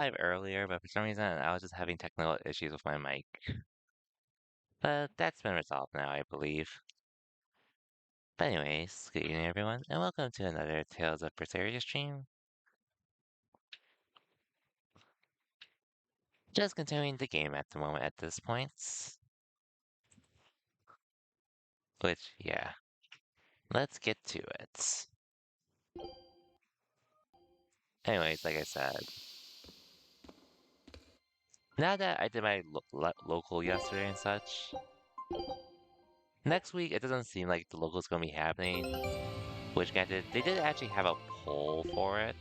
live earlier, but for some reason I was just having technical issues with my mic. But that's been resolved now, I believe. But anyways, good evening everyone, and welcome to another Tales of Berseria stream. Just continuing the game at the moment at this point. Which, yeah, let's get to it. Anyways, like I said, now that I did my local yesterday and such, next week it doesn't seem like the local's gonna be happening. Which granted, they did actually have a poll for it.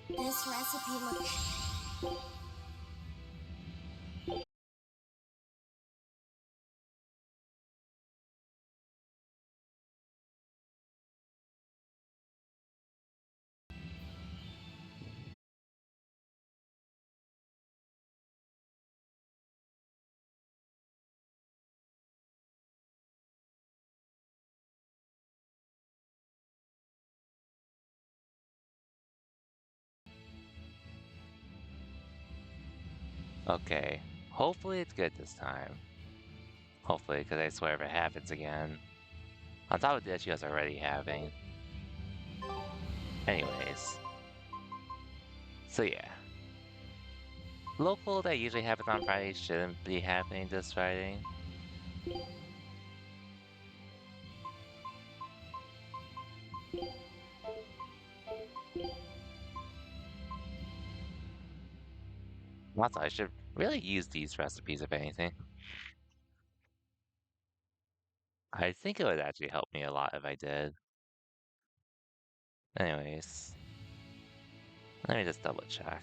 This recipe looks... Okay, hopefully it's good this time. Hopefully, because I swear if it happens again, on top of the issue I was already having. Anyways, so yeah. Local that usually happens on Friday shouldn't be happening this Friday. Also, I should really use these recipes if anything. I think it would actually help me a lot if I did. Anyways, let me just double check.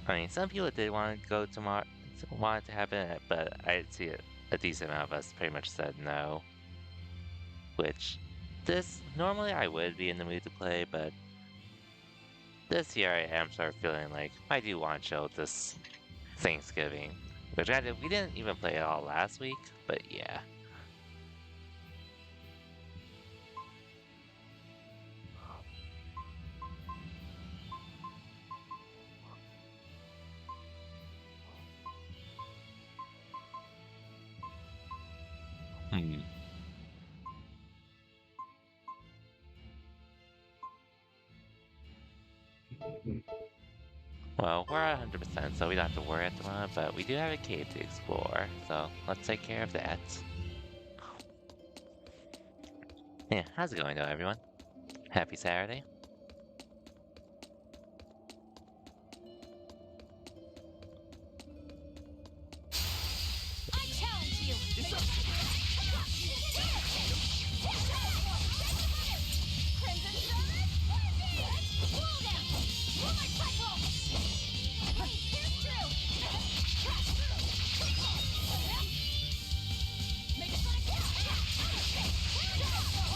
I mean, some people did want to go tomorrow, wanted to have it, but I see a decent amount of us pretty much said no. Which, this, normally I would be in the mood to play, but this year I am sort of feeling like I do want to chill this Thanksgiving. Which, granted, we didn't even play it all last week, but yeah. Hmm. Well, we're at 100%, so we don't have to worry at the moment, but we do have a cave to explore, so let's take care of that. Yeah, how's it going though, everyone? Happy Saturday? I challenge you! Crimson Summon? Roll down! Roll my cycle! Here's true! Make it like that! Here's true!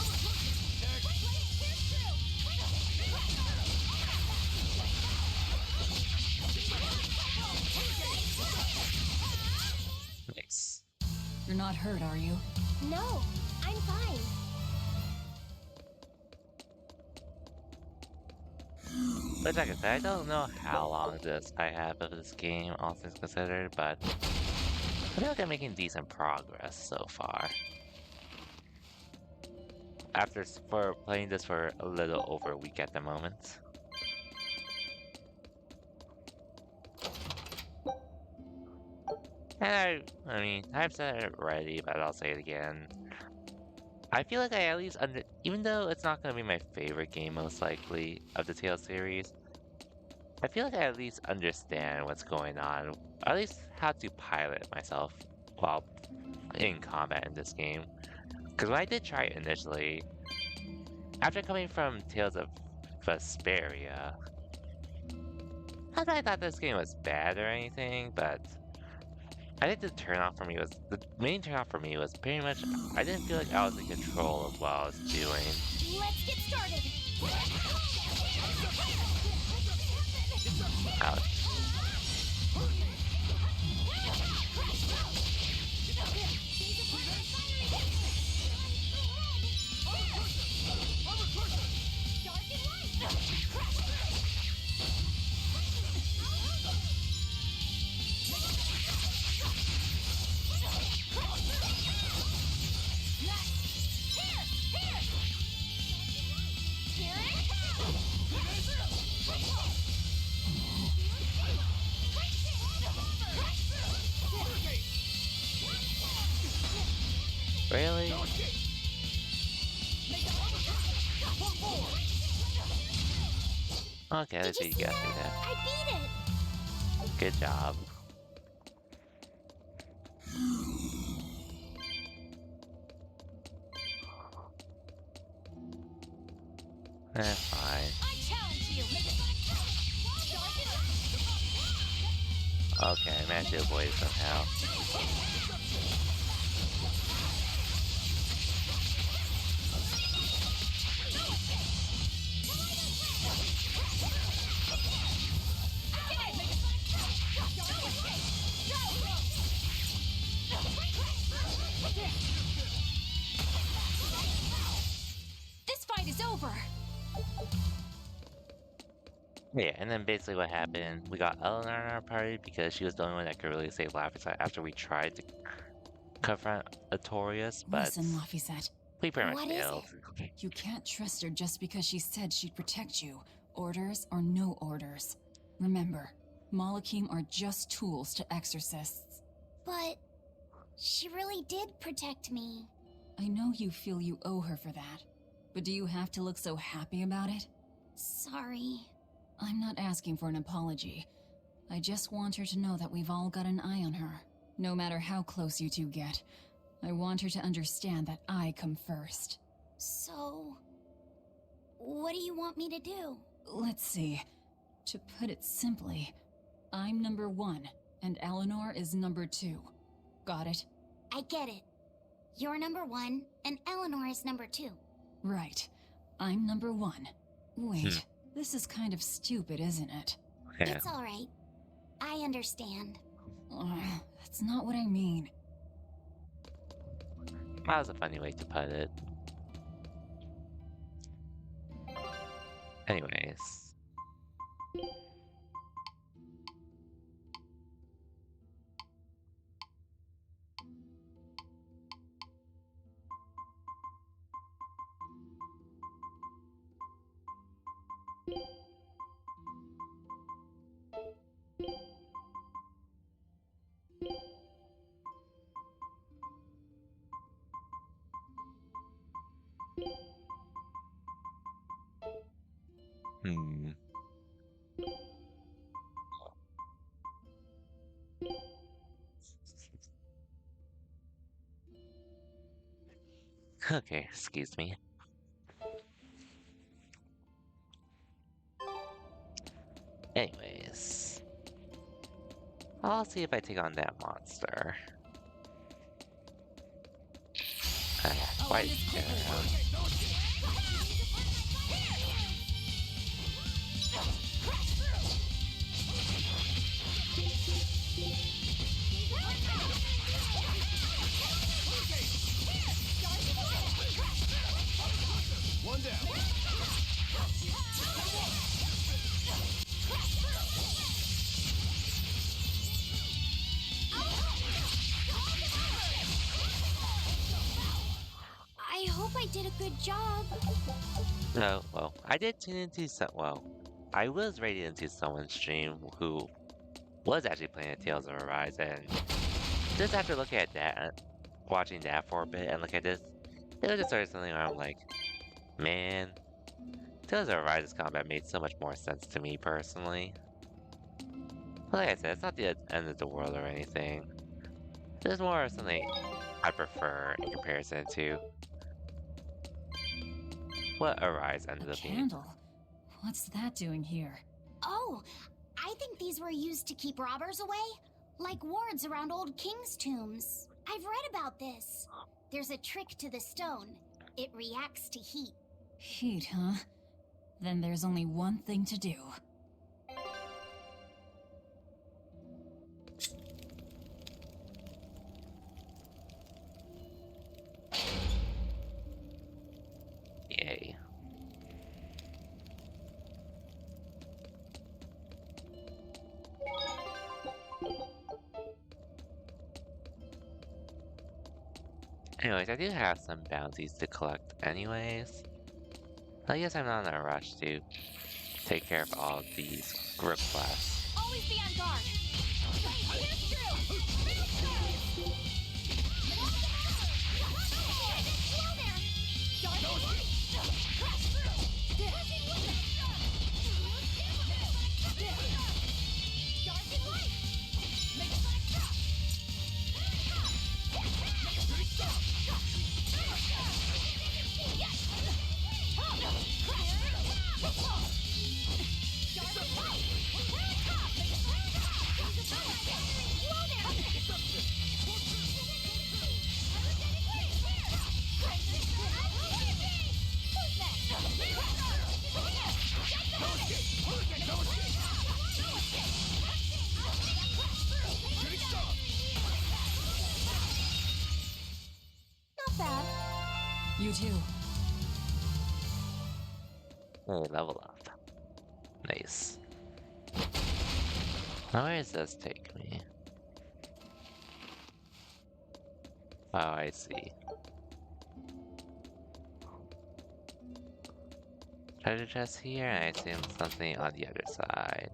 Nice. You're not hurt, are you? No, I'm fine. But like I said, I don't know how long I have of this game, all things considered, but I feel like I'm making decent progress so far. For playing this for a little over a week at the moment. And I mean, I've said it already, but I'll say it again. I feel like I at least even though it's not gonna be my favorite game most likely of the Tales series, I feel like I at least understand what's going on, or at least how to pilot myself while in combat in this game. Because when I did try it initially, after coming from Tales of Vesperia, not that I thought this game was bad or anything, but I think the main turn off for me was pretty much I didn't feel like I was in control of what I was doing. Let's get started! Okay, Did let's you see you see get that? me there. I beat it! Good job. Fine. I challenge you! Okay, I managed to avoid it somehow. This fight is over! Yeah, and then basically what happened, we got Eleanor in our party because she was the only one that could really save Laphicet after we tried to confront Artorias, but Listen, Laphicet. we pretty much What is failed. You can't trust her just because she said she'd protect you. Orders or no orders. Remember, Malakim are just tools to exorcists. But she really did protect me. I know you feel you owe her for that, but do you have to look so happy about it? Sorry. I'm not asking for an apology. I just want her to know that we've all got an eye on her. No matter how close you two get, I want her to understand that I come first. So, what do you want me to do? Let's see. To put it simply, I'm number 1, and Eleanor is number 2. Got it? I get it. You're number 1, and Eleanor is number 2. Right. I'm number 1. Wait, this is kind of stupid, isn't it? Yeah. It's alright. I understand. That's not what I mean. That was a funny way to put it. Anyways. Hmm. Okay, excuse me. Anyways. I'll see if I take on that monster. Quite One down. I hope I did a good job. No, well, I did tune into I was rated into someone's stream who was actually playing Tales of Arise, and just after looking at that, watching that for a bit, and look at this, it was just sort of something where I'm like, man, Tales of Arise's combat made so much more sense to me personally. But like I said, it's not the end of the world or anything. There's more of something I prefer in comparison to what Arise ended A up being. candle? What's that doing here? Oh, I think these were used to keep robbers away, like wards around old kings' tombs. I've read about this. There's a trick to the stone. It reacts to heat. Heat, huh? Then there's only one thing to do. Yay. Anyways, I do have some bounties to collect anyways. I guess I'm not in a rush to take care of all of these group quests. Always be on guard. Here's true. Slow there. Not bad. You too. Hey, level up. Nice. Now where does this take me? Oh, I see. Treasure chest here, and I assume something on the other side.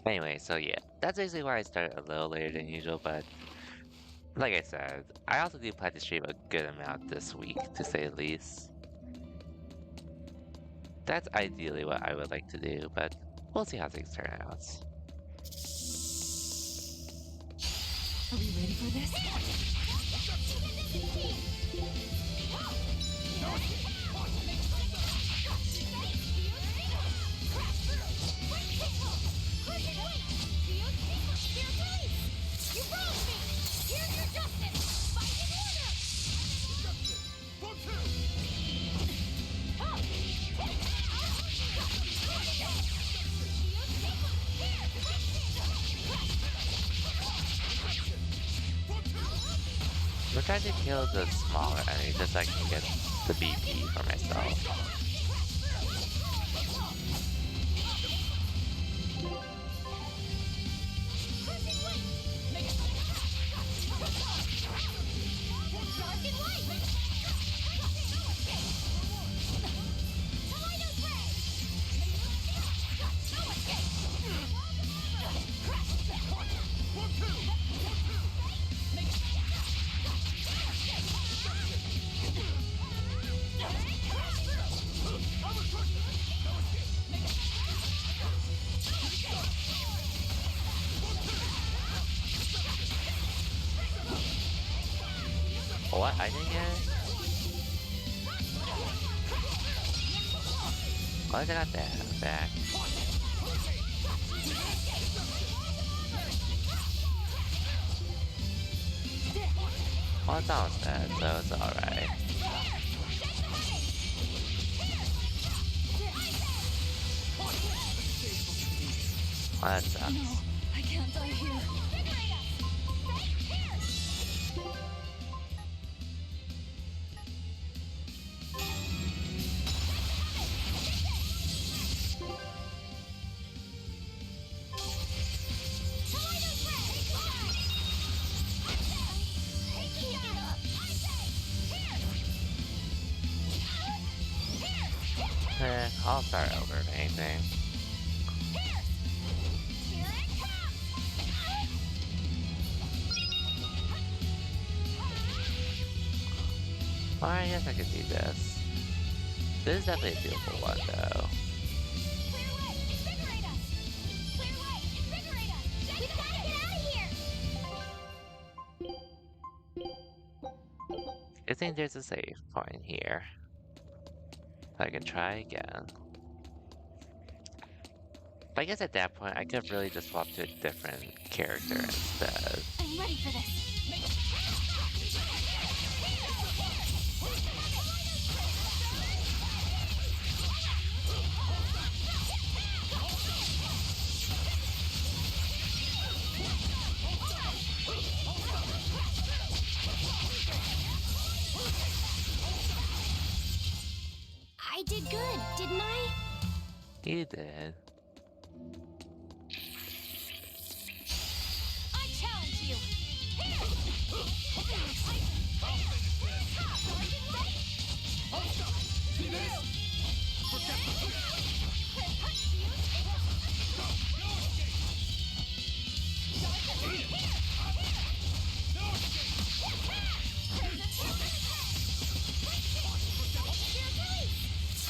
Anyway, so yeah, that's basically why I started a little later than usual, but like I said, I also do plan to stream a good amount this week, to say the least. That's ideally what I would like to do, but we'll see how things turn out. Are we ready for this? I'm trying to kill the smaller enemy just so I can get the BP for myself. What? I didn't get it? Oh, I got that back. Well, it's almost dead, so it's alright. Well, that sucks. No, I can't die here. I'll start over if anything. Well, I guess I could do this. This is definitely a doable one, though. I think there's a save point here. I can try again. I guess at that point, I could really just swap to a different character instead. I'm ready for this. I did good, didn't I? You did. I challenge you.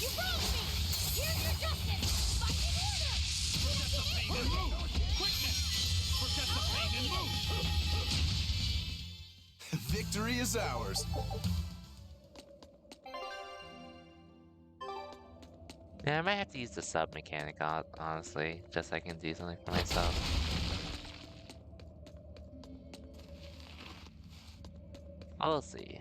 You broke me! and move! Quickness! Forget the pain and move! Victory is ours. Yeah, I might have to use the sub mechanic, honestly, just so I can do something for myself. We'll see.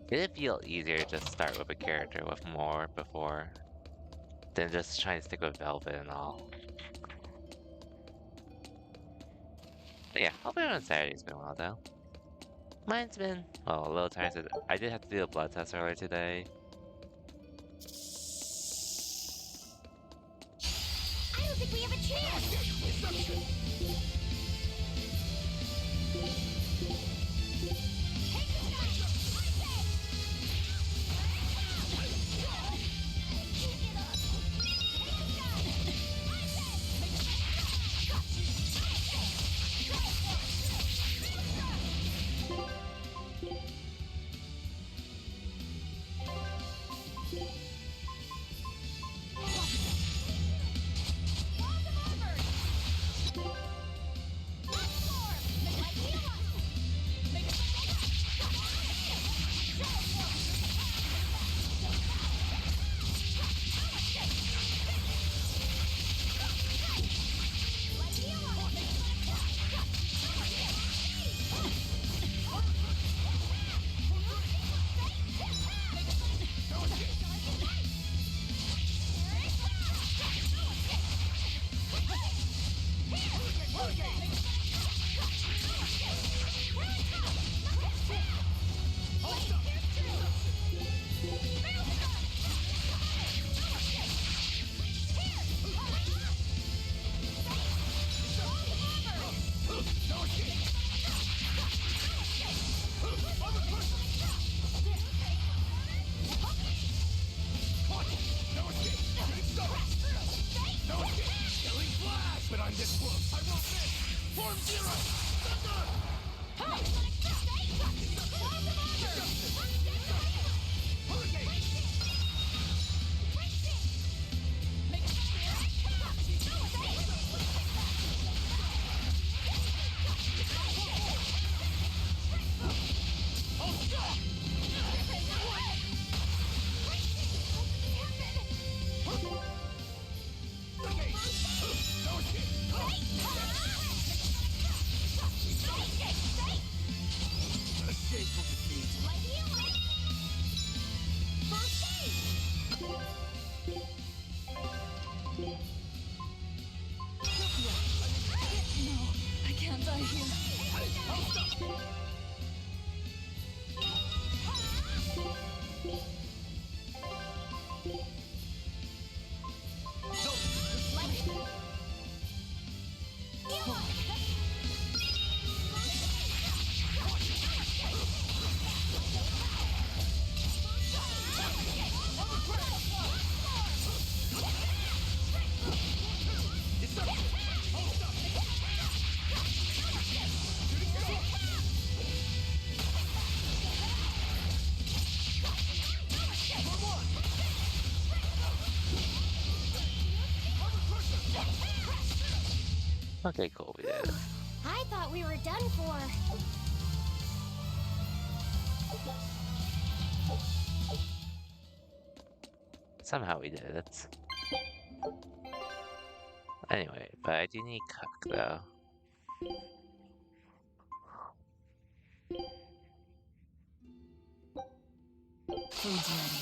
It'd feel easier to just start with a character with more before than just trying to stick with Velvet and all. But yeah, hopefully on Saturday's been well though. Mine's been, well, a little tired. I did have to do a blood test earlier today. I don't think we have a chance! But I'm this close. I won't miss. Form zero. Thunder. I can't die here. Okay, cool, we did it. I thought we were done for. Somehow we did it. Anyway, but I do need Cook though. Food's ready.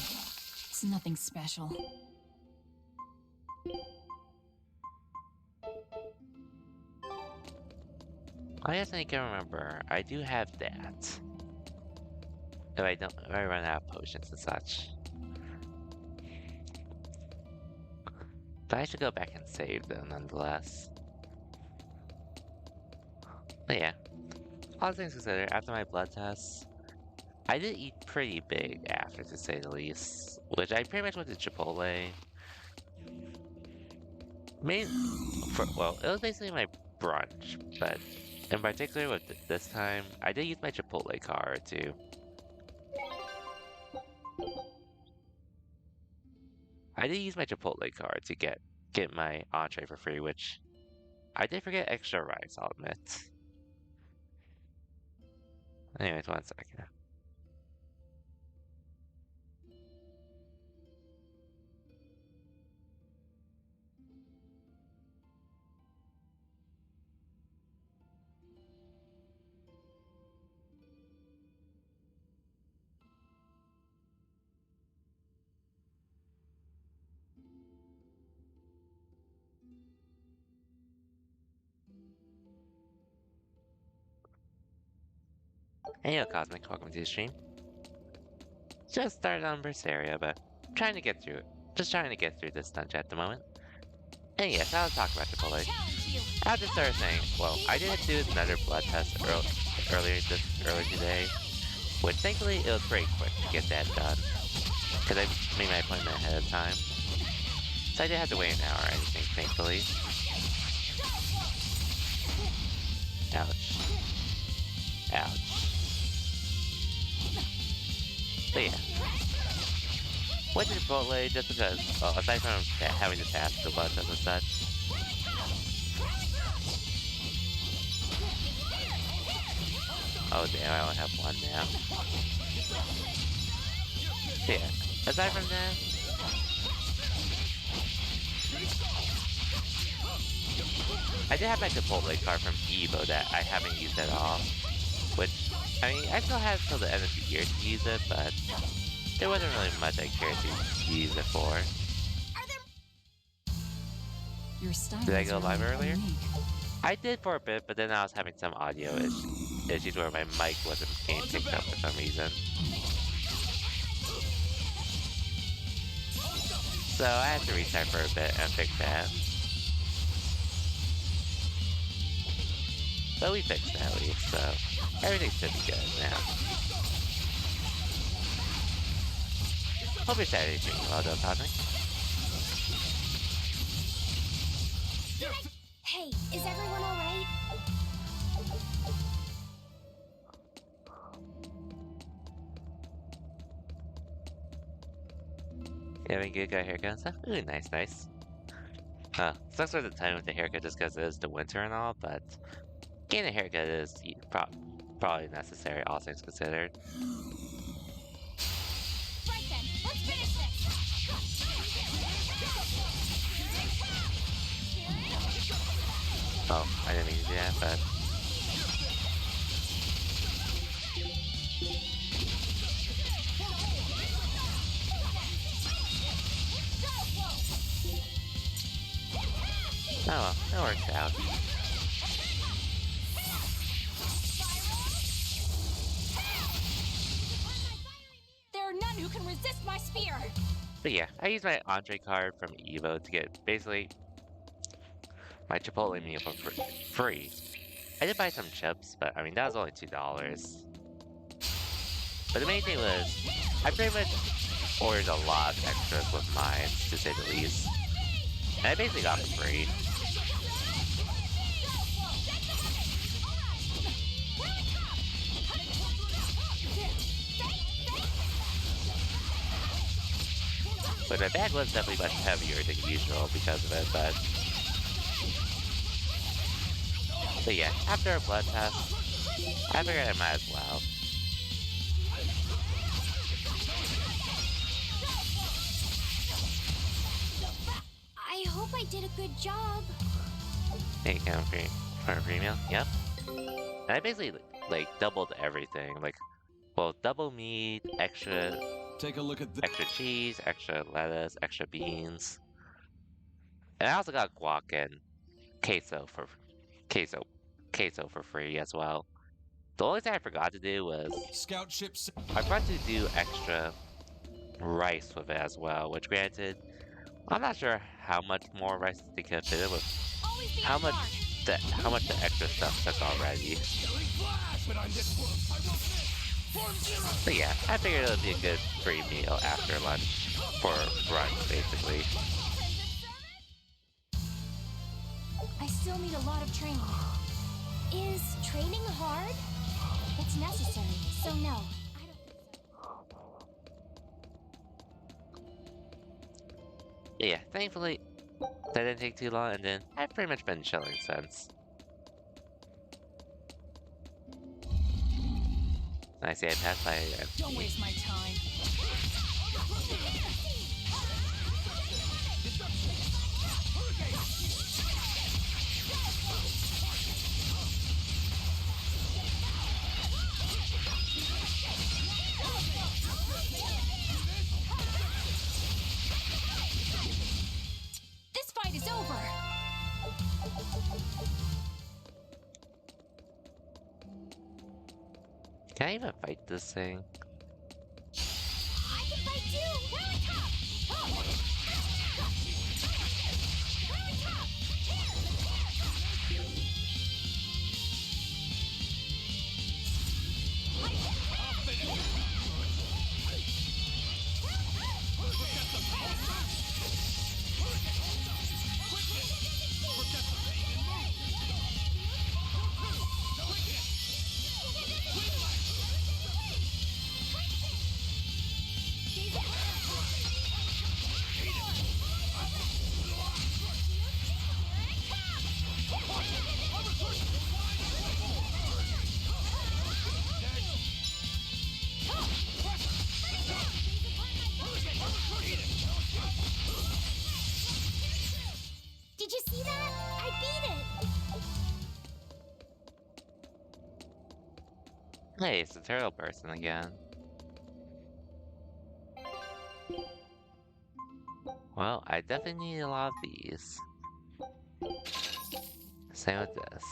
It's nothing special. I guess I can remember. I do have that. If I run out of potions and such. But I should go back and save them nonetheless. But yeah. All things considered, after my blood test, I did eat pretty big after, to say the least. Which I pretty much went to Chipotle. Well, it was basically my brunch, but in particular with this time, I did use my Chipotle card too. I did use my Chipotle card to get my entree for free, which I did forget extra rice, I'll admit. Anyways, 1 second. Hey, yo, Cosmic, welcome to the stream. Just started on Berseria, but trying to get through it. Just trying to get through this dungeon at the moment. And yes, I'll talk about Chipotle. I'll just start saying, well, I did do another blood test earlier today, which thankfully it was pretty quick to get that done, because I made my appointment ahead of time. So I didn't have to wait an hour or anything, thankfully. Ouch. Ouch. But yeah. Went to Chipotle just because, well, aside from having to pass the blood test and such. Oh damn, I only have one now. So yeah, aside from that, I did have my Chipotle card from Evo that I haven't used at all. Which, I mean, I still have till the end of the year to use it, but there wasn't really much I cared to use it for. Your style Did I is go really live earlier? unique. I did for a bit, but then I was having some audio issues where my mic wasn't getting picked up for some reason. So I had to restart for a bit and fix that. But we fixed it at least, so everything should be good now. Hope your Saturday's doing well though, Cosmic. Hey, is everyone alright? You having a good guy haircut and stuff? Ooh, nice, nice. Sucks for the time with the haircut just because it is the winter and all, but getting a haircut is probably necessary, all things considered. Right then, let's finish this! Oh, I didn't mean to do that, but... Oh well, that works out. There are none who can resist my spear! But yeah, I used my entree card from Evo to get basically my Chipotle meal for free. I did buy some chips, but I mean that was only $2. But the main thing was, I pretty much ordered a lot of extras with mine, to say the least. And I basically got for free. But my bag was definitely much heavier than usual because of it, but yeah, after a blood test, I figured I might as well. I hope I did a good job. Hey, count for a free meal? Yep. And I basically, like, doubled everything. Like, well, double meat, extra Take a look at this. extra cheese, extra lettuce, extra beans. And I also got guac and queso for free as well. The only thing I forgot to do was Scout ships. I forgot to do extra rice with it as well, which granted, I'm not sure how much more rice they could fit in with Always be how on much guard. how much the extra stuff took already. But yeah, I figured it would be a good free meal after lunch for brunch, basically. I still need a lot of training. Is training hard? It's necessary, so no. I don't think so. Yeah, thankfully, that didn't take too long, and then I've pretty much been chilling since. I see I passed by again. Don't waste my time. This fight is over. Can I even fight this thing? I can fight too. Rally top. Rally top. Did you see that? I beat it. Hey, it's the turtle person again. Well, I definitely need a lot of these. Same with this.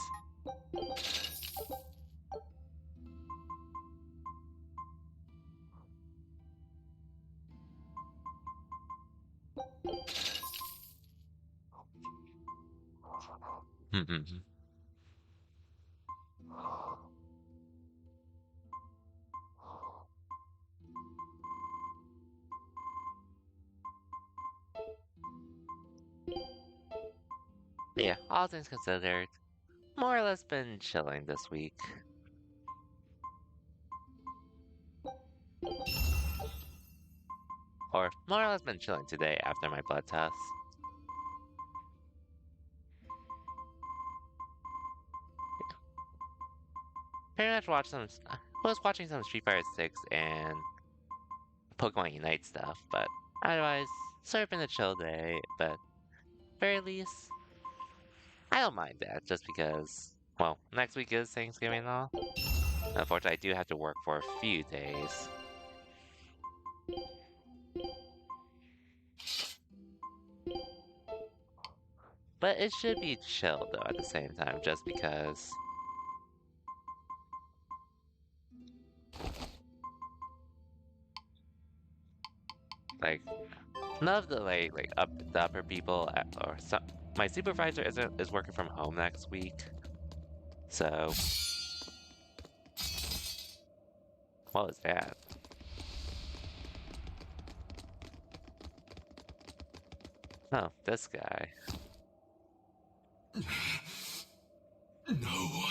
Yeah, all things considered, more or less been chilling this week. Or more or less been chilling today after my blood test. Pretty much was watching some Street Fighter 6 and Pokemon Unite stuff, but otherwise, sort of been a chill day, but very least, I don't mind that just because, well, next week is Thanksgiving and all. Unfortunately, I do have to work for a few days. But it should be chill though at the same time, just because. Like, none of the the upper people or some, my supervisor is working from home next week, so what was that? Oh, this guy. No.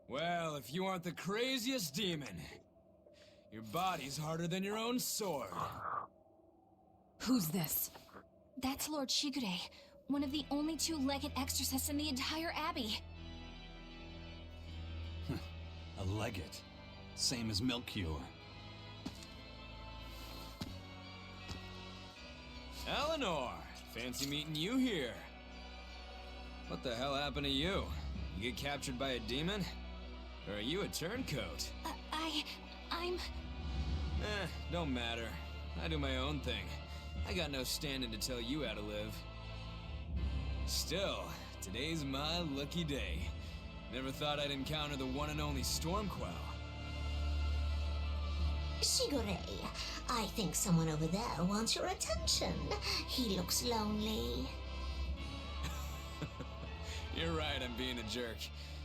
Well, if you aren't the craziest demon, your body's harder than your own sword. Who's this? That's Lord Shigure, one of the only two legate exorcists in the entire abbey. A legate. Same as Milcure. Eleanor, fancy meeting you here. What the hell happened to you? You get captured by a demon? Or are you a turncoat? I'm... Don't matter. I do my own thing. I got no standing to tell you how to live. Still, today's my lucky day. Never thought I'd encounter the one and only Stormquell. Shigure, I think someone over there wants your attention. He looks lonely. You're right, I'm being a jerk.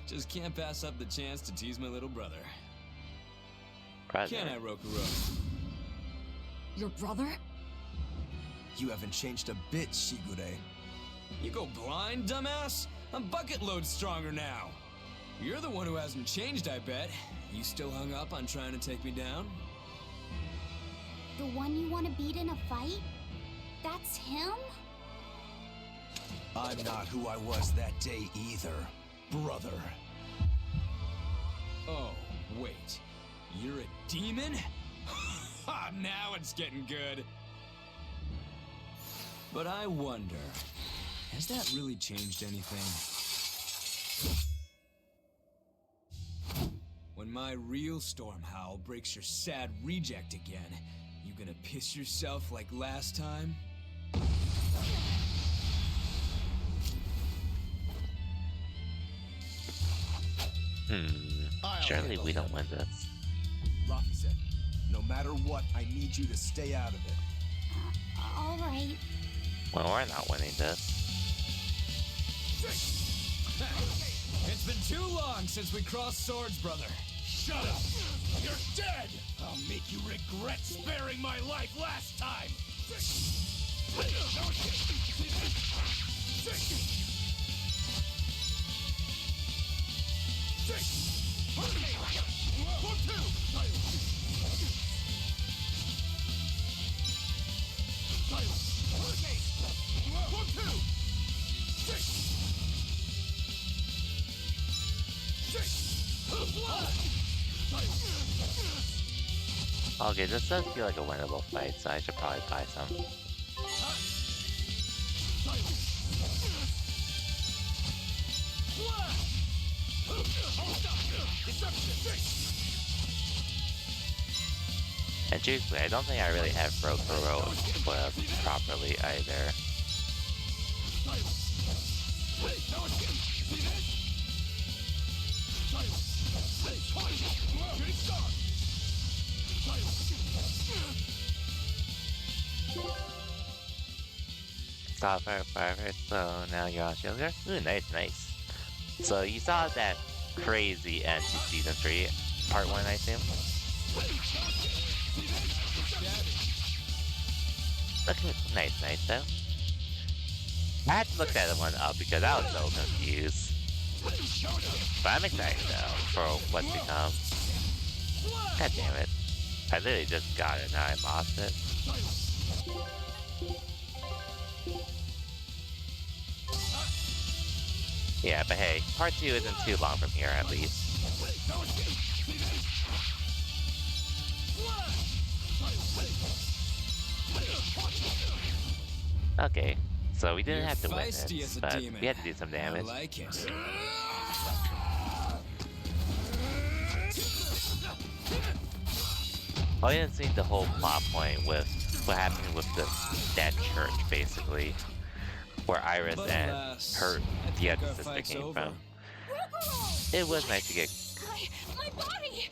Just can't pass up the chance to tease my little brother. Can I, Rokurou? Your brother? You haven't changed a bit, Shigure. You go blind, dumbass? I'm bucket load stronger now. You're the one who hasn't changed, I bet. You still hung up on trying to take me down? The one you want to beat in a fight? That's him? I'm not who I was that day either, brother. Oh, wait. You're a demon? Ha! Now it's getting good. But I wonder, has that really changed anything? When my real storm howl breaks your sad reject again, you gonna piss yourself like last time? Surely we don't win this. Rafi said, no matter what, I need you to stay out of it. All right. Well, we're not winning this. It's been too long since we crossed swords, brother. Shut up! You're dead! I'll make you regret sparing my life last time! Okay, this does feel like a winnable fight, so I should probably buy some. And truthfully, I don't think I really have Rokuro equipped properly either. Stop forever, so now you're on Sugar? Ooh, nice, nice. So you saw that crazy end to Season 3, Part 1, I assume? Looking nice, nice though. I had to look that one up because I was so confused. But I'm excited though for what's to come. God damn it. I literally just got it, now I lost it. Yeah, but hey, part 2 isn't too long from here at least. Okay, so we didn't have to win it, but we had to do some damage. I like it. Well, we didn't see the whole plot point with what happened with that church, basically, where Iris But and alas, her I the think other our sister fight's came over. from. It was nice to get. My body!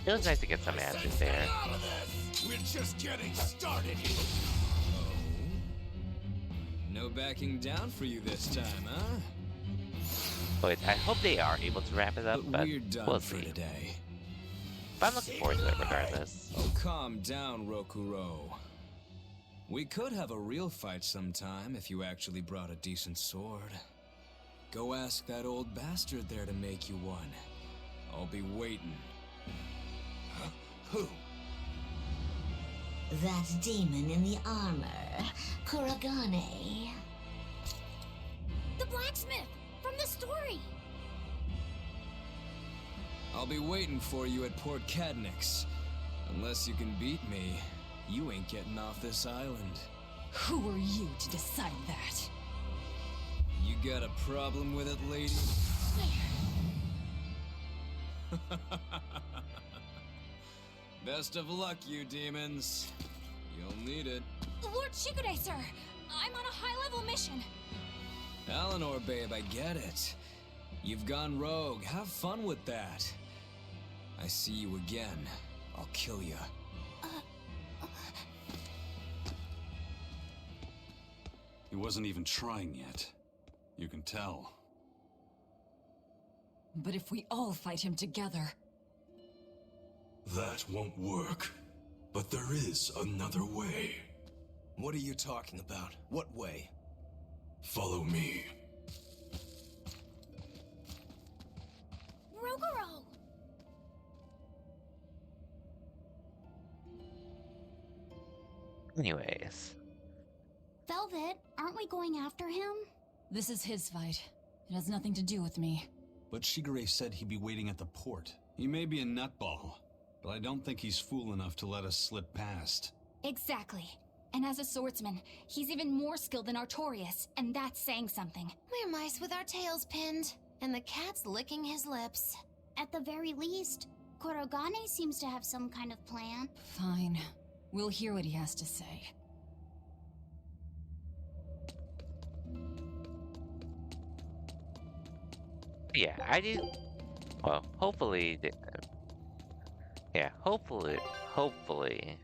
It was nice to get some answers there. Out of this! We're just getting started here! No backing down for you this time, huh? But I hope they are able to wrap it up, but we're done we'll for see. today. But I'm looking forward to it regardless. Oh, calm down, Rokuro. We could have a real fight sometime if you actually brought a decent sword. Go ask that old bastard there to make you one. I'll be waiting. Huh? Who? That demon in the armor, Kuragane. The blacksmith from the story! I'll be waiting for you at Port Cadnix. Unless you can beat me, you ain't getting off this island. Who are you to decide that? You got a problem with it, lady? Best of luck, you demons. You'll need it. Lord Shikude, sir! I'm on a high-level mission. Eleanor, babe, I get it. You've gone rogue. Have fun with that. I see you again. I'll kill you. He wasn't even trying yet. You can tell. But if we all fight him together... That won't work. But there is another way. What are you talking about? What way? Follow me. Rogoro! Anyways. Velvet, aren't we going after him? This is his fight. It has nothing to do with me. But Shigure said he'd be waiting at the port. He may be a nutball, but I don't think he's fool enough to let us slip past. Exactly. And as a swordsman, he's even more skilled than Artorias, and that's saying something. We're mice with our tails pinned, and the cat's licking his lips. At the very least, Kurogane seems to have some kind of plan. Fine. We'll hear what he has to say. Yeah, I do. Well, hopefully, yeah, hopefully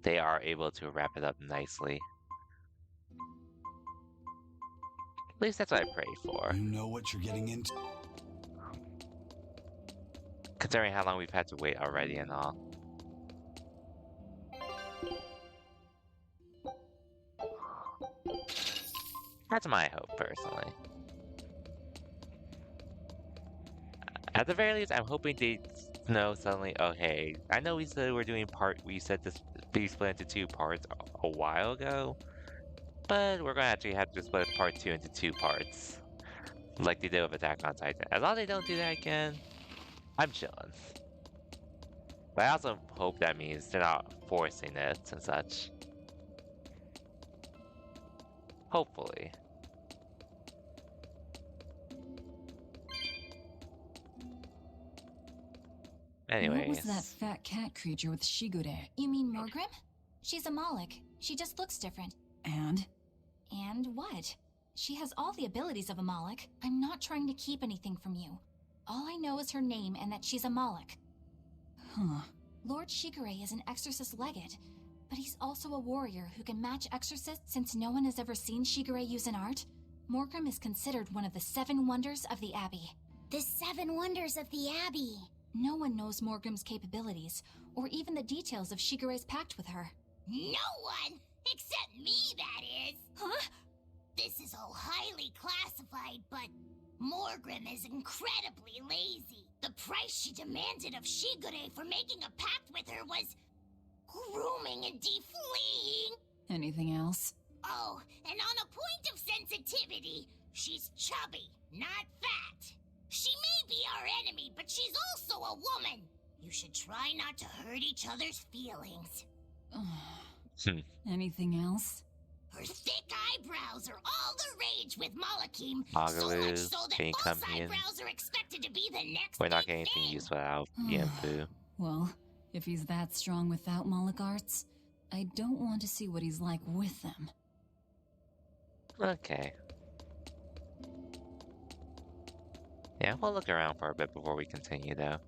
they are able to wrap it up nicely. At least that's what I pray for. You know what you're getting into? Considering how long we've had to wait already and all. That's my hope, personally. At the very least, I'm hoping they know suddenly, oh hey, I know we said we said this be split into 2 parts a while ago, but we're gonna actually have to split part 2 into 2 parts. Like they did with Attack on Titan. As long as they don't do that again, I'm chillin'. But I also hope that means they're not forcing it and such. Hopefully. Anyways. What was that fat cat creature with Shigure? You mean Morgrim? She's a Moloch. She just looks different. And? And what? She has all the abilities of a Moloch. I'm not trying to keep anything from you. All I know is her name and that she's a Moloch. Huh. Lord Shigure is an exorcist legate, but he's also a warrior who can match exorcists since no one has ever seen Shigure use an art. Morgrim is considered one of the 7 wonders of the Abbey. The 7 wonders of the Abbey. No one knows Morgrim's capabilities, or even the details of Shigure's pact with her. No one! Except me, that is! Huh? This is all highly classified, but Morgrim is incredibly lazy. The price she demanded of Shigure for making a pact with her was grooming and defleeing. Anything else? Oh, and on a point of sensitivity, she's chubby, not fat. She may be our enemy, but she's also a woman. You should try not to hurt each other's feelings. Anything else? Her thick eyebrows are all the rage with Malakim, so Magalu, much so that can you false come in? eyebrows are expected to be the next We're not big getting anything thing. useful out of Yampu. Well, if he's that strong without Moloch arts, I don't want to see what he's like with them. Okay. Yeah, we'll look around for a bit before we continue, though.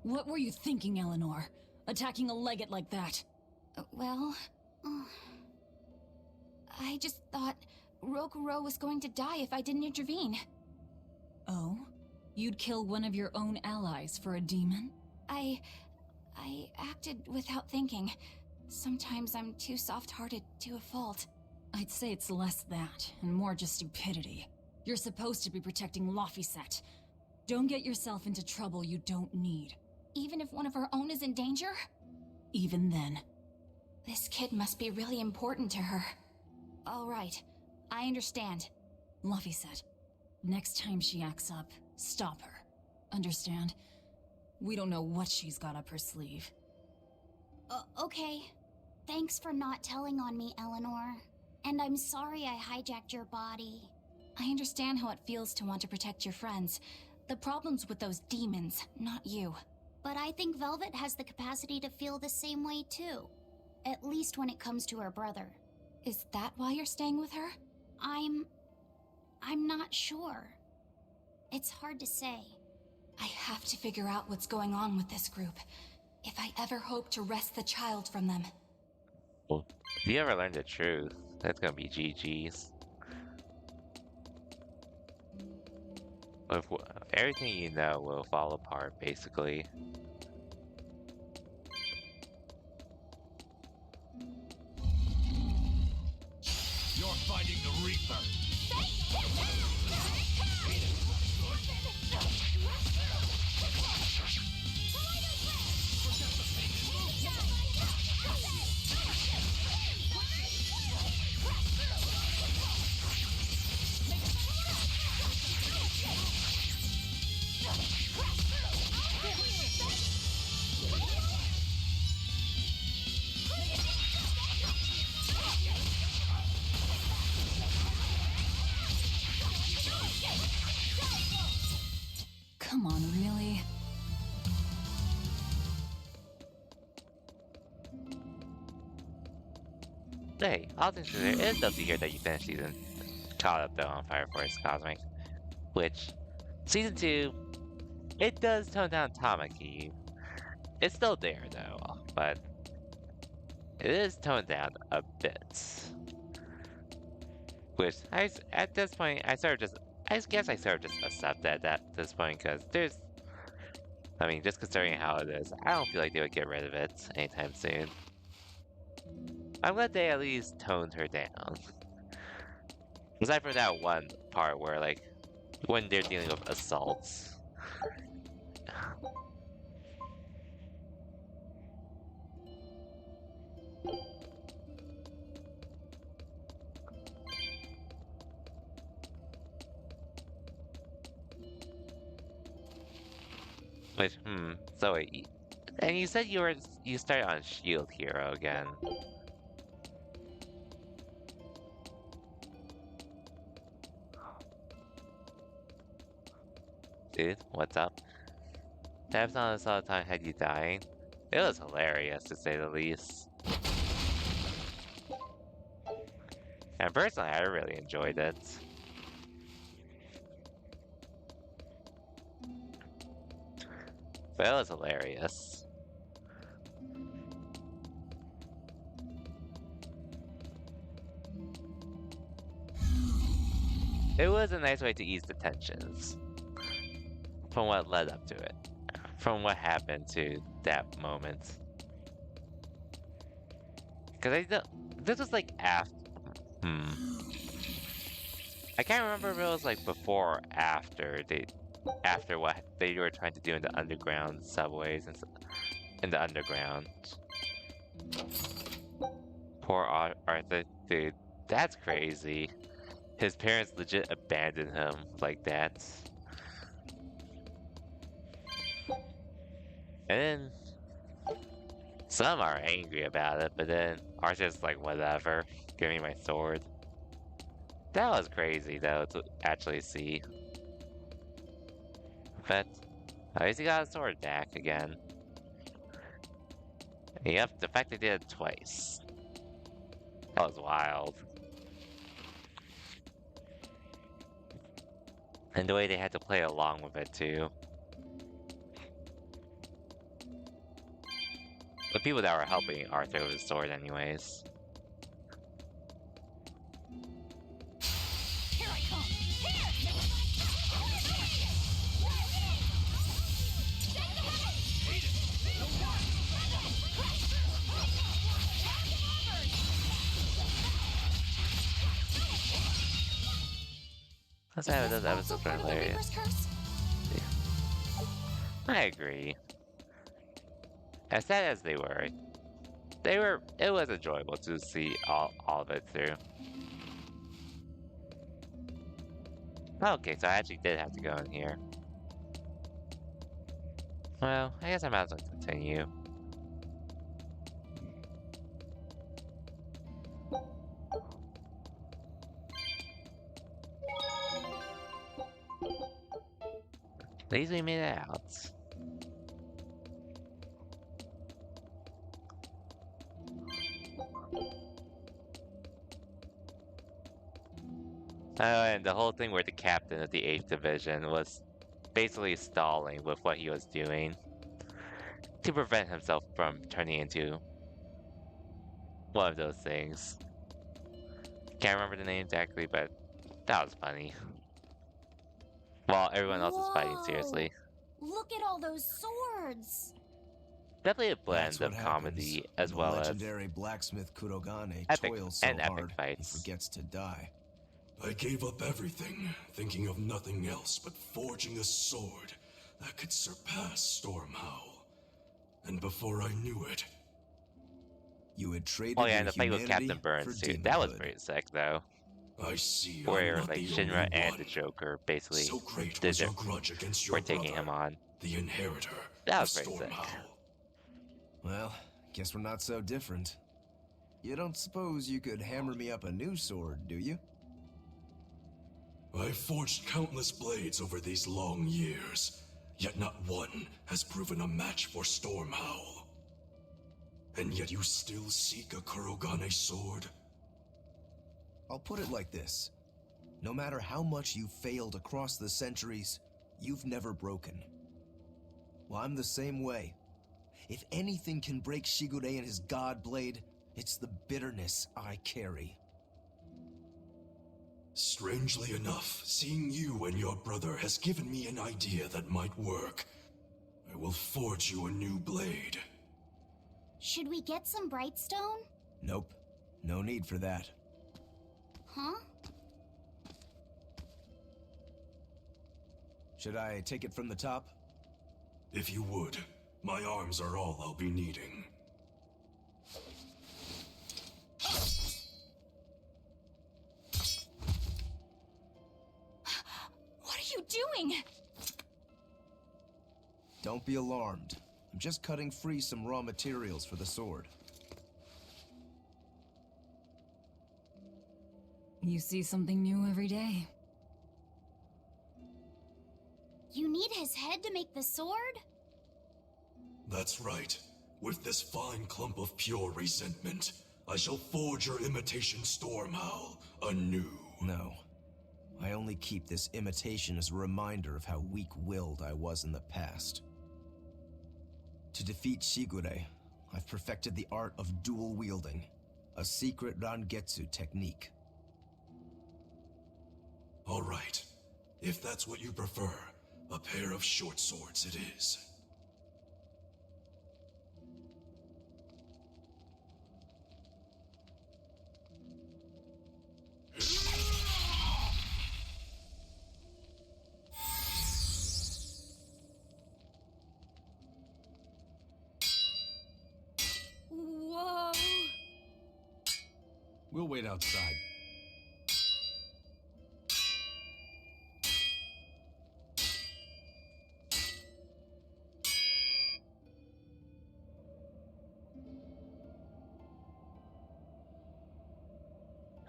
What were you thinking, Eleanor? Attacking a legate like that? Well, I just thought Rokuro was going to die if I didn't intervene. Oh? You'd kill one of your own allies for a demon? I acted without thinking. Sometimes I'm too soft-hearted to a fault. I'd say it's less that, and more just stupidity. You're supposed to be protecting Laphicet. Don't get yourself into trouble you don't need. Even if one of our own is in danger? Even then. This kid must be really important to her. All right, I understand. Laphicet, next time she acts up, stop her. Understand? We don't know what she's got up her sleeve. Okay. Thanks for not telling on me, Eleanor. And I'm sorry I hijacked your body. I understand how it feels to want to protect your friends. The problem's with those demons, not you. But I think Velvet has the capacity to feel the same way too. At least when it comes to her brother. Is that why you're staying with her? I'm not sure. It's hard to say. I have to figure out what's going on with this group. If I ever hope to wrest the child from them. Well, if you ever learn the truth, that's gonna be GG's. If everything you know will fall apart, basically. You're fighting the Reaper. Hey, all things considered, it is dope to hear that you finished season caught up though on Fire Force Cosmic. Which, season 2, it does tone down Tamaki. It's still there though, but it is toned down a bit. Which, at this point, I guess I sort of just accept that at this point, because I mean, just considering how it is, I don't feel like they would get rid of it anytime soon. I'm glad they at least toned her down. Aside from that one part where, like, when they're dealing with assaults. Which, so wait, and you said you started on Shield Hero again. Dude, what's up? Tabs on us all the time had you dying. It was hilarious to say the least. And personally, I really enjoyed it. But it was hilarious. It was a nice way to ease the tensions. From what led up to it. From what happened to that moment. Because this was like after... I can't remember if it was like before or after what they were trying to do in the underground subways and in the underground. Poor Arthur, dude, that's crazy. His parents legit abandoned him like that. And then some are angry about it, but then Arthur's like, whatever, give me my sword. That was crazy though to actually see. But at least he got his sword back again. Yep, the fact they did it twice. That was wild. And the way they had to play along with it too. The people that were helping Arthur with his sword anyways. Here I come! Here! Let's have those episodes are hilarious. I agree. As sad as they were, it was enjoyable to see all of it through. Okay, so I actually did have to go in here. Well, I guess I might as well continue. At least we made it out. And the whole thing where the captain of the 8th Division was basically stalling with what he was doing to prevent himself from turning into one of those things. Can't remember the name exactly, but that was funny. While everyone else was fighting seriously. Look at all those swords! Definitely a blend of comedy as well as legendary blacksmith Kurogane epic toils so epic hard fights. he forgets to die. I gave up everything, thinking of nothing else but forging a sword that could surpass Stormhowl. And before I knew it... You had traded Oh yeah, your and the fight with humanity Captain Burns for too. That was demonhood. pretty sick though. I see Where I'm not like the Shinra only and one. the Joker basically So great did was your it. grudge against your We're taking brother, him on. the inheritor That of was pretty sick. Stormhowl. Well, guess we're not so different. You don't suppose you could hammer me up a new sword, do you? I've forged countless blades over these long years, yet not one has proven a match for Stormhowl. And yet you still seek a Kurogane sword? I'll put it like this. No matter how much you've failed across the centuries, you've never broken. Well, I'm the same way. If anything can break Shigure and his god blade, it's the bitterness I carry. Strangely enough, seeing you and your brother has given me an idea that might work. I will forge you a new blade. Should we get some Brightstone? Nope. No need for that. Huh? Should I take it from the top? If you would. My arms are all I'll be needing. What are you doing? Don't be alarmed. I'm just cutting free some raw materials for the sword. You see something new every day. You need his head to make the sword? That's right. With this fine clump of pure resentment, I shall forge your imitation storm howl anew. No. I only keep this imitation as a reminder of how weak-willed I was in the past. To defeat Shigure, I've perfected the art of dual wielding, a secret Rangetsu technique. All right. If that's what you prefer, a pair of short swords it is. Whoa. We'll wait outside.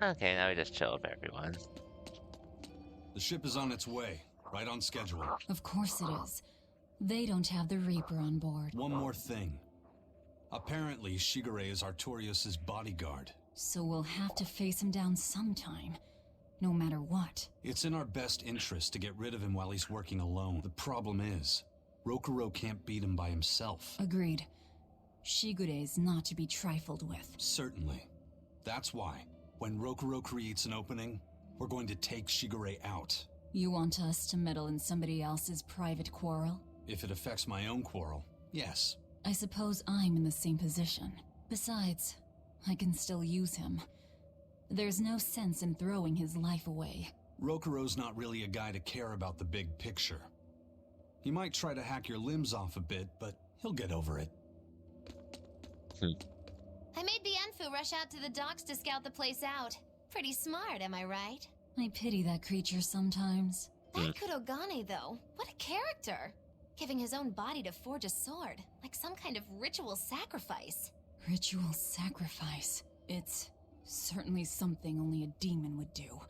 Okay, now we just chill with everyone. The ship is on its way, right on schedule. Of course it is. They don't have the Reaper on board. One more thing. Apparently, Shigure is Artorius' bodyguard. So we'll have to face him down sometime, no matter what. It's in our best interest to get rid of him while he's working alone. The problem is, Rokuro can't beat him by himself. Agreed. Shigure is not to be trifled with. Certainly. That's why, when Rokuro creates an opening, we're going to take Shigure out. You want us to meddle in somebody else's private quarrel? If it affects my own quarrel, yes. I suppose I'm in the same position. Besides, I can still use him. There's no sense in throwing his life away. Rokuro's not really a guy to care about the big picture. He might try to hack your limbs off a bit, but he'll get over it. I made Bienfu rush out to the docks to scout the place out. Pretty smart, am I right? I pity that creature sometimes. That Kurogane, though, what a character! Giving his own body to forge a sword, like some kind of ritual sacrifice. Ritual sacrifice. It's certainly something only a demon would do.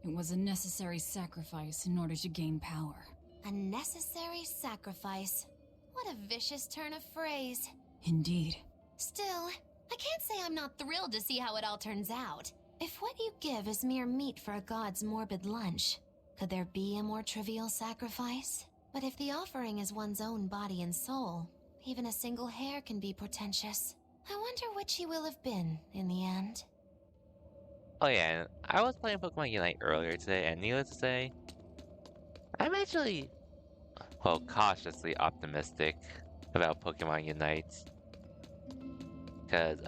It was a necessary sacrifice in order to gain power. A necessary sacrifice. What a vicious turn of phrase. Indeed. Still, I can't say I'm not thrilled to see how it all turns out. If what you give is mere meat for a god's morbid lunch, could there be a more trivial sacrifice? But if the offering is one's own body and soul, even a single hair can be portentous. I wonder which he will have been in the end. Oh yeah, I was playing Pokemon Unite earlier today, and needless to say, I'm actually, well, cautiously optimistic about Pokemon Unite. Because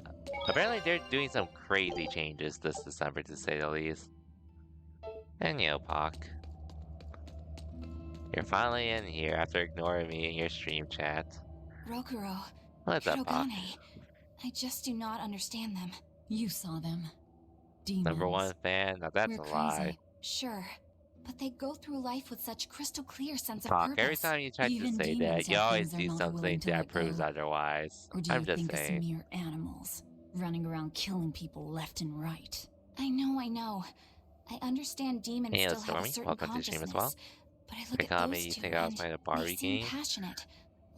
apparently they're doing some crazy changes this December, to say the least. And you know, Pock, you're finally in here after ignoring me in your stream chat. Rokuro. What's up, Pock? Kurogane. I just do not understand them. You saw them. Demons. #1 fan? Now that's We're a lie. crazy. Sure. But they go through life with such crystal clear sense of Pock, purpose. every time you try Even to say demons that, you have always things they're do not something willing to that let proves go. otherwise. Or do I'm you just think us saying. mere animals, running around killing people left and right? I know. I understand demons Hey, still have a Stormy, certain welcome to the stream consciousness. as well. But I look They at call those me, you two think I was and playing a they Barbie seem game? passionate.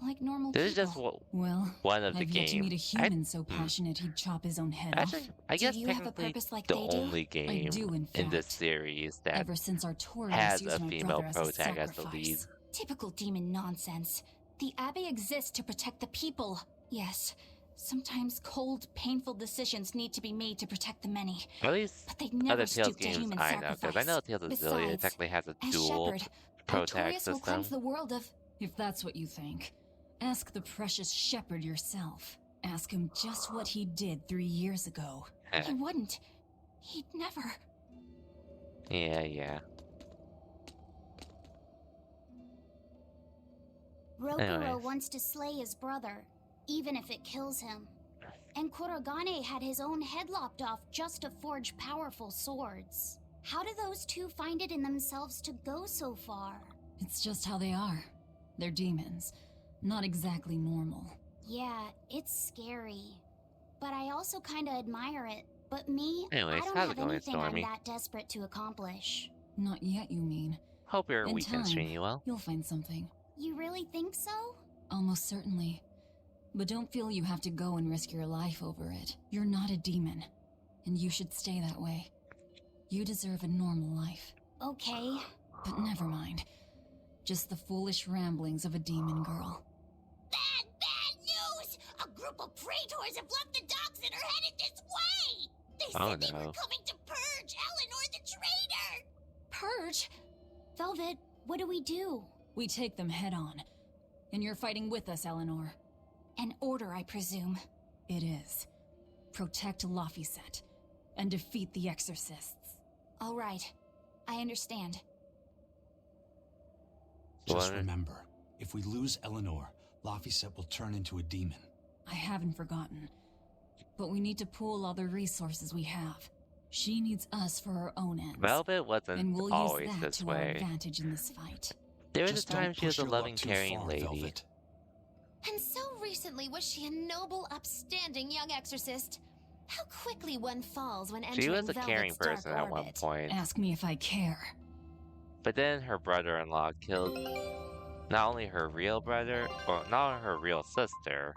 like normal This is people. just Well, one of the I've yet to meet a games. human so passionate he'd chop his own head Actually, off. I Do guess you have a technically purpose like the they do? only game do, in this fact. series that Ever since Artorias has used a my female brother as a protagonist as the lead. sacrifice. Typical demon nonsense. The Abbey exists to protect the people. Yes, sometimes cold, painful decisions need to be made to protect the many. At least But they'd never other Tales stoop to games human I know, because I sacrifice. know Tales of Zillia Besides, technically has a as dual shepherd, protag Artorias will system. cleanse the world of... If that's what you think, ask the precious shepherd yourself. Ask him just what he did 3 years ago. He wouldn't. He'd never. Yeah. Rokuro Anyways. wants to slay his brother, even if it kills him. And Kurogane had his own head lopped off just to forge powerful swords. How do those two find it in themselves to go so far? It's just how they are. They're demons. Not exactly normal. Yeah, it's scary. But I also kinda admire it. But me, Anyways, I don't how's have it going, anything Stormy? I'm that desperate to accomplish. Not yet, you mean. Hope your In weekend's time, treating you well. you'll find something. You really think so? Almost certainly. But don't feel you have to go and risk your life over it. You're not a demon. And you should stay that way. You deserve a normal life. Okay. But never mind. Just the foolish ramblings of a demon girl. Bad news! A group of praetors have left the docks and are headed this way! They Oh, said they no. were coming to purge Eleanor the traitor! Purge? Velvet, what do we do? We take them head on. And you're fighting with us, Eleanor. An order, I presume. It is. Protect Laphicet. And defeat the Exorcists. All right. I understand. Just What? remember, if we lose Eleanor, Laphicet will turn into a demon. I haven't forgotten. But we need to pool all the resources we have. She needs us for her own ends. Velvet and wasn't we'll always use that this to our way. advantage in this fight. There was a Just don't time she was push a your luck loving, too caring far, lady. Velvet. And so recently was she a noble, upstanding young exorcist. How quickly one falls when entering She was a Velvet's caring dark person at one orbit. point. Ask me if I care. But then her brother-in-law killed not only her real brother, or not only her real sister,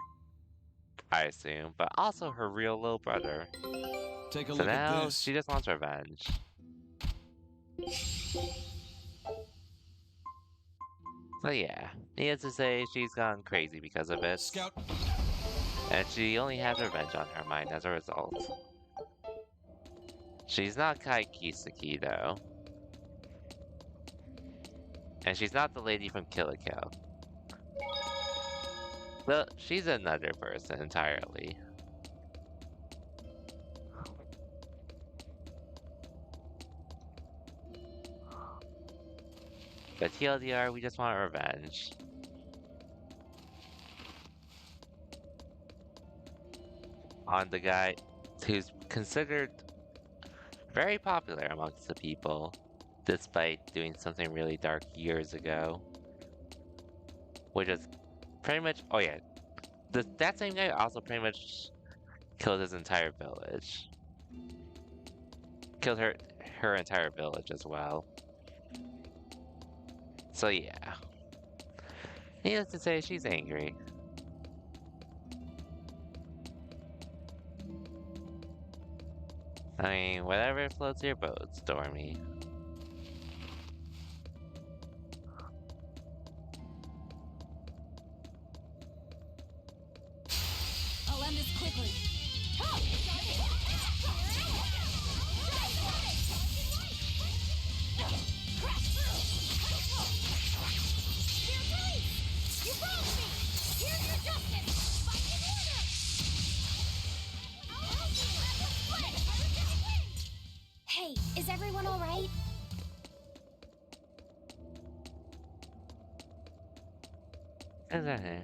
I assume, but also her real little brother. Take a So look at now this. she just wants revenge. So yeah, needless to say, she's gone crazy because of it. Scout. And she only has revenge on her mind as a result. She's not Kai Kisaki though. And she's not the lady from Kill la Kill. Well, she's another person entirely. But TLDR, we just want revenge. On the guy who's considered very popular amongst the people, despite doing something really dark years ago. Which is pretty much, oh yeah, that same guy also pretty much killed his entire village. Killed her entire village as well. So yeah. Needless to say, she's angry. I mean, whatever floats your boat, Stormy. I'll end this quickly. You wronged me! Here's your justice! Fight in order! I'll help you! Hey, is everyone alright? Is that her?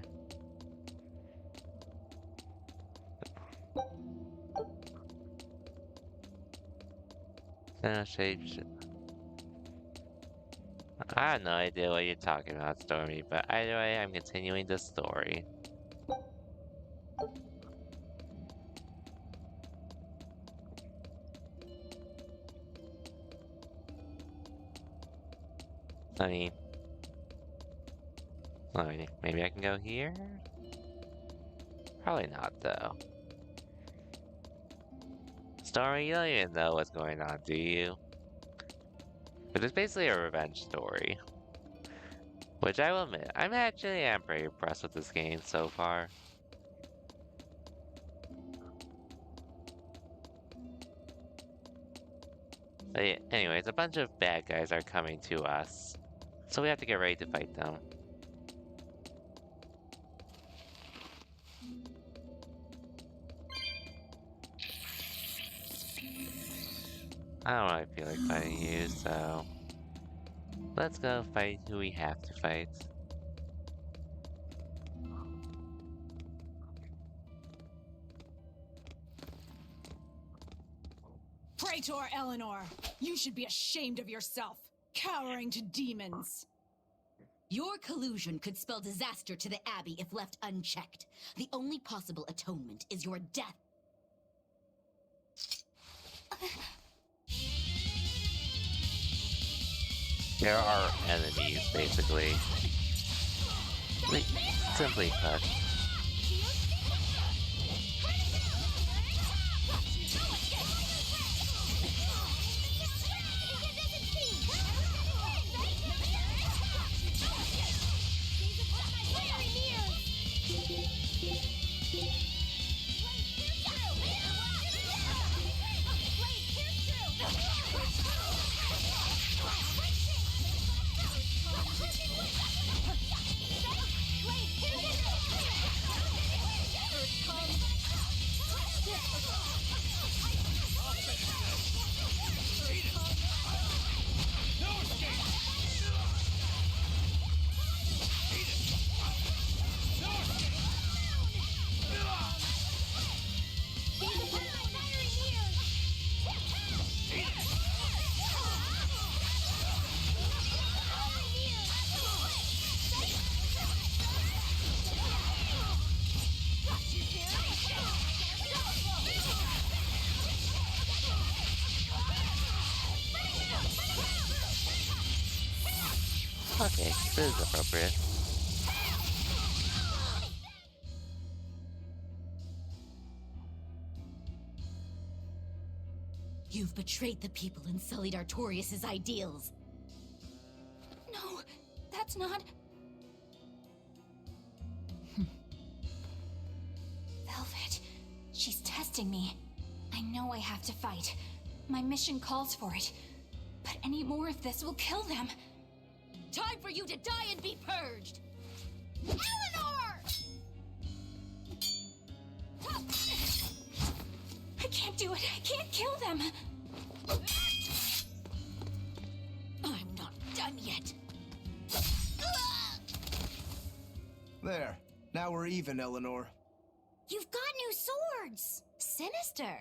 Shape. I have no idea what you're talking about, Stormy, but either way, I'm continuing the story. I mean, Maybe I can go here? Probably not, though. Story, you don't even know what's going on, do you? But it's basically a revenge story. Which I will admit, I'm pretty impressed with this game so far. But yeah, anyways, a bunch of bad guys are coming to us. So we have to get ready to fight them. I don't really feel like fighting you, so... Let's go fight who we have to fight. Praetor Eleanor, you should be ashamed of yourself, cowering to demons. Your collusion could spell disaster to the Abbey if left unchecked. The only possible atonement is your death. There are enemies, basically. Simply put. Okay, this is appropriate. You've betrayed the people and sullied Artorias' ideals. No, that's not... Velvet, she's testing me. I know I have to fight. My mission calls for it. But any more of this will kill them. Time for you to die and be purged! Eleanor! I can't do it. I can't kill them. I'm not done yet. There. Now we're even, Eleanor. You've got new swords! Sinister.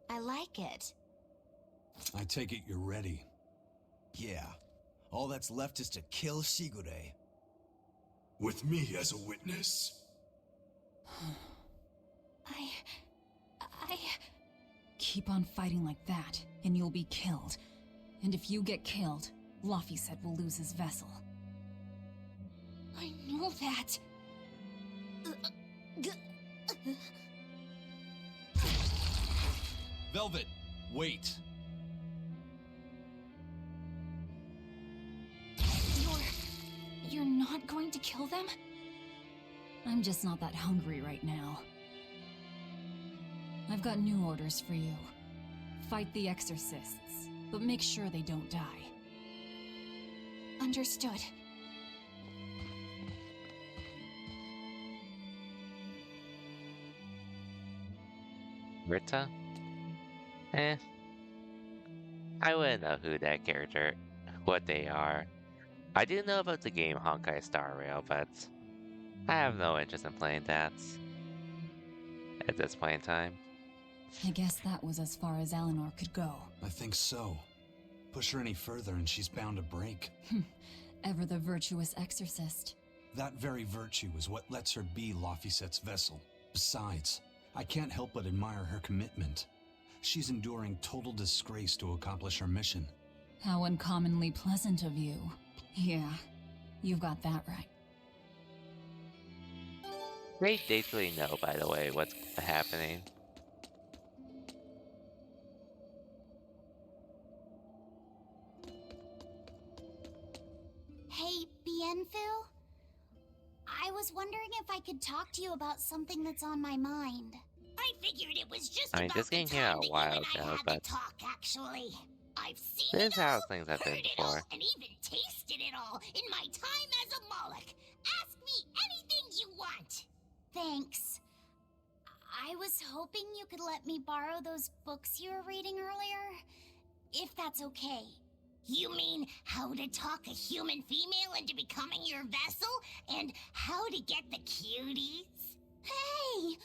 I like it. I take it you're ready. Yeah. All that's left is to kill Shigure. With me as a witness. I... Keep on fighting like that, and you'll be killed. And if you get killed, Laphicet will lose his vessel. I know that. Velvet, wait. You're not going to kill them? I'm just not that hungry right now. I've got new orders for you. Fight the exorcists, but make sure they don't die. Understood. Rita? Eh. I wouldn't know who that character, what they are. I do know about the game Honkai Star Rail, but I have no interest in playing that at this point in time. I guess that was as far as Eleanor could go. I think so. Push her any further and she's bound to break. Ever the virtuous exorcist. That very virtue is what lets her be Laphicet's vessel. Besides, I can't help but admire her commitment. She's enduring total disgrace to accomplish her mission. How uncommonly pleasant of you. Yeah, you've got that right. They basically know, by the way, what's happening. Hey, Bienfu? I was wondering if I could talk to you about something that's on my mind. I figured it was just I mean, about this the game came time out a that you while and I ago, had but to talk, actually. I've seen this it is how all, things have heard been it all, before. and even tasted it all in my time as a Moloch. Ask me anything you want. Thanks. I was hoping you could let me borrow those books you were reading earlier, if that's okay. You mean how to talk a human female into becoming your vessel, and how to get the cuties? Hey!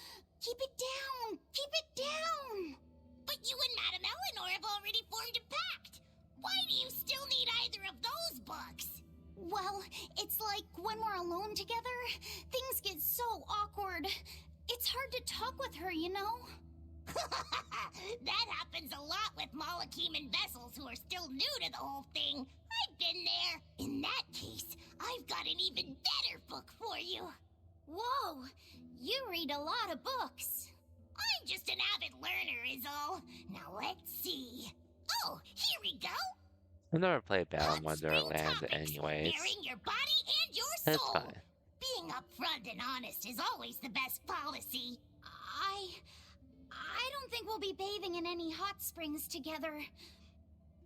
Keep it down! Keep it down! But you and Madame Eleanor have already formed a pact. Why do you still need either of those books? Well, it's like when we're alone together, things get so awkward. It's hard to talk with her, you know? That happens a lot with Malachiman vessels who are still new to the whole thing. I've been there. In that case, I've got an even better book for you. Whoa! You read a lot of books. I'm just an avid learner is all. Now let's see. Oh, here we go. I've never played Battle Hot Wonderland spring topics, anyways. Bearing your body and your That's soul. fine. Being upfront and honest is always the best policy. I don't think we'll be bathing in any hot springs together.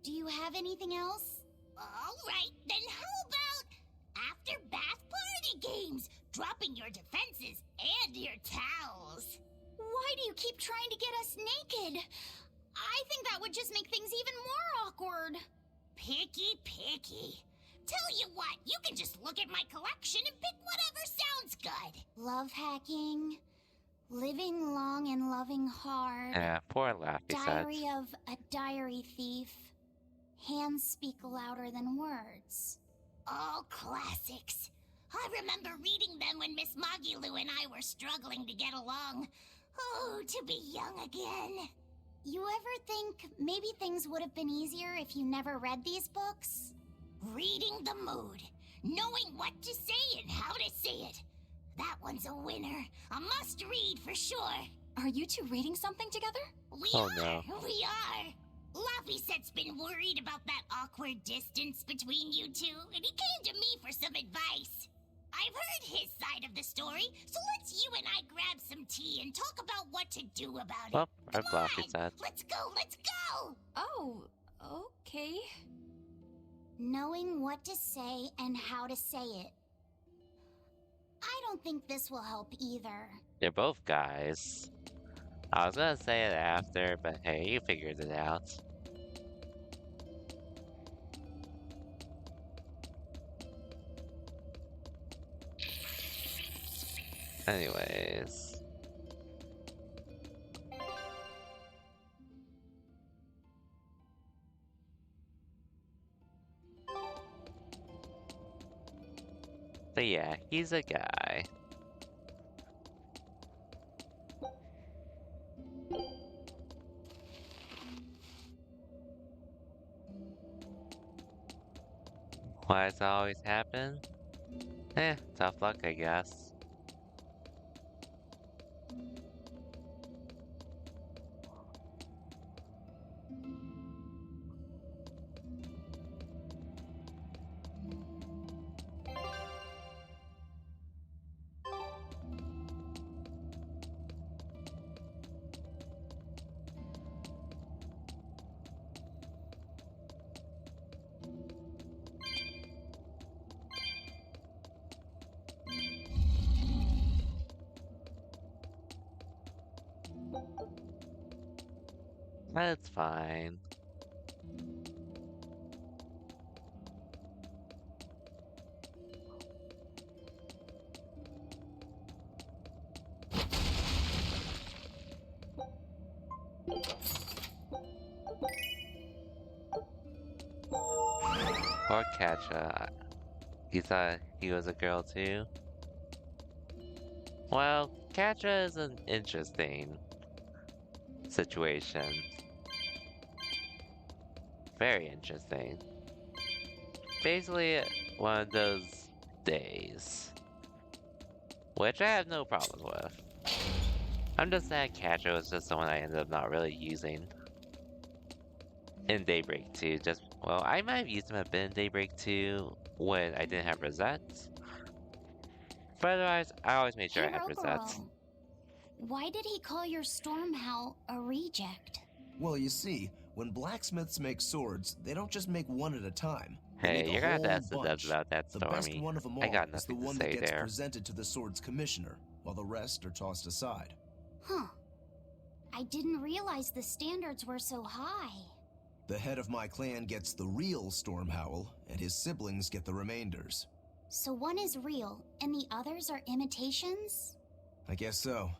Do you have anything else? All right, then how about after bath party games, dropping your defenses and your towels? Why do you keep trying to get us naked? I think that would just make things even more awkward. Picky. Tell you what, you can just look at my collection and pick whatever sounds good. Love hacking, living long and loving hard. Yeah, poor Laffy Diary Sets. of a diary thief. Hands speak louder than words. All classics. I remember reading them when Miss Magilu and I were struggling to get along. Oh, to be young again. You ever think maybe things would have been easier if you never read these books? Reading the mood. Knowing what to say and how to say it. That one's a winner. A must-read for sure. Are you two reading something together? We Oh, are. no. We are. Laffyset's been worried about that awkward distance between you two, and he came to me for some advice. I've heard his side of the story, so let's you and I grab some tea and talk about what to do about it. Well, our Come Laffy on, Sets. let's go! Oh, okay. Knowing what to say and how to say it. I don't think this will help either. They're both guys. I was gonna say it after, but hey, you figured it out. Anyways. But yeah, he's a guy. Why does that always happen? Tough luck, I guess. That's fine. Poor Katja. You thought he was a girl too? Well, Katja is an interesting situation. Very interesting. Basically, one of those days. which I have no problem with. I'm just sad Catcher was just the one I ended up not really using in Daybreak 2. Well, I might have used him a bit in Daybreak 2 when I didn't have Rosettes. But otherwise, I always made sure Hey, I had Rosettes. Rogoro, why did he call your Stormhowl a reject? Well, you see, when blacksmiths make swords, they don't just make one at a time. They Hey, make a you're gonna have to whole ask the bunch. devs about that, The best Stormy. one of them I all got is the nothing to one say that gets there. presented to the sword's commissioner, while the rest are tossed aside. Huh. I didn't realize the standards were so high. The head of my clan gets the real Stormhowl, and his siblings get the remainders. So one is real, and the others are imitations? I guess so.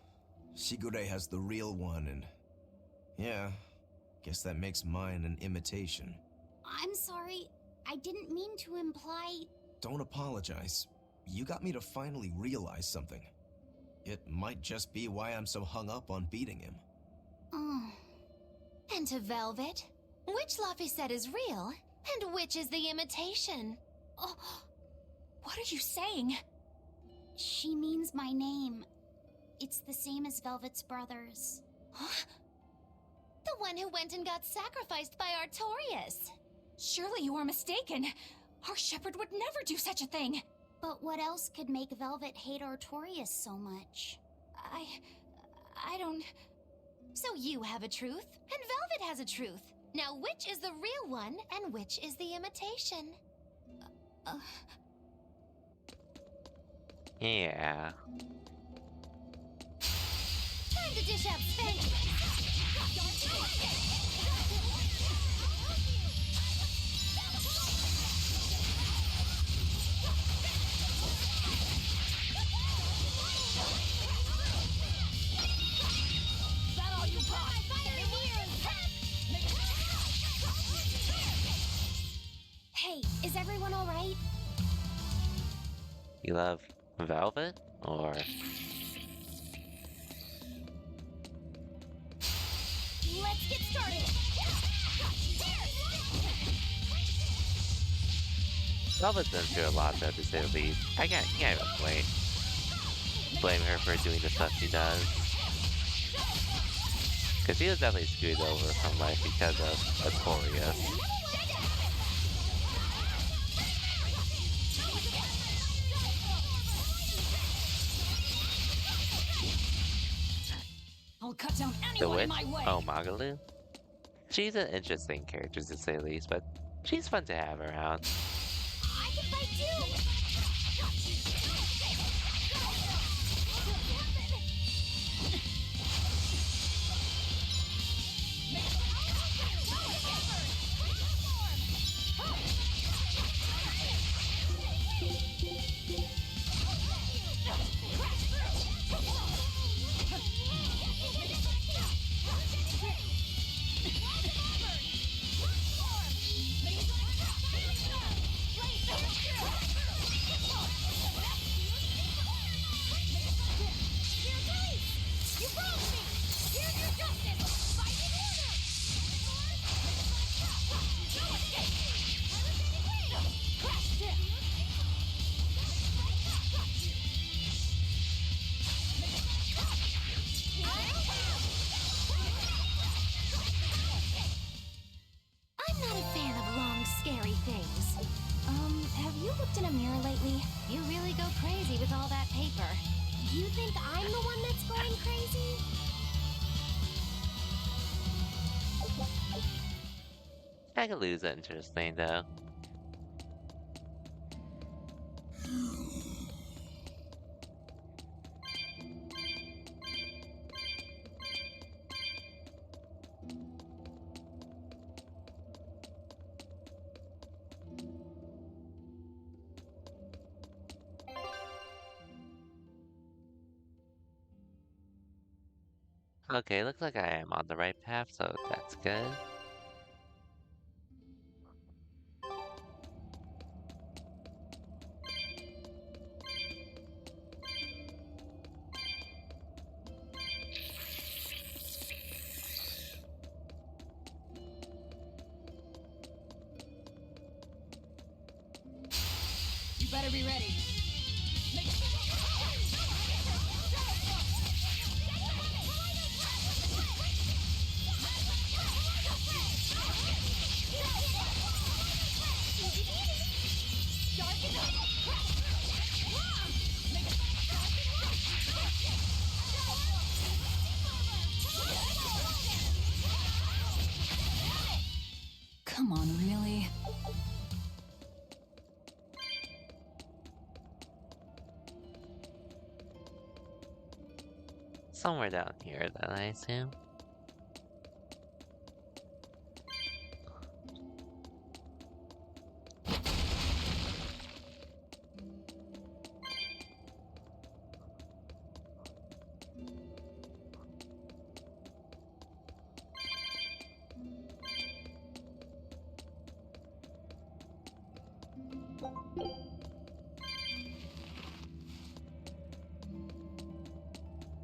Shigure has the real one, and... yeah, guess that makes mine an imitation. I'm sorry, I didn't mean to imply... Don't apologize. You got me to finally realize something. It might just be why I'm so hung up on beating him. Oh. And to Velvet, which Laphicet is real, and which is the imitation? Oh, what are you saying? She means my name. It's the same as Velvet's brothers. Huh? The one who went and got sacrificed by Artorias. Surely you are mistaken. Our shepherd would never do such a thing. But what else could make Velvet hate Artorias so much? I don't... So you have a truth, and Velvet has a truth. Now which is the real one, and which is the imitation? Yeah. Time to dish out spankings. Hey, is everyone alright? You love Velvet? Or... Let's get started! Velvet's been through a lot though, to say the least. You can't even blame her for doing the stuff she does. Because she was definitely screwed over from life because of Artorias. I'll cut down The anyone witch? in my way. Oh, Magalu? She's an interesting character to say the least, but she's fun to have around. I can fight too! I'm not a fan of long, scary things. Have you looked in a mirror lately? You really go crazy with all that paper. You think I'm the one that's going crazy? Magalu's interesting though. Okay, looks like I am on the right path, so that's good. You better be ready. somewhere down here then, I assume.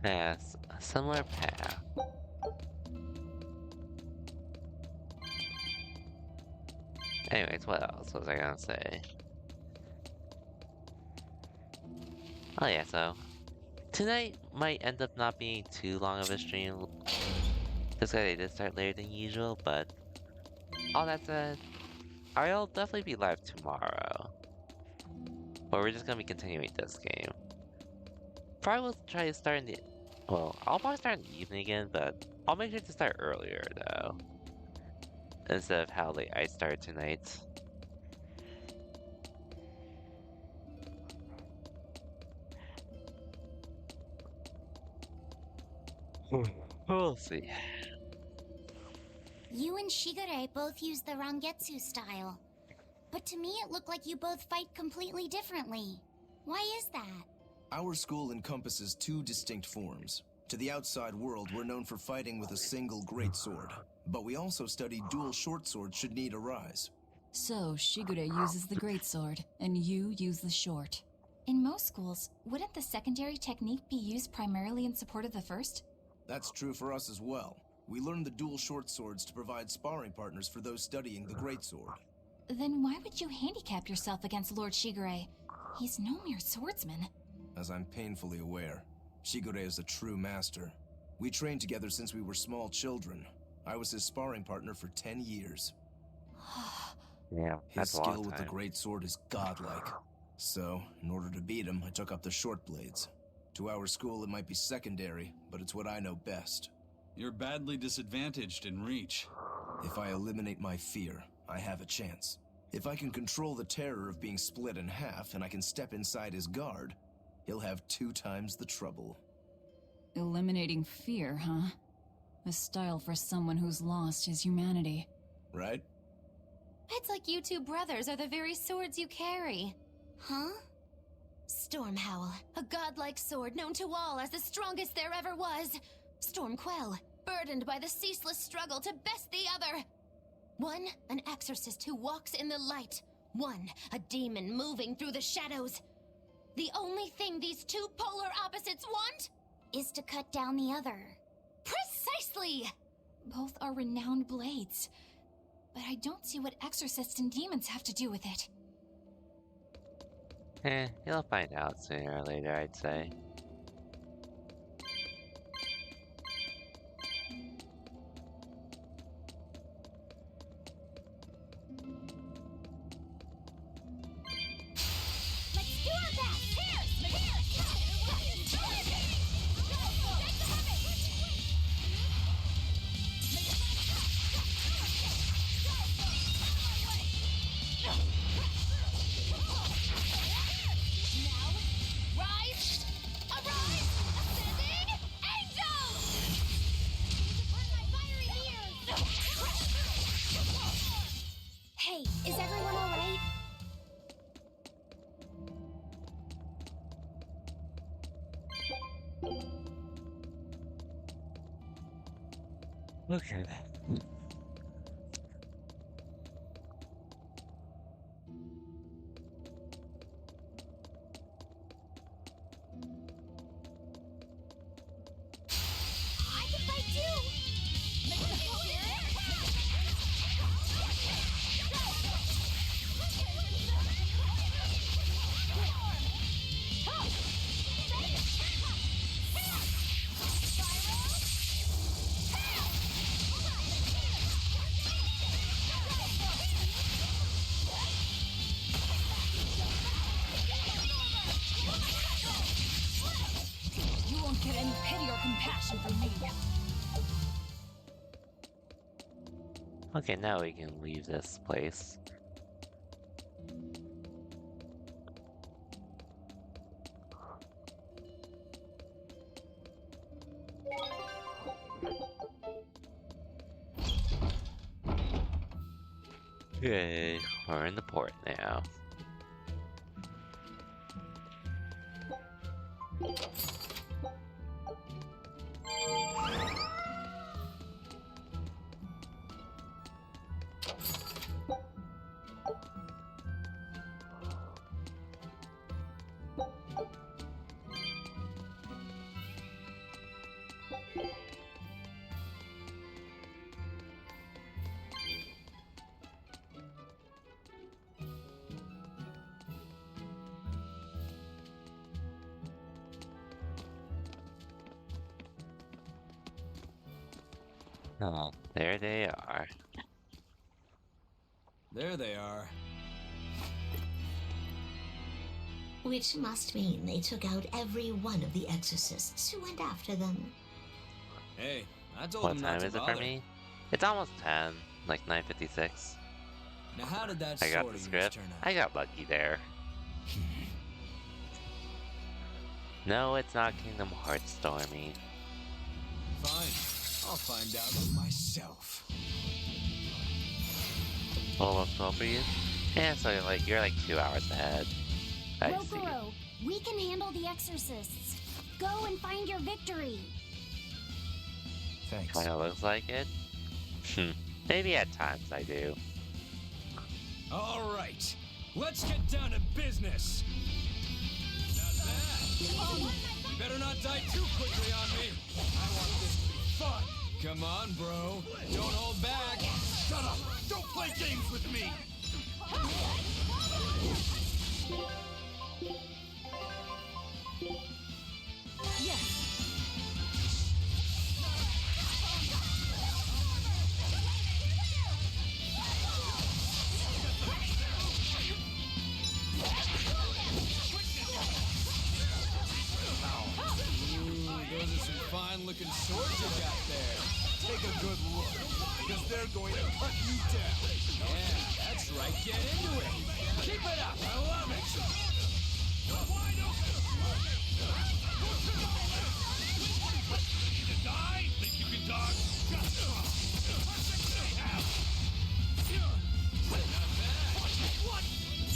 Yes, a similar path. Anyways, what else was I gonna say? Oh yeah, so tonight might end up not being too long of a stream, just because I did start later than usual, but all that said, I'll definitely be live tomorrow. But we're just gonna be continuing this game. Probably will try to start in the... Well, I'll probably start in the evening again, but I'll make sure to start earlier, though. Instead of how late I started tonight. We'll see. You and Shigure both use the Rangetsu style. But to me it looked like you both fight completely differently. Why is that? Our school encompasses two distinct forms. To the outside world, we're known for fighting with a single greatsword. But we also study dual short swords should need arise. So, Shigure uses the greatsword, and you use the short. In most schools, wouldn't the secondary technique be used primarily in support of the first? That's true for us as well. We learn the dual short swords to provide sparring partners for those studying the greatsword. Then why would you handicap yourself against Lord Shigure? He's no mere swordsman. As I'm painfully aware, Shigure is a true master. We trained together since we were small children. I was his sparring partner for 10 years. Yeah, His that's a long skill with the time. great sword is godlike. So, in order to beat him, I took up the short blades. To our school, it might be secondary, but it's what I know best. You're badly disadvantaged in reach. If I eliminate my fear, I have a chance. If I can control the terror of being split in half and I can step inside his guard, he'll have 2 times the trouble. Eliminating fear, huh? A style for someone who's lost his humanity. Right? It's like you two brothers are the very swords you carry. Huh? Stormhowl, a godlike sword known to all as the strongest there ever was. Stormquell, burdened by the ceaseless struggle to best the other. One, an exorcist who walks in the light. One, a demon moving through the shadows. The only thing these two polar opposites want Is to cut down the other. Precisely! Both are renowned blades. But I don't see what exorcists and demons have to do with it. You'll find out sooner or later, I'd say. Let's do our best! rise! Arise! Ascending angel! Hey, is everyone alright? Okay. I can fight too! You won't get any pity or compassion from me. Okay, now we can leave this place. Okay, we're in the port now. Oh, there they are. There they are. Which must mean they took out every one of the exorcists who went after them. Hey, I told What them not time to is it bother. for me? It's almost 10, like 9:56. Now how did that I got sword the of yours script. turn out? I got lucky there. No, it's not Kingdom Hearts Stormy. Fine, I'll find out for myself. Almost 12 for you? Yeah, so you're like 2 hours ahead. I see. Rokuro, we can handle the exorcists. Go and find your victory. Thanks. Kinda looks like it. Maybe at times I do. All right, let's get down to business. Now that, you better not die too quickly on me. I want this to be fun. Come on, bro. Don't hold back. Shut up! Don't play games with me! Those are some fine-looking swords you got there. Take a good look, because they're going to cut you down. Yeah, that's right. Get into it. Keep it up. I love it. Die? Think you can dodge? Not bad.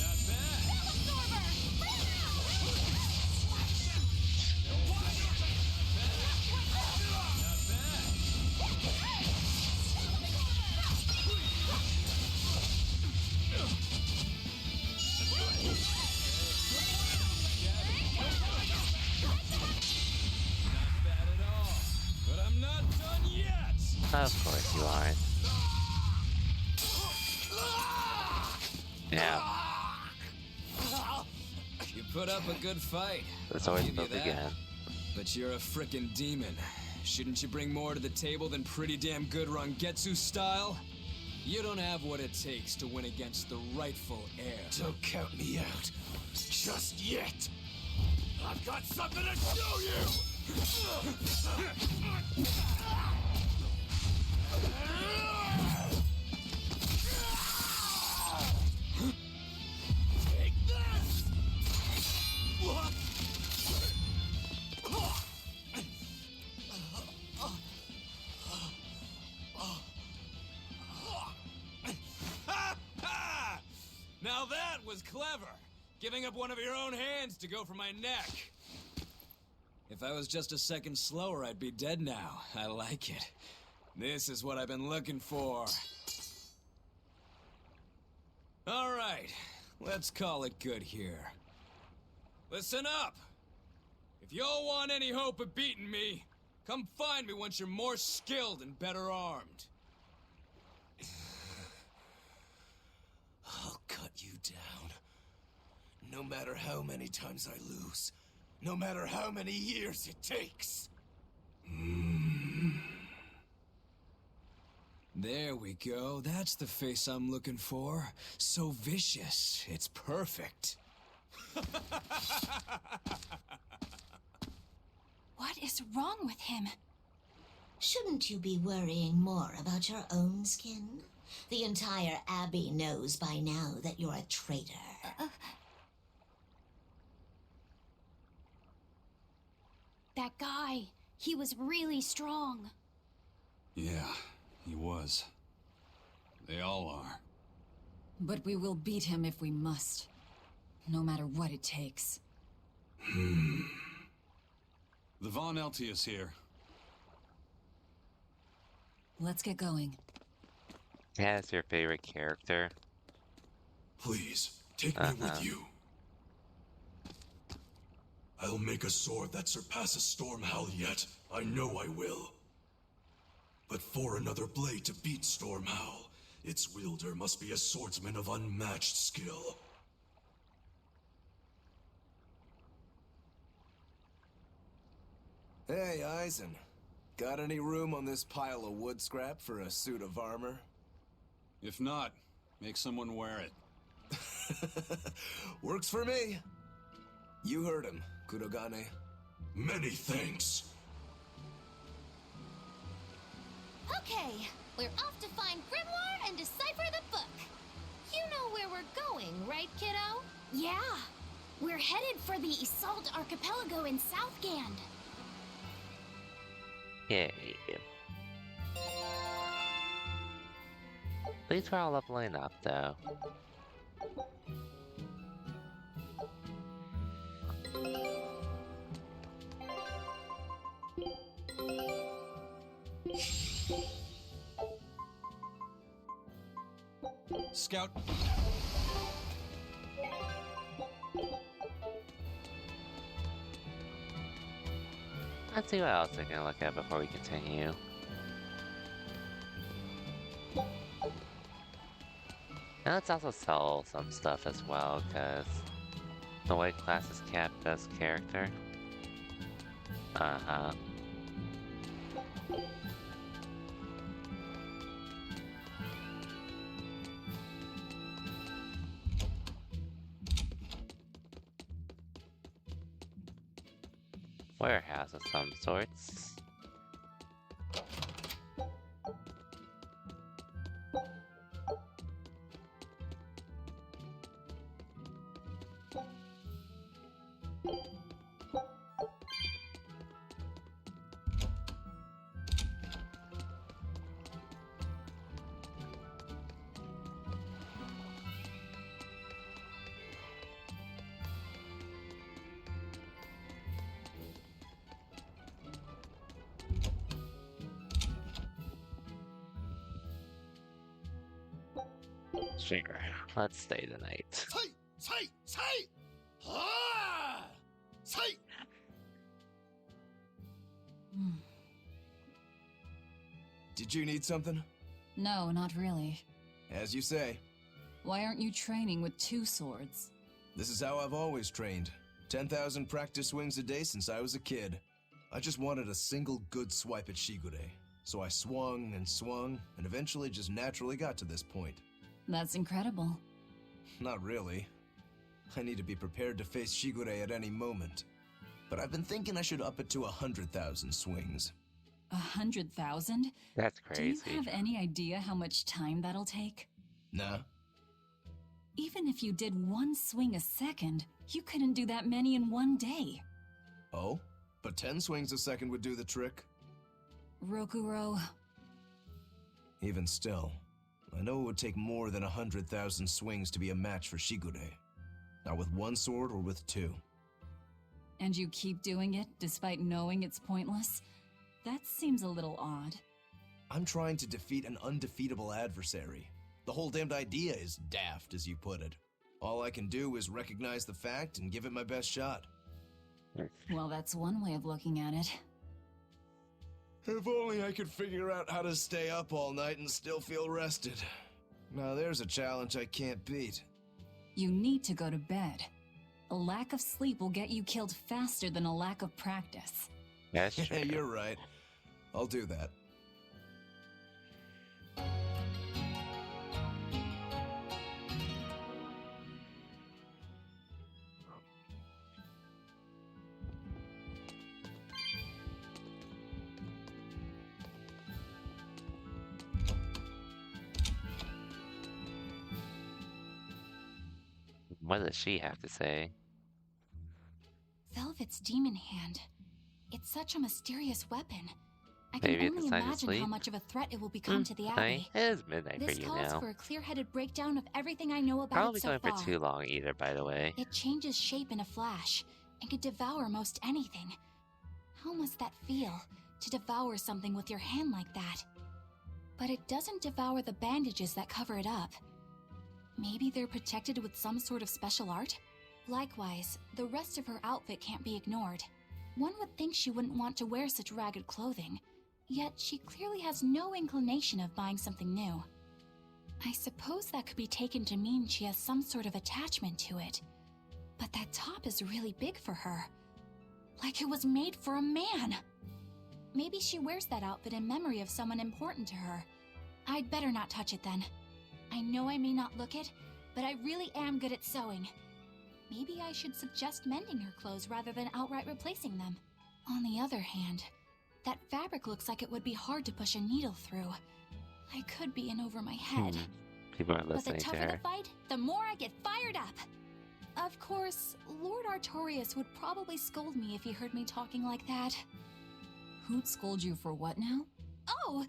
Not bad. Not bad at all. But I'm not done yet. Of course you aren't. Yeah, You put up a good fight. the I'll sword's give you built that. again. But you're a frickin' demon. Shouldn't you bring more to the table than pretty damn good Rangetsu style? You don't have what it takes to win against the rightful heir. Don't count me out. Just yet. I've got something to show you! Take this! Now that was clever! Giving up one of your own hands to go for my neck. If I was just a second slower, I'd be dead now. I like it. This is what I've been looking for. All right, let's call it good here. Listen up! If y'all want any hope of beating me, come find me once you're more skilled and better armed. I'll cut you down. No matter how many times I lose. No matter how many years it takes. There we go. That's the face I'm looking for. So vicious. It's perfect. What is wrong with him? Shouldn't you be worrying more about your own skin? The entire Abbey knows by now that you're a traitor. That guy, he was really strong. Yeah, he was. They all are. But we will beat him if we must. No matter what it takes. The Von Eltius here. Let's get going. Yeah, it's your favorite character. Please, take me with you. I'll make a sword that surpasses Stormhowl yet. I know I will. But for another blade to beat Stormhowl, its wielder must be a swordsman of unmatched skill. Hey, Eisen. Got any room on this pile of wood scrap for a suit of armor? If not, make someone wear it. Works for me. You heard him, Kurogane. Many thanks. Okay, we're off to find Grimoire and decipher the book. You know where we're going, right, kiddo? Yeah. We're headed for the Salt Archipelago in Southgand. Yay. These are all leveling up, though. Scout. Let's see what else we're gonna look at before we continue. And let's also sell some stuff as well, because the white class is capped as character. Uh-huh. Warehouse of some sorts. Sure, let's stay tonight. Did you need something? No, not really. As you say. Why aren't you training with 2 swords? This is how I've always trained. 10,000 practice swings a day since I was a kid. I just wanted a single good swipe at Shigure. So I swung, and eventually just naturally got to this point. That's incredible. Not really. I need to be prepared to face Shigure at any moment. But I've been thinking I should up it to 100,000 swings. 100,000? That's crazy. Do you have any idea how much time that'll take? Nah. Even if you did 1 swing a second, you couldn't do that many in 1 day. Oh? But 10 swings a second would do the trick? Rokuro. Even still, I know it would take more than 100,000 swings to be a match for Shigure. Not with 1 sword or with 2. And you keep doing it despite knowing it's pointless? That seems a little odd. I'm trying to defeat an undefeatable adversary. The whole damned idea is daft, as you put it. All I can do is recognize the fact and give it my best shot. Well, that's one way of looking at it. If only I could figure out how to stay up all night and still feel rested. Now there's a challenge I can't beat. You need to go to bed. A lack of sleep will get you killed faster than a lack of practice. That's true. You're right. I'll do that. What does she have to say? Velvet's demon hand. It's such a mysterious weapon. I can Maybe it's only time to imagine sleep. how much of a threat it will become to the Honey, Abbey. it is midnight This for you calls now. for a clear-headed breakdown of everything I know about Probably it so going far. for too long either, by the way. It changes shape in a flash and could devour most anything. How must that feel, to devour something with your hand like that? But it doesn't devour the bandages that cover it up. Maybe they're protected with some sort of special art? Likewise, the rest of her outfit can't be ignored. One would think she wouldn't want to wear such ragged clothing, yet she clearly has no inclination of buying something new. I suppose that could be taken to mean she has some sort of attachment to it. But that top is really big for her. Like it was made for a man. Maybe she wears that outfit in memory of someone important to her. I'd better not touch it then. I know I may not look it, but I really am good at sewing. Maybe I should suggest mending her clothes rather than outright replacing them. On the other hand, that fabric looks like it would be hard to push a needle through. I could be in over my head. People are But the listening to tougher her. the fight, the more I get fired up. Of course, Lord Artorias would probably scold me if he heard me talking like that. Who'd scold you for what now? Oh,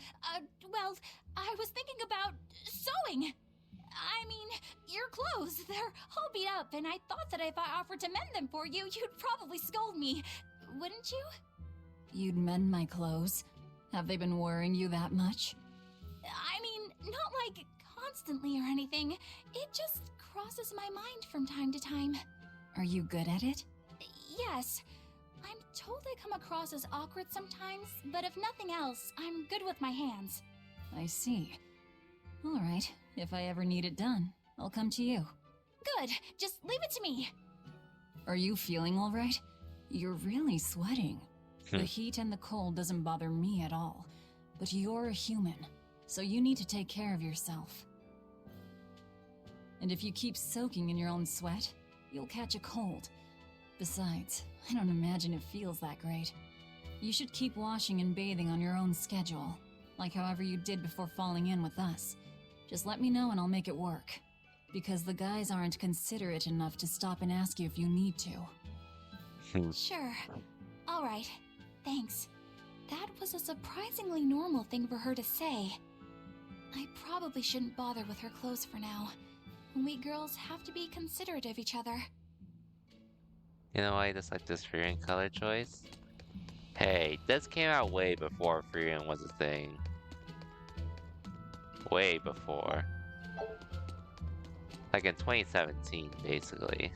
well, I was thinking about sewing. I mean, your clothes, they're all beat up, and I thought that if I offered to mend them for you, you'd probably scold me. Wouldn't you? You'd mend my clothes? Have they been worrying you that much? I mean, not like constantly or anything. It just crosses my mind from time to time. Are you good at it? Yes. I'm told I come across as awkward sometimes, but if nothing else, I'm good with my hands. I see. All right, if I ever need it done, I'll come to you. Good. Just leave it to me. Are you feeling all right? You're really sweating. The heat and the cold doesn't bother me at all. But you're a human, so you need to take care of yourself. And if you keep soaking in your own sweat, you'll catch a cold. Besides, I don't imagine it feels that great. You should keep washing and bathing on your own schedule, like however you did before falling in with us. Just let me know and I'll make it work. Because the guys aren't considerate enough to stop and ask you if you need to. Sure. All right. Thanks. That was a surprisingly normal thing for her to say. I probably shouldn't bother with her clothes for now. We girls have to be considerate of each other. You know why I dislike this Freeran color choice? Hey, this came out way before Freeran was a thing. Way before. Like in 2017, basically.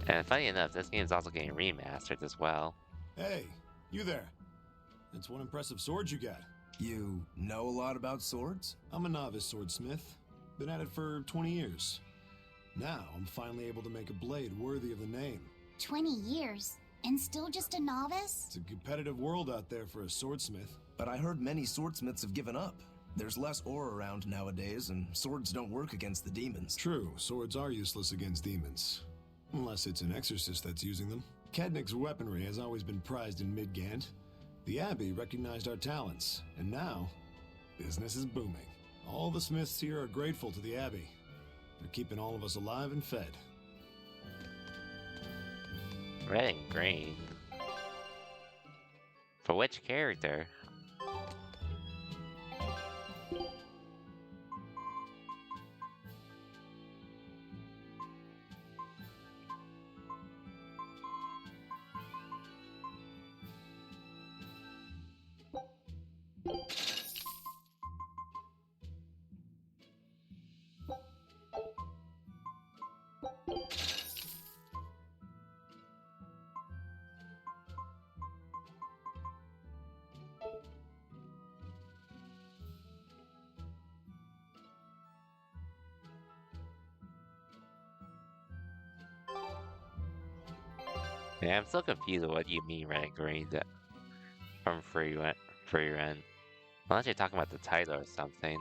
And funny enough, this game is also getting remastered as well. Hey, you there. That's one impressive sword you got. You know a lot about swords? I'm a novice swordsmith. Been at it for 20 years. Now, I'm finally able to make a blade worthy of the name. 20 years? And still just a novice? It's a competitive world out there for a swordsmith. But I heard many swordsmiths have given up. There's less ore around nowadays, and swords don't work against the demons. True, swords are useless against demons. Unless it's an exorcist that's using them. Kednik's weaponry has always been prized in Midgant. The Abbey recognized our talents, and now, business is booming. All the smiths here are grateful to the Abbey. They're keeping all of us alive and fed. Red and green. For which character? Yeah, I'm still confused with what you mean red and green from free rent. Unless you're talking about the title or something.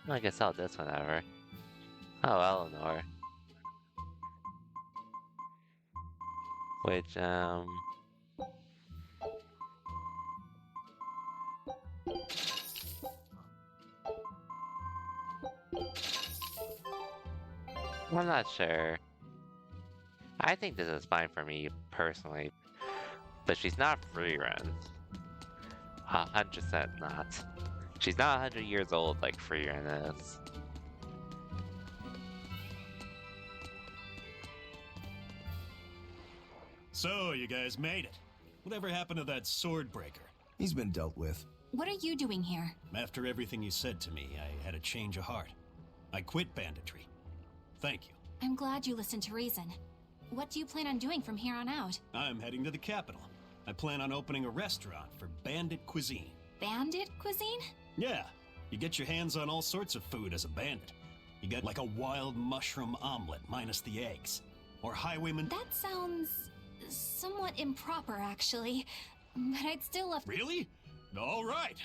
I can sell this whenever. Oh, Eleanor. Which, I'm not sure. I think this is fine for me, personally. But she's not free run. 100% not. She's not 100 years old like free run is. So, you guys made it. Whatever happened to that sword breaker? He's been dealt with. What are you doing here? After everything you said to me, I had a change of heart. I quit banditry. Thank you. I'm glad you listened to reason. What do you plan on doing from here on out? I'm heading to the capital. I plan on opening a restaurant for bandit cuisine. Bandit cuisine? Yeah, you get your hands on all sorts of food as a bandit. You get like a wild mushroom omelet minus the eggs. Or highwayman... That sounds... somewhat improper, actually. But I'd still love... Really? All right.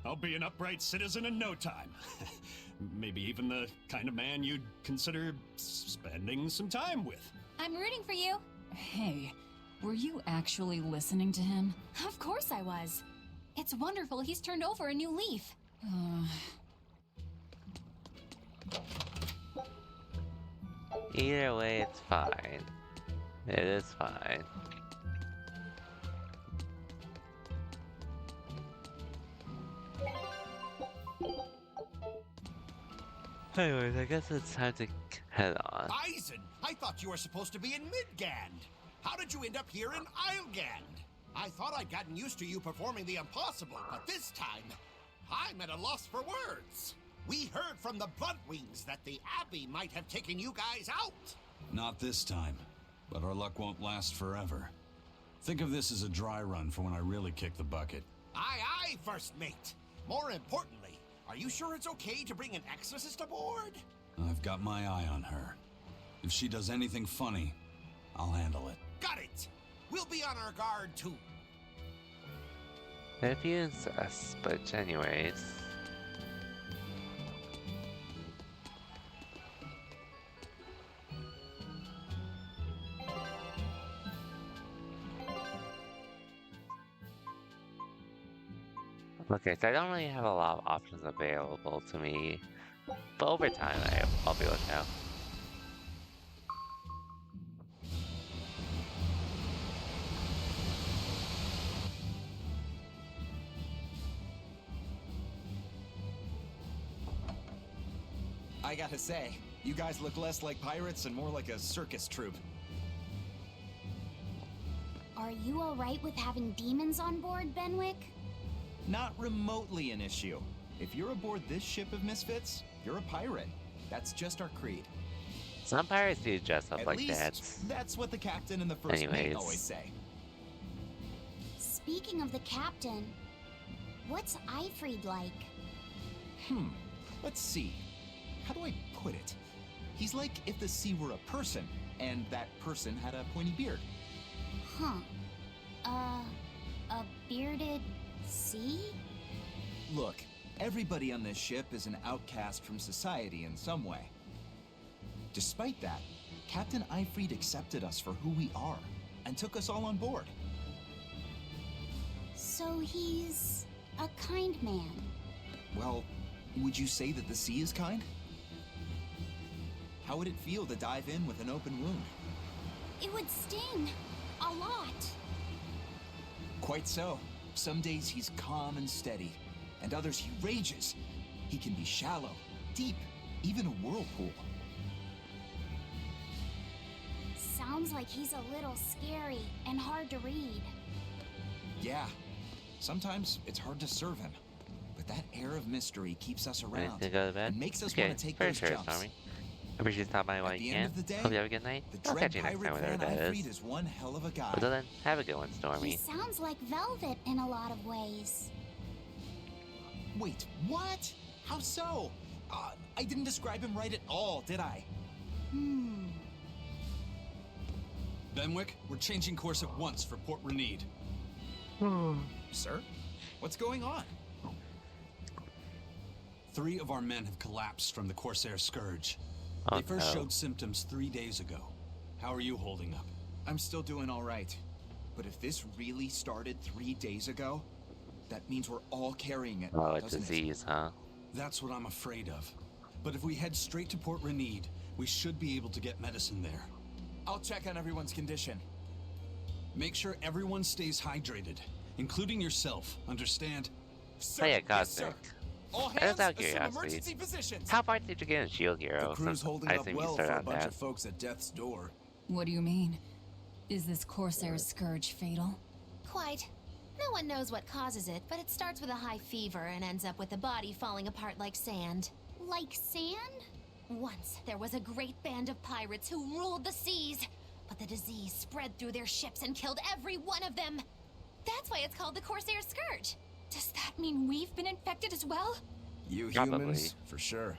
I'll be an upright citizen in no time. Maybe even the kind of man you'd consider spending some time with. I'm rooting for you. Hey, were you actually listening to him? Of course I was. It's wonderful he's turned over a new leaf. Either way, it's fine. It is fine. Anyways, I guess it's time to head on. Eisen, I thought you were supposed to be in Midgand. How did you end up here in Islegand? I thought I'd gotten used to you performing the impossible, but this time, I'm at a loss for words. We heard from the Bloodwings that the Abbey might have taken you guys out. Not this time, but our luck won't last forever. Think of this as a dry run for when I really kick the bucket. Aye, aye, First Mate. More importantly, are you sure it's okay to bring an exorcist aboard? I've got my eye on her. If she does anything funny, I'll handle it. Got it! We'll be on our guard, too. If you insist, but anyways. Okay, so I don't really have a lot of options available to me, but over time I'll be able to. I gotta say, you guys look less like pirates and more like a circus troupe. Are you alright with having demons on board, Benwick? Not remotely an issue. If you're aboard this ship of misfits, you're a pirate. That's just our creed. Some pirates do dress up At like least, that. that's what the captain and the first mate always say. Speaking of the captain, what's Eifried like? Let's see. How do I put it? He's like if the sea were a person, and that person had a pointy beard. A bearded sea? Look, everybody on this ship is an outcast from society in some way. Despite that, Captain Eifried accepted us for who we are, and took us all on board. So he's a kind man. Well, would you say that the sea is kind? How would it feel to dive in with an open wound? It would sting. A lot. Quite so. Some days he's calm and steady, and others he rages. He can be shallow, deep, even a whirlpool. Sounds like he's a little scary and hard to read. Yeah. Sometimes it's hard to serve him, but that air of mystery keeps us around To go to bed? and makes us Okay, want to take for those sure, jumps. Stormy. I appreciate you stopping by while At you the end can. of the day, Hope you have a good night. The I'll dread catch you next time, pirate whatever Van that Eifried is. is one hell of a guy. Until then, have a good one, He Stormy. sounds like Velvet in a lot of ways. Wait, what? How so? I didn't describe him right at all, did I? Benwick, we're changing course at once for Port Renede. Sir? What's going on? 3 of our men have collapsed from the Corsair Scourge. Oh, They first no. showed symptoms 3 days ago. How are you holding up? I'm still doing all right. But if this really started 3 days ago, that means we're all carrying it, Oh, a doesn't disease, huh? That's what I'm afraid of. But if we head straight to Port Renede, we should be able to get medicine there. I'll check on everyone's condition. Make sure everyone stays hydrated, including yourself, understand? Oh yeah, Cosmic. All Just hands, out of assume curiosity, emergency positions. how far did you get in Shield Hero? The crew's Since holding I up assume you well started for a on bunch that. of folks at death's door. What do you mean? Is this Corsair's Scourge fatal? Quite. No one knows what causes it, but it starts with a high fever and ends up with the body falling apart like sand. Like sand? Once, there was a great band of pirates who ruled the seas, but the disease spread through their ships and killed every one of them. That's why it's called the Corsair Scourge. Does that mean we've been infected as well? You Probably. humans, for sure.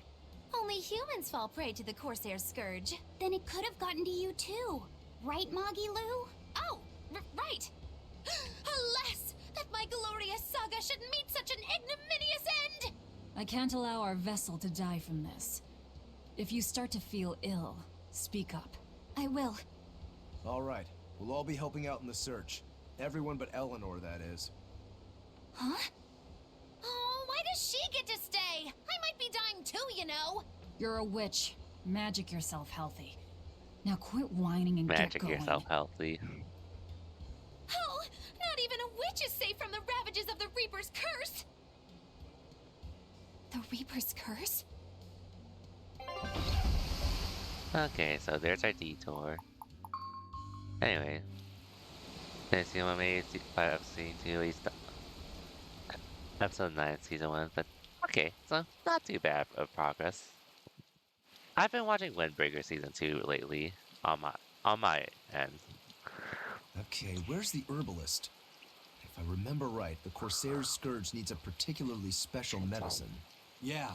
Only humans fall prey to the Corsair Scourge. Then it could have gotten to you too. Right, Moggy Lou? Oh, right! Alas, that my glorious saga should meet such an ignominious end! I can't allow our vessel to die from this. If you start to feel ill, speak up. I will. All right, we'll all be helping out in the search. Everyone but Eleanor, that is. Huh? Oh, why does she get to stay? I might be dying too, you know. You're a witch. Magic yourself healthy. Now quit whining and Magic get going. yourself healthy. Oh, not even a witch is safe from the ravages of the Reaper's curse! The Reaper's curse? Okay, so there's our detour. Anyway, next you want me to season 2, at least episode 9 of season 1, but okay, so not too bad of progress. I've been watching Windbreaker season 2 lately on my end. Okay, where's the herbalist? If I remember right, the Corsair's Scourge needs a particularly special medicine. Yeah,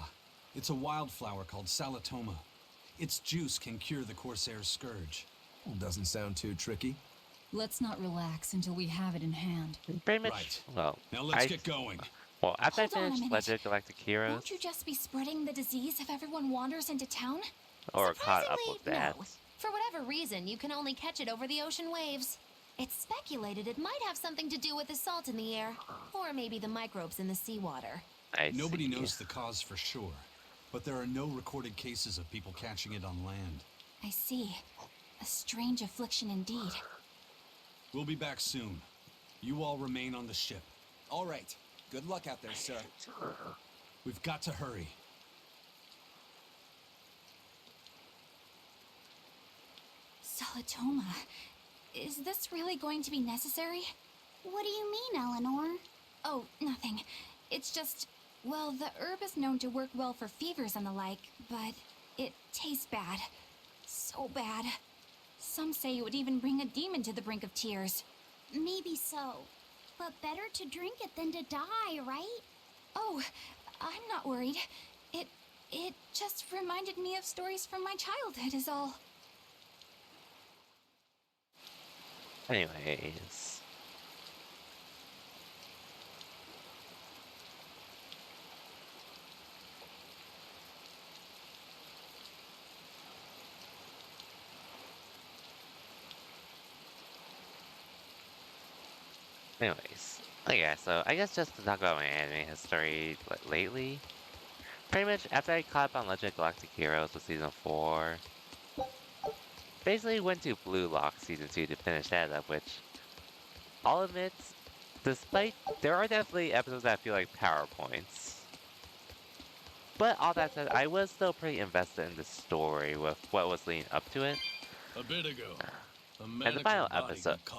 it's a wildflower called Salatoma. Its juice can cure the Corsair's Scourge. Doesn't sound too tricky. Let's not relax until we have it in hand. Pretty much, Right. well, Now let's get going. Well, after Hold on I a finish minute. Legend of Galactic Heroes, Won't you just be spreading the disease if everyone wanders into town? or caught up with Surprisingly, that. no. For whatever reason, you can only catch it over the ocean waves. It's speculated it might have something to do with the salt in the air, or maybe the microbes in the seawater. Nobody knows the cause for sure, but there are no recorded cases of people catching it on land. I see. A strange affliction indeed. We'll be back soon. You all remain on the ship. All right. Good luck out there, sir. We've got to hurry. Salatoma. Is this really going to be necessary? What do you mean, Eleanor? Oh, nothing. It's just, well, the herb is known to work well for fevers and the like, but it tastes bad. So bad. Some say it would even bring a demon to the brink of tears. Maybe so. But better to drink it than to die, right? Oh, I'm not worried. It just reminded me of stories from my childhood is all. Anyways. Okay, so I guess just to talk about my anime history lately. Pretty much after I caught up on Legend of Galactic Heroes with season 4, basically went to Blue Lock season 2 to finish that up, which I'll admit, despite there are definitely episodes that feel like PowerPoints. But all that said, I was still pretty invested in the story with what was leading up to it. A bit ago, And the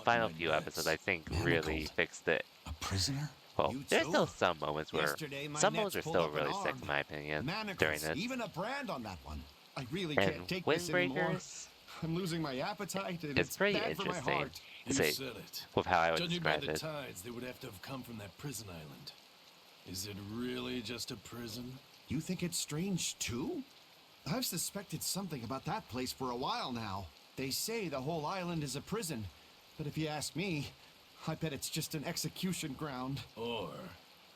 final few episodes, I think really fixed it. A prisoner? Well, there's still some moments where Yesterday, my some nets moments are pulled still up an really sick arm. in my opinion during Manacles, this. even a brand on that one. I really And can't take this anymore. Windbreakers, I'm losing my appetite, and it's pretty bad for my interesting heart. to You say said it. with how I would Judging by describe the it. tides, they would have to have come from that prison island. Is it really just a prison? You think it's strange too? I've suspected something about that place for a while now. They say the whole island is a prison, but if you ask me, I bet it's just an execution ground. Or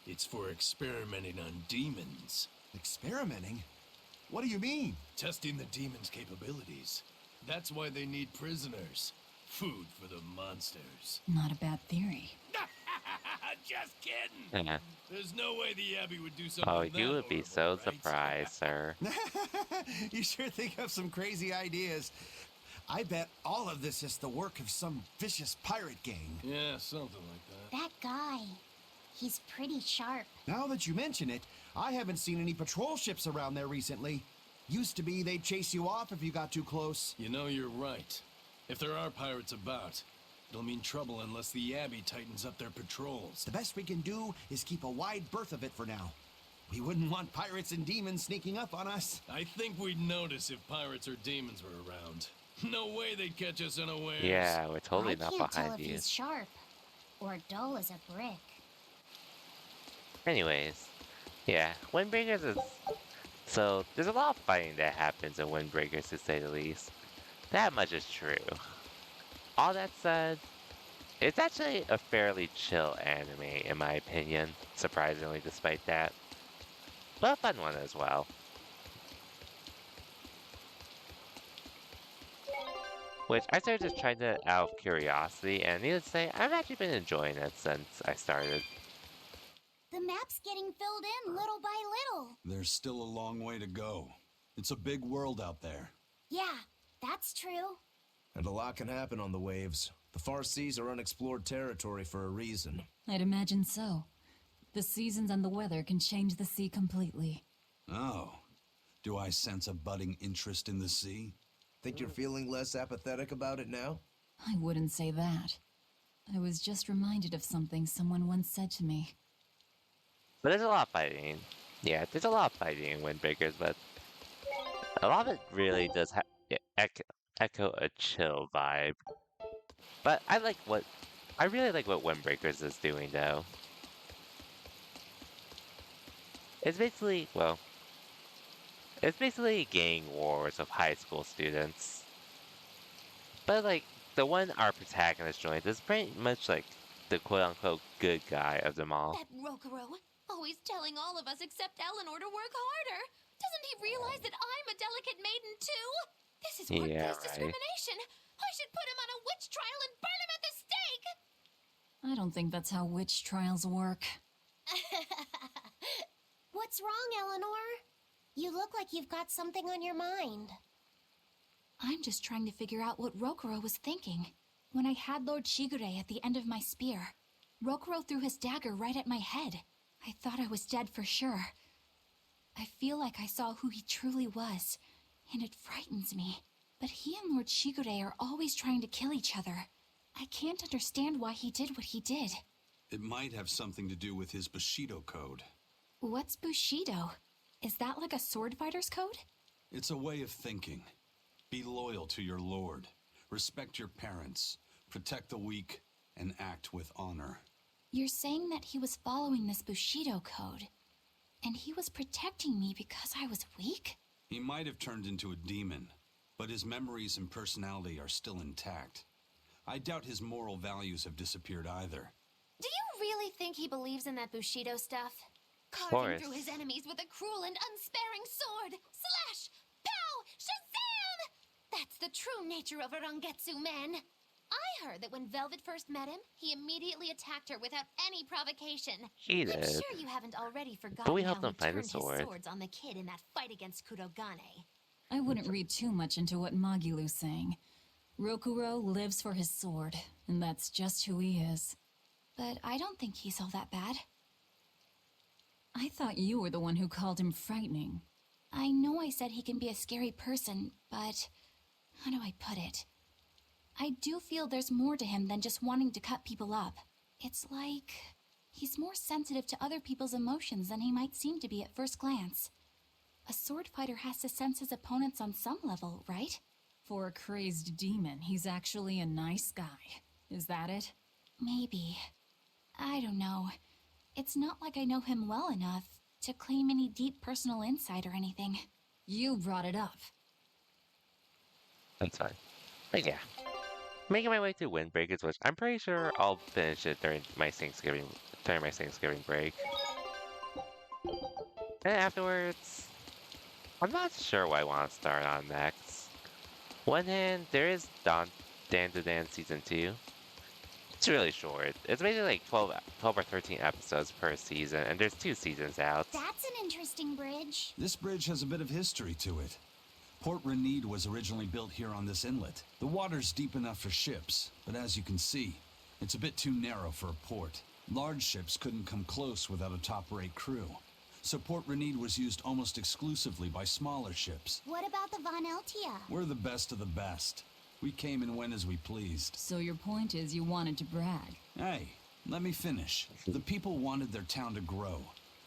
it's for experimenting on demons. Experimenting? What do you mean? Testing the demon's capabilities. That's why they need prisoners. Food for the monsters. Not a bad theory. Just kidding! Yeah. There's no way the Abbey would do something Oh, that you would be horrible, so right? surprised, sir. You sure think of some crazy ideas. I bet all of this is the work of some vicious pirate gang. Yeah, something like that. That guy. He's pretty sharp. Now that you mention it, I haven't seen any patrol ships around there recently. Used to be they'd chase you off if you got too close. You know, you're right. If there are pirates about, it'll mean trouble unless the Abbey tightens up their patrols. The best we can do is keep a wide berth of it for now. We wouldn't want pirates and demons sneaking up on us. I think we'd notice if pirates or demons were around. No way they'd catch us unawares. Yeah, we're totally I not can't tell behind if you. he's sharp or dull as a brick. Anyways, yeah, Windbreakers is... So, there's a lot of fighting that happens in Windbreakers, to say the least. That much is true. All that said, it's actually a fairly chill anime, in my opinion, surprisingly despite that. But a fun one as well. Which I started just trying to out of curiosity, and needless to say, I've actually been enjoying it since I started. The map's getting filled in little by little. There's still a long way to go. It's a big world out there. Yeah, that's true. And a lot can happen on the waves. The far seas are unexplored territory for a reason. I'd imagine so. The seasons and the weather can change the sea completely. Oh. Do I sense a budding interest in the sea? Think you're feeling less apathetic about it now? I wouldn't say that. I was just reminded of something someone once said to me. But there's a lot of fighting. Yeah, there's a lot of fighting in Windbreakers, but a lot of it really does echo a chill vibe. But I really like what Windbreakers is doing, though. It's basically, well, it's basically gang wars of high school students. But like, the one our protagonist joins is pretty much like the quote-unquote good guy of them all. That Rokuro, always telling all of us except Eleanor to work harder. Doesn't he realize that I'm a delicate maiden too? This is Yeah, workplace right. discrimination. I should put him on a witch trial and burn him at the stake. I don't think that's how witch trials work. What's wrong, Eleanor? You look like you've got something on your mind. I'm just trying to figure out what Rokuro was thinking. When I had Lord Shigure at the end of my spear, Rokuro threw his dagger right at my head. I thought I was dead for sure. I feel like I saw who he truly was, and it frightens me. But he and Lord Shigure are always trying to kill each other. I can't understand why he did what he did. It might have something to do with his Bushido code. What's Bushido? Is that like a sword fighter's code? It's a way of thinking. Be loyal to your lord. Respect your parents. Protect the weak. And act with honor. You're saying that he was following this Bushido code, and he was protecting me because I was weak? He might have turned into a demon, but his memories and personality are still intact. I doubt his moral values have disappeared either. Do you really think he believes in that Bushido stuff? Carving course. through his enemies with a cruel and unsparing sword. Slash! Pow! Shazam! That's the true nature of a Rangetsu man. I heard that when Velvet first met him, he immediately attacked her without any provocation. He I'm did. sure you haven't already forgotten But we how helped him he find the turned sword. his swords on the kid in that fight against Kurogane. I wouldn't read too much into what Magilu's saying. Rokuro lives for his sword, and that's just who he is. But I don't think he's all that bad. I thought you were the one who called him frightening. I know I said he can be a scary person, but how do I put it? I do feel there's more to him than just wanting to cut people up. It's like he's more sensitive to other people's emotions than he might seem to be at first glance. A sword fighter has to sense his opponents on some level, right? For a crazed demon, he's actually a nice guy. Is that it? Maybe. I don't know. It's not like I know him well enough to claim any deep personal insight or anything. You brought it up. That's fine. But yeah. Making my way through Windbreakers, which I'm pretty sure I'll finish it during my Thanksgiving break. And afterwards, I'm not sure what I want to start on next. One hand, there is Dan to Dan Season 2. It's really short. It's basically like 12 or 13 episodes per season, and there's 2 seasons out. That's an interesting bridge. This bridge has a bit of history to it. Port Renede was originally built here on this inlet. The water's deep enough for ships, but as you can see, it's a bit too narrow for a port. Large ships couldn't come close without a top-rate crew. So Port Renede was used almost exclusively by smaller ships. What about the Von Eltia? We're the best of the best. We came and went as we pleased. So your point is you wanted to brag? Hey, let me finish. The people wanted their town to grow,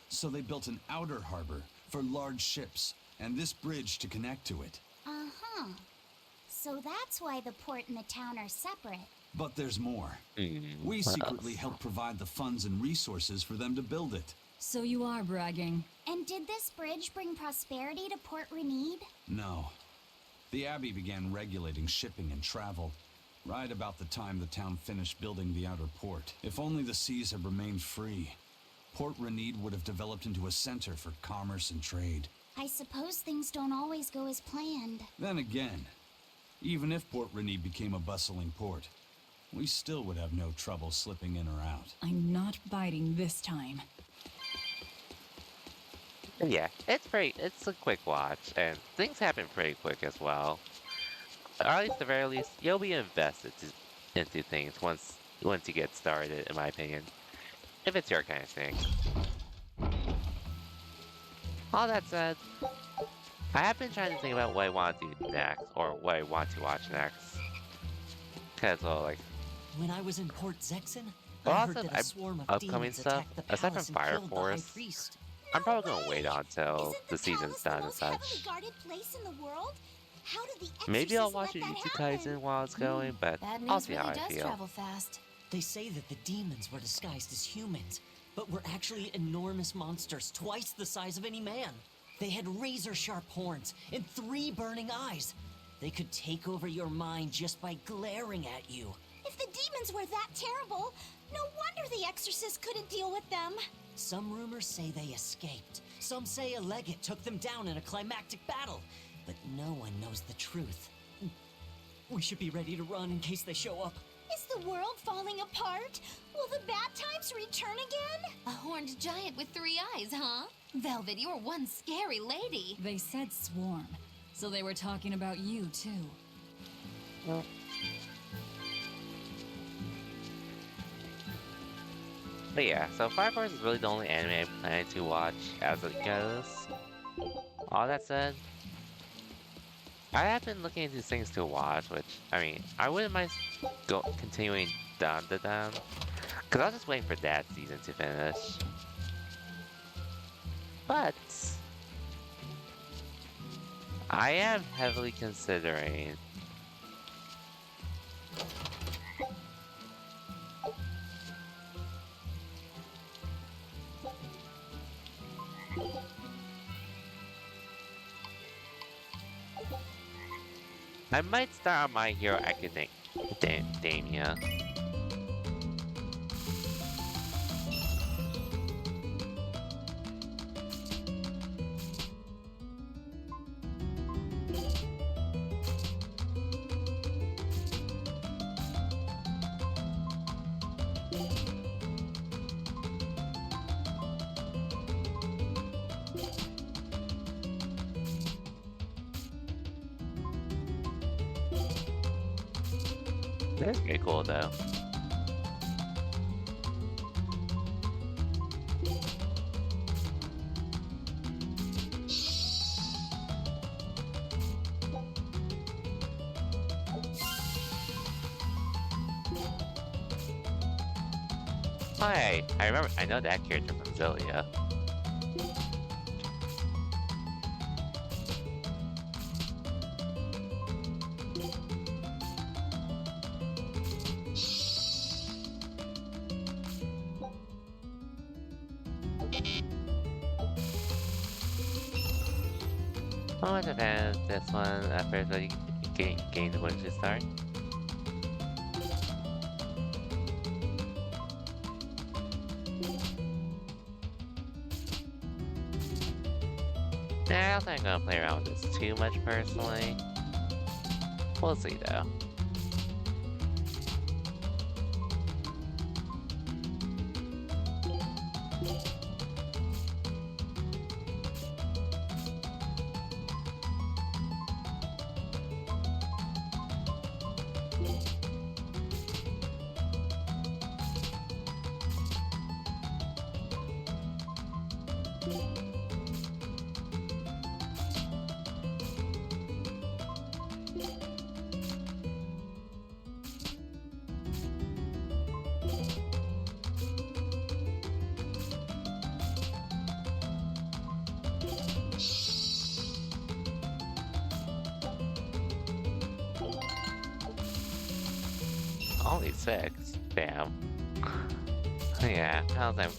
so they built an outer harbor for large ships, and this bridge to connect to it. Uh-huh. So that's why the port and the town are separate. But there's more. We secretly helped provide the funds and resources for them to build it. So you are bragging. And did this bridge bring prosperity to Port Renede? No. The Abbey began regulating shipping and travel right about the time the town finished building the outer port. If only the seas had remained free, Port Renede would have developed into a center for commerce and trade. I suppose things don't always go as planned. Then again, even if Port Renede became a bustling port, we still would have no trouble slipping in or out. I'm not biting this time. Yeah, it's a quick watch, and things happen pretty quick as well. Or at least, at the very least, you'll be invested into things once you get started, in my opinion. If it's your kind of thing. All that said, I have been trying to think about what I want to do next, or what I want to watch next. Cause, well, like... When I was in Port Zexen, Well, I also, heard that a swarm of upcoming demons stuff, attacked the aside palace from and Fire killed the high Force, priest. I'm probably gonna wait until Isn't the season's palace done the and most such. heavily guarded place in the world? How did the Maybe I'll Exorcist watch let that Jujutsu happen? Kaisen while it's going, but Bad I'll news see how really I does feel. travel fast. They say that the demons were disguised as humans, but were actually enormous monsters, twice the size of any man. They had razor-sharp horns and 3 burning eyes. They could take over your mind just by glaring at you. If the demons were that terrible, no wonder the Exorcist couldn't deal with them. Some rumors say they escaped. Some say a legate took them down in a climactic battle. But no one knows the truth. We should be ready to run in case they show up. Is the world falling apart? Will the bad times return again? A horned giant with 3 eyes, huh? Velvet, you're one scary lady. They said swarm, so they were talking about you, too. But yeah, so Fire Force is really the only anime I'm planning to watch as it goes. All that said, I have been looking into things to watch, which, I mean, I wouldn't mind continuing down to them, because I was just waiting for that season to finish. But I am heavily considering I might start on My Hero Academia. That's pretty cool though. Oh, hey, I know that character from Zolia. How much of this one at first that you gained when you start? Yeah, I don't think I'm gonna play around with this too much personally. We'll see though. Only 6? Damn. Yeah, how's that?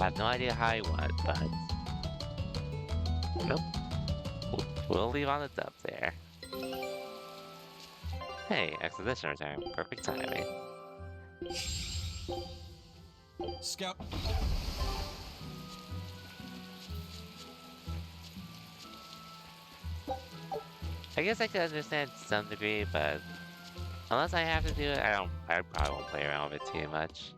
I have no idea how he went, but... Nope. We'll leave on the dub there. Hey, exposition return. Perfect timing. Scout. I guess I could understand to some degree, but... Unless I have to do it, I probably won't play around with it too much.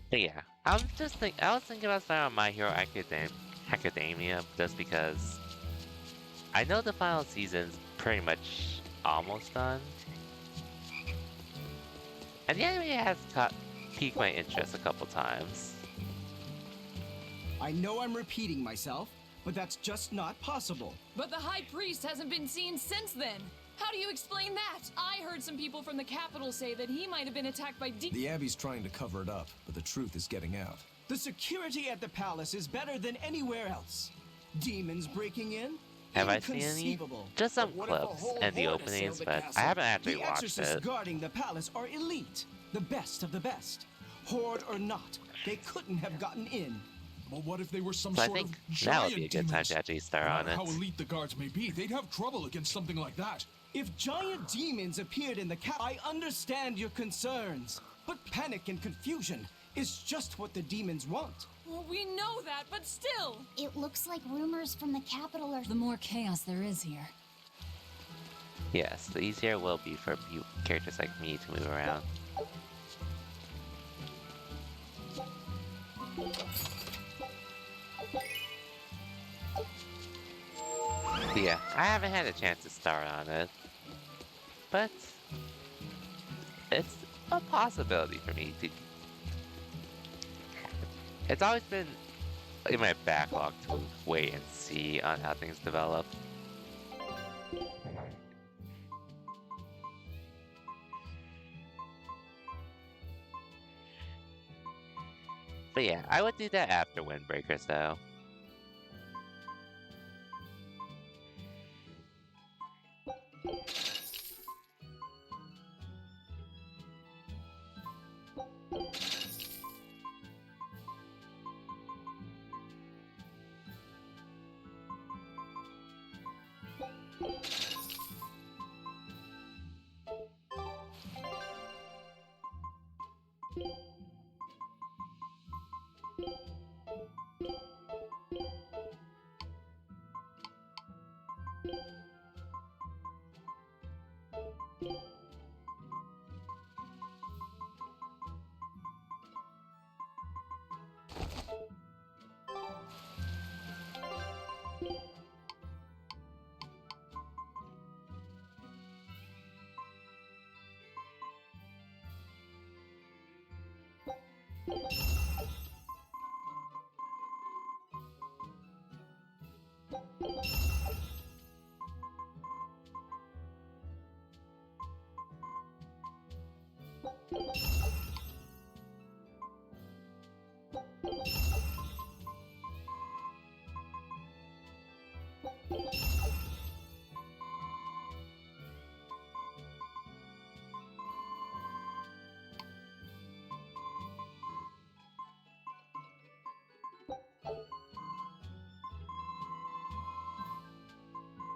But yeah, I was thinking about starting on My Hero Academia just because I know the final season's pretty much almost done. And the anime has piqued my interest a couple times. I know I'm repeating myself, but that's just not possible. But the High Priest hasn't been seen since then. How do you explain that? I heard some people from the capital say that he might have been attacked by The Abbey's trying to cover it up, but the truth is getting out. The security at the palace is better than anywhere else. Demons breaking in? Have I seen any? Just some clips and the openings, but I haven't actually watched The exorcists it. guarding the palace are elite. The best of the best. Horde or not, they couldn't have gotten in. But what if they were some So I sort think of now giant would be a good time demons? to actually start No on matter it. how elite the guards may be, they'd have trouble against something like that. If giant demons appeared in the I understand your concerns. But panic and confusion is just what the demons want. Well, we know that, but still. It looks like rumors from the capital are... The more chaos there is here. Yes, the easier it will be for characters like me to move around. But yeah, I haven't had a chance to start on it, but it's a possibility for me to... It's always been in my backlog to wait and see on how things develop. But yeah, I would do that after Windbreakers though.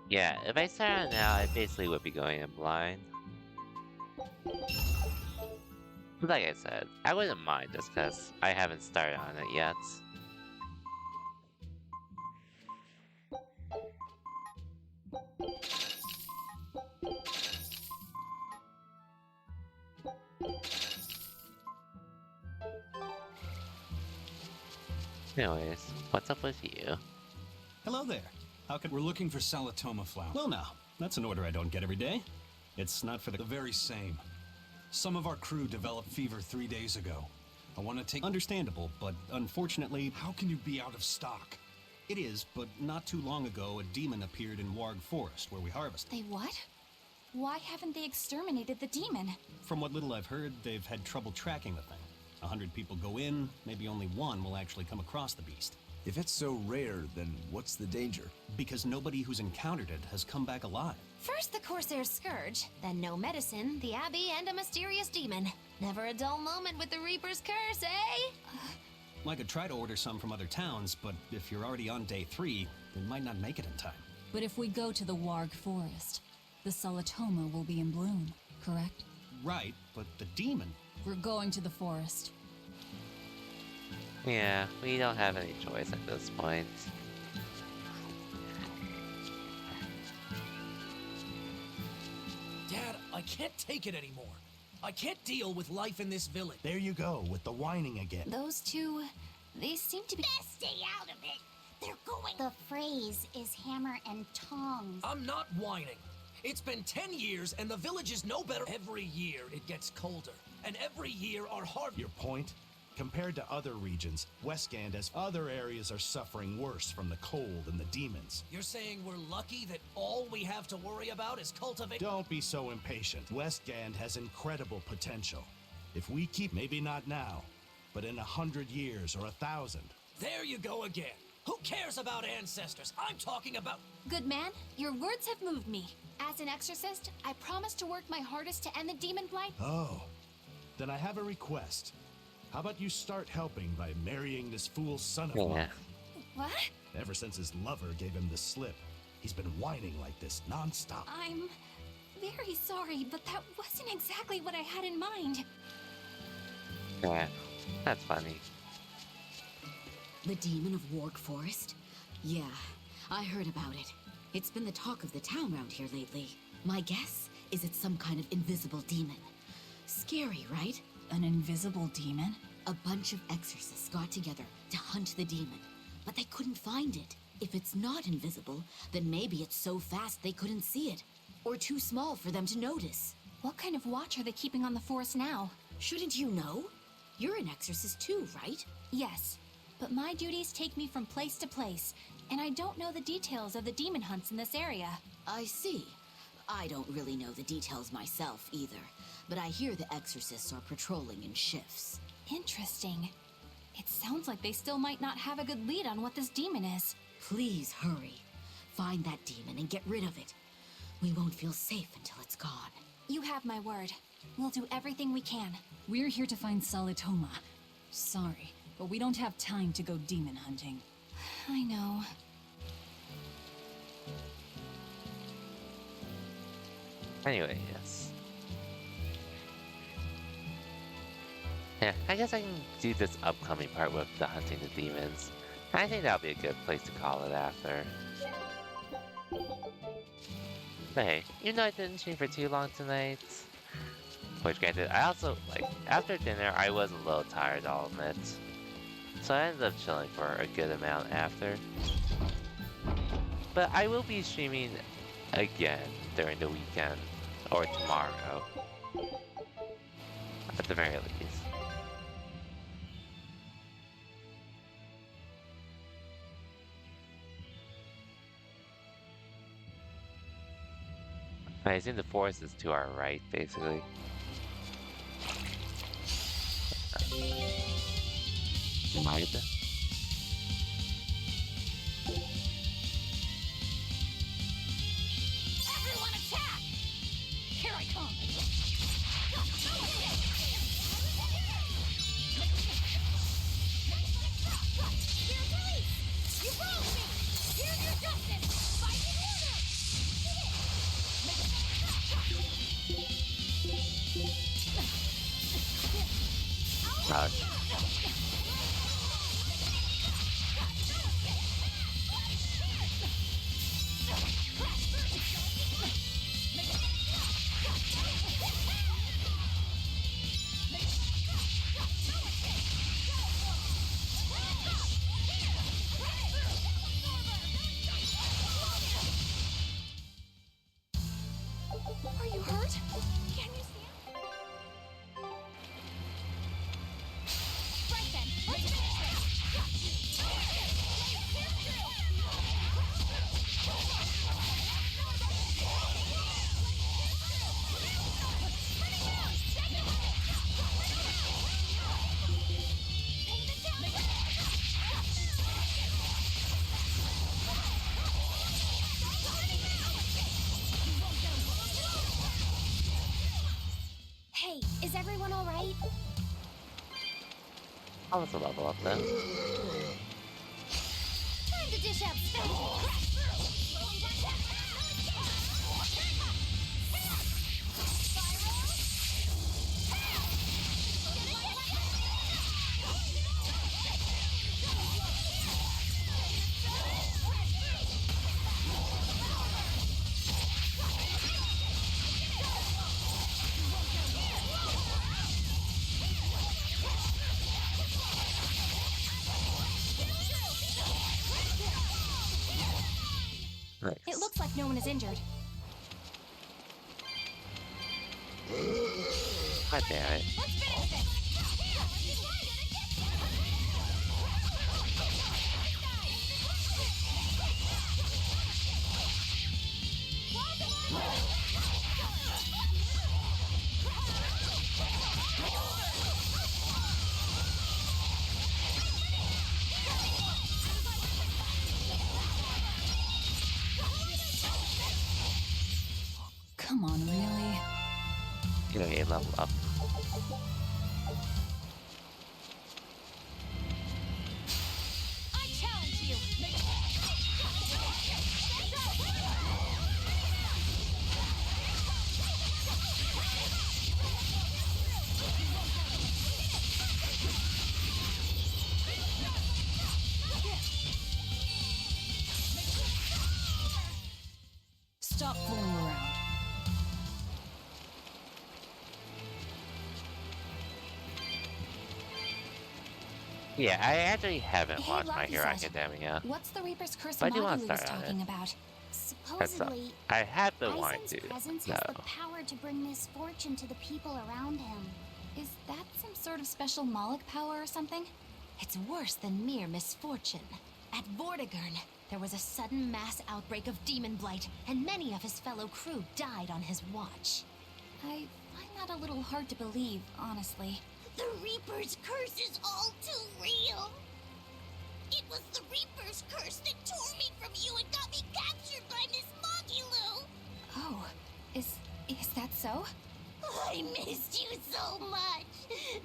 Yeah, if I start on now, I basically would be going in blind. Like I said, I wouldn't mind just because I haven't started on it yet. Anyways, what's up with you? Hello there. How could... We're looking for Salatoma flower. Well, now, that's an order I don't get every day. It's not for the... The very same. Some of our crew developed fever 3 days ago. I want to take... Understandable, but unfortunately... How can you be out of stock? It is, but not too long ago, a demon appeared in Warg Forest, where we harvest. They what? Why haven't they exterminated the demon? From what little I've heard, they've had trouble tracking the thing. 100 people go in, maybe only one will actually come across the beast. If it's so rare, then what's the danger? Because nobody who's encountered it has come back alive. First the Corsair's Scourge, then no medicine, the Abbey, and a mysterious demon. Never a dull moment with the Reaper's Curse, eh? I could try to order some from other towns, but if you're already on day 3, they might not make it in time. But if we go to the Warg Forest, the Salatoma will be in bloom, correct? Right, but the demon... We're going to the forest. Yeah, we don't have any choice at this point. Dad, I can't take it anymore. I can't deal with life in this village. There you go, with the whining again. Those two, they seem to be... Best stay out of it. They're going... The phrase is hammer and tongs. I'm not whining. It's been 10 years and the village is no better. Every year it gets colder. And every year our harvest... Your point? Compared to other regions, Westgand as other areas are suffering worse from the cold and the demons. You're saying we're lucky that all we have to worry about is cultivate... Don't be so impatient. Westgand has incredible potential. If we keep, maybe not now, but in 100 years or 1,000. There you go again. Who cares about ancestors? I'm talking about... Good man, your words have moved me. As an exorcist, I promise to work my hardest to end the demon blight. Oh, then I have a request. How about you start helping by marrying this fool's son of mine? What? Ever since his lover gave him the slip, he's been whining like this non-stop. I'm very sorry, but that wasn't exactly what I had in mind. Yeah, that's funny. The demon of Warg Forest? Yeah, I heard about it. It's been the talk of the town around here lately. My guess is it's some kind of invisible demon. Scary, right? An invisible demon? A bunch of exorcists got together to hunt the demon, but they couldn't find it. If it's not invisible, then maybe it's so fast they couldn't see it, or too small for them to notice. What kind of watch are they keeping on the forest now? Shouldn't you know? You're an exorcist too, right? Yes, but my duties take me from place to place, and I don't know the details of the demon hunts in this area. I see. I don't really know the details myself either, but I hear the exorcists are patrolling in shifts. Interesting. It sounds like they still might not have a good lead on what this demon is. Please hurry. Find that demon and get rid of it. We won't feel safe until it's gone. You have my word. We'll do everything we can. We're here to find Salatoma. Sorry, but we don't have time to go demon hunting. I know. Anyway, yes. Yeah, I guess I can do this upcoming part with the hunting the demons. I think that'll be a good place to call it after. But hey, even though I didn't stream for too long tonight, which granted, I also, like, after dinner, I was a little tired, I'll admit. So I ended up chilling for a good amount after. But I will be streaming again during the weekend, or tomorrow, at the very least. I assume the forest is to our right, basically. Might. Everyone attack! Here I come! You wronged me! Here's your justice! Fight in order! Gosh. Are you hurt? Can you stand? Right then, let's finish Hey, is everyone all right? How was the level up then? Time to dish out space. Nice. It looks like no one is injured. God damn it. Come on, really? You know, game level up. I challenge you. Stop fooling around. Yeah, I actually haven't Hey, watched My Lucky Hero Set. Academia. What's the Reaper's Curse But I do want to Amaru was start on talking it. about? Supposedly, I have been wanting Aizen's to. presence No. has the power to bring misfortune to the people around him. Is that some sort of special Moloch power or something? It's worse than mere misfortune. At Vortigern, there was a sudden mass outbreak of demon blight, and many of his fellow crew died on his watch. I find that a little hard to believe, honestly. The Reaper's curse is all too real. It was the Reaper's curse that tore me from you and got me captured by Miss Mogilu. Oh, is that so? I missed you so much.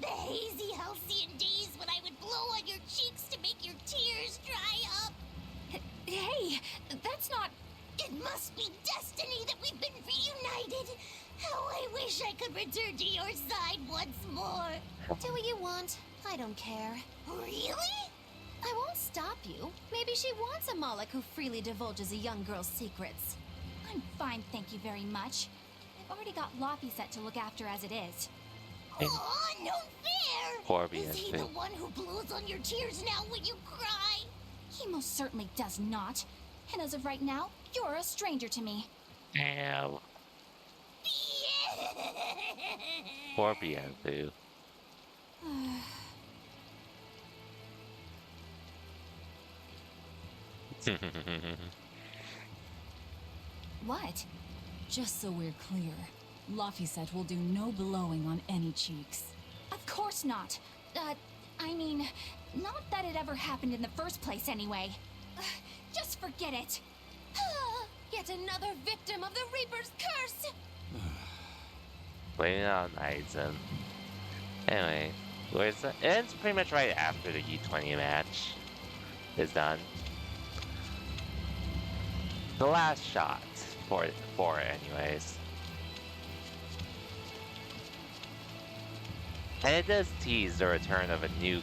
The hazy halcyon days when I would blow on your cheeks to make your tears dry up. Hey, that's not... It must be destiny that we've been reunited. How I wish I could return to your side once more. Do what you want. I don't care. Really? I won't stop you. Maybe she wants a Moloch who freely divulges a young girl's secrets. I'm fine, thank you very much. I've already got Loppy set to look after as it is. Aw, no fair! Corby Is he too. the one who blows on your tears now when you cry? He most certainly does not. And as of right now, you're a stranger to me. Damn. Poor Bianzu. What? Just so we're clear, Laphicet will do no blowing on any cheeks. Of course not. I mean, not that it ever happened in the first place anyway. Just forget it. Yet another victim of the Reaper's curse! Blaming it on Aizen. Anyway, it's pretty much right after the U20 match is done. The last shot for it anyways. And it does tease the return of a new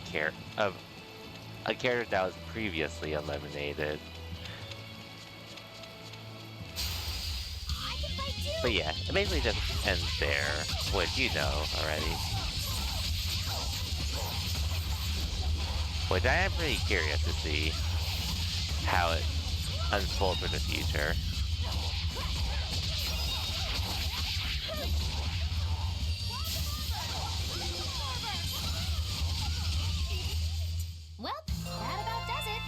of a character that was previously eliminated. But yeah, it basically just ends there, which you know already. Which I am pretty curious to see how it unfolds for the future. Well, that about does it.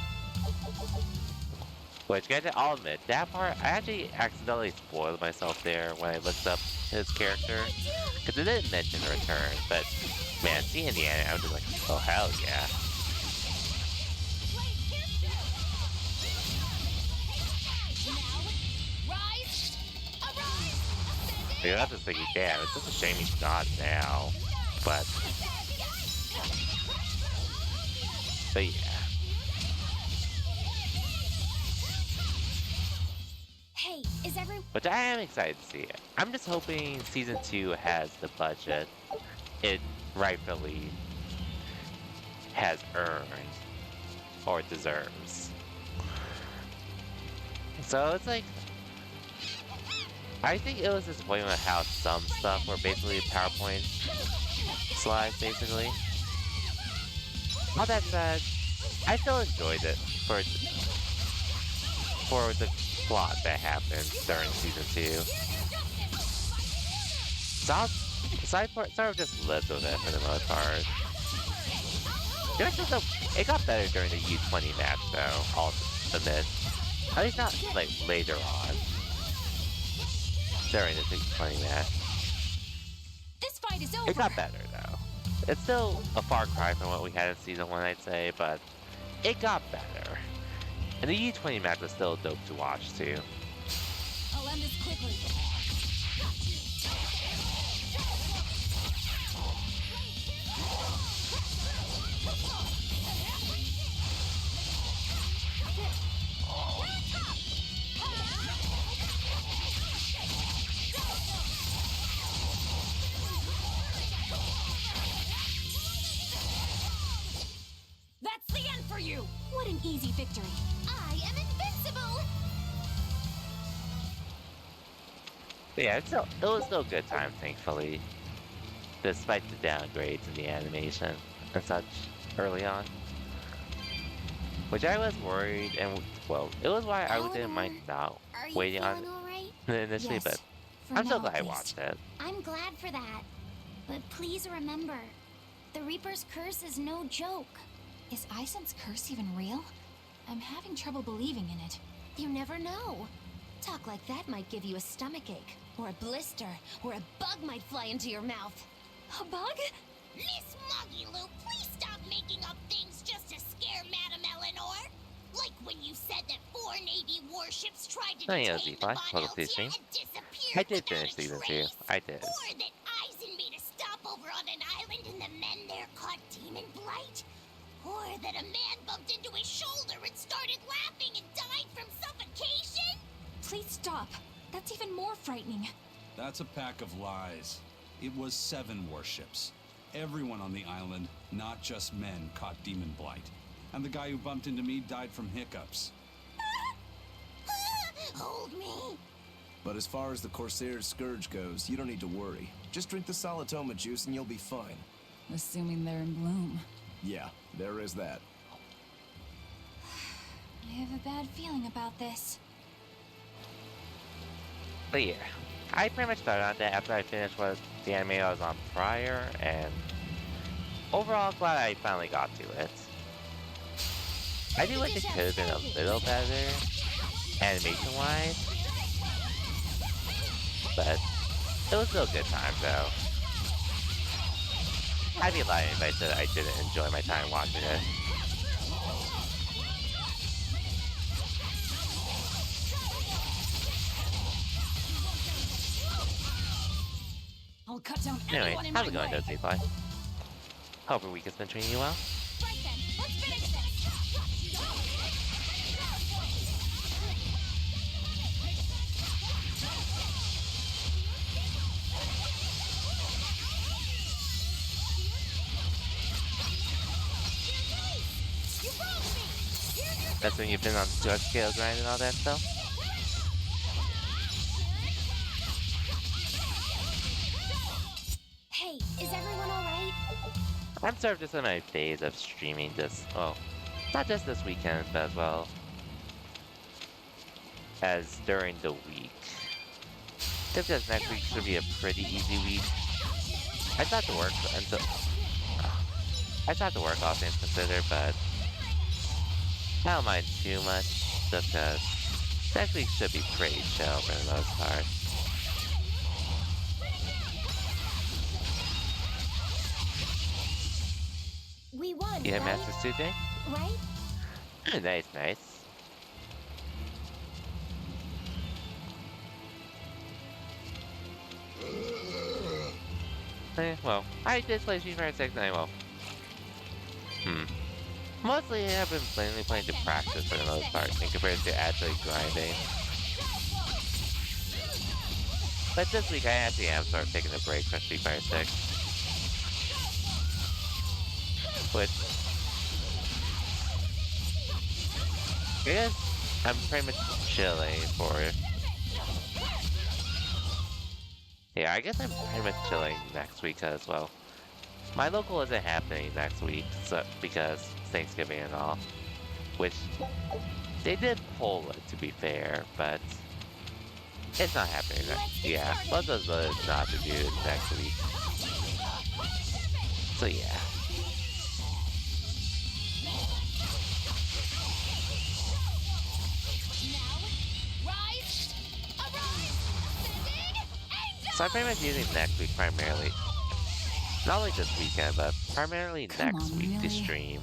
Which, guys, I'll admit, that part, I actually accidentally spoiled myself there when I looked up his character. Because it didn't mention return, but, man, seeing the anime, I'm just like, oh, hell yeah. Yeah, that's just thinking, damn, it's just a shame he's not now. But yeah. Hey, is everyone? But I am excited to see it. I'm just hoping season 2 has the budget it rightfully has earned or deserves. So it's like, I think it was disappointing with how some stuff were basically PowerPoint slides, basically. All that said, I still enjoyed it for the plot that happened during season 2. So the side part sort of just lived with it for the most part. It got better during the U20 match though, I'll admit. At least not like later on. During the U20 match. This fight is over. It got better though. It's still a far cry from what we had in season 1, I'd say, but it got better. And the U20 match was still dope to watch too. I'll end this quickly. That's the end for you! What an easy victory. I am invincible! But yeah, it was still a good time, thankfully. Despite the downgrades in the animation and such early on. Which I was worried, and well, it was why I didn't mind not waiting on initially, Yes, but for I'm so now glad I at least. watched it. I'm glad for that. But please remember, the Reaper's curse is no joke. Is Aizen's curse even real? I'm having trouble believing in it. You never know. Talk like that might give you a stomachache, or a blister, or a bug might fly into your mouth. A bug? Miss Muggy Lou, please stop making up things just to scare Madame Eleanor. Like when you said that 4 Navy warships tried to Oh yeah, detain the Z-Fly, welcome to the Bialtia stream. and disappeared I did without finish a season 2. trace. I did. Or that Aizen made a stopover on an island and the men there caught demon blight. Or that a man bumped into his shoulder and started laughing and died from suffocation. Please stop. That's even more frightening. That's a pack of lies. It was 7 warships. Everyone on the island, not just men, caught demon blight. And the guy who bumped into me died from hiccups. Hold me. But as far as the Corsair's Scourge goes, you don't need to worry. Just drink the Solitoma juice and you'll be fine. Assuming they're in bloom. Yeah, there is that. I have a bad feeling about this. But yeah, I pretty much started on that after I finished what the anime I was on prior, and overall glad I finally got to it. I do wish it could have been a little better, animation-wise, but it was still a good time though. I'd be lying if I said I didn't enjoy my time watching it. I'll cut down Anyway, anyone in how's my it going, way. Z-Fly? Hope your week has been treating you well. Right then, let's finish this. That's when you've been on the 200 scale grind and all that stuff. Hey, is everyone alright? I'm sort of just in my phase of streaming this, well, not just this weekend, but as well as during the week. Just because next week should be a pretty easy week. I thought to work until I thought to work all things considered, but I don't mind too much, just because next week should be pretty chill for the most part. We won, Yeah, right? Master Tuesday? Right? Nice, nice. Well, I did play Street Fighter 6 and well. Mostly I've been mainly playing to practice for the most part, in comparison to actually grinding. But this week I actually am sort of taking a break from Street Fighter 6. Which I guess I'm pretty much chilling for it. Yeah, I guess I'm pretty much chilling next week as well. My local isn't happening next week, so because Thanksgiving and all. Which they did pull it, to be fair, but it's not happening next. Yeah, most of us not to do it next week. So yeah. So I'm pretty much using next week primarily. Not only this weekend, but primarily next week to stream.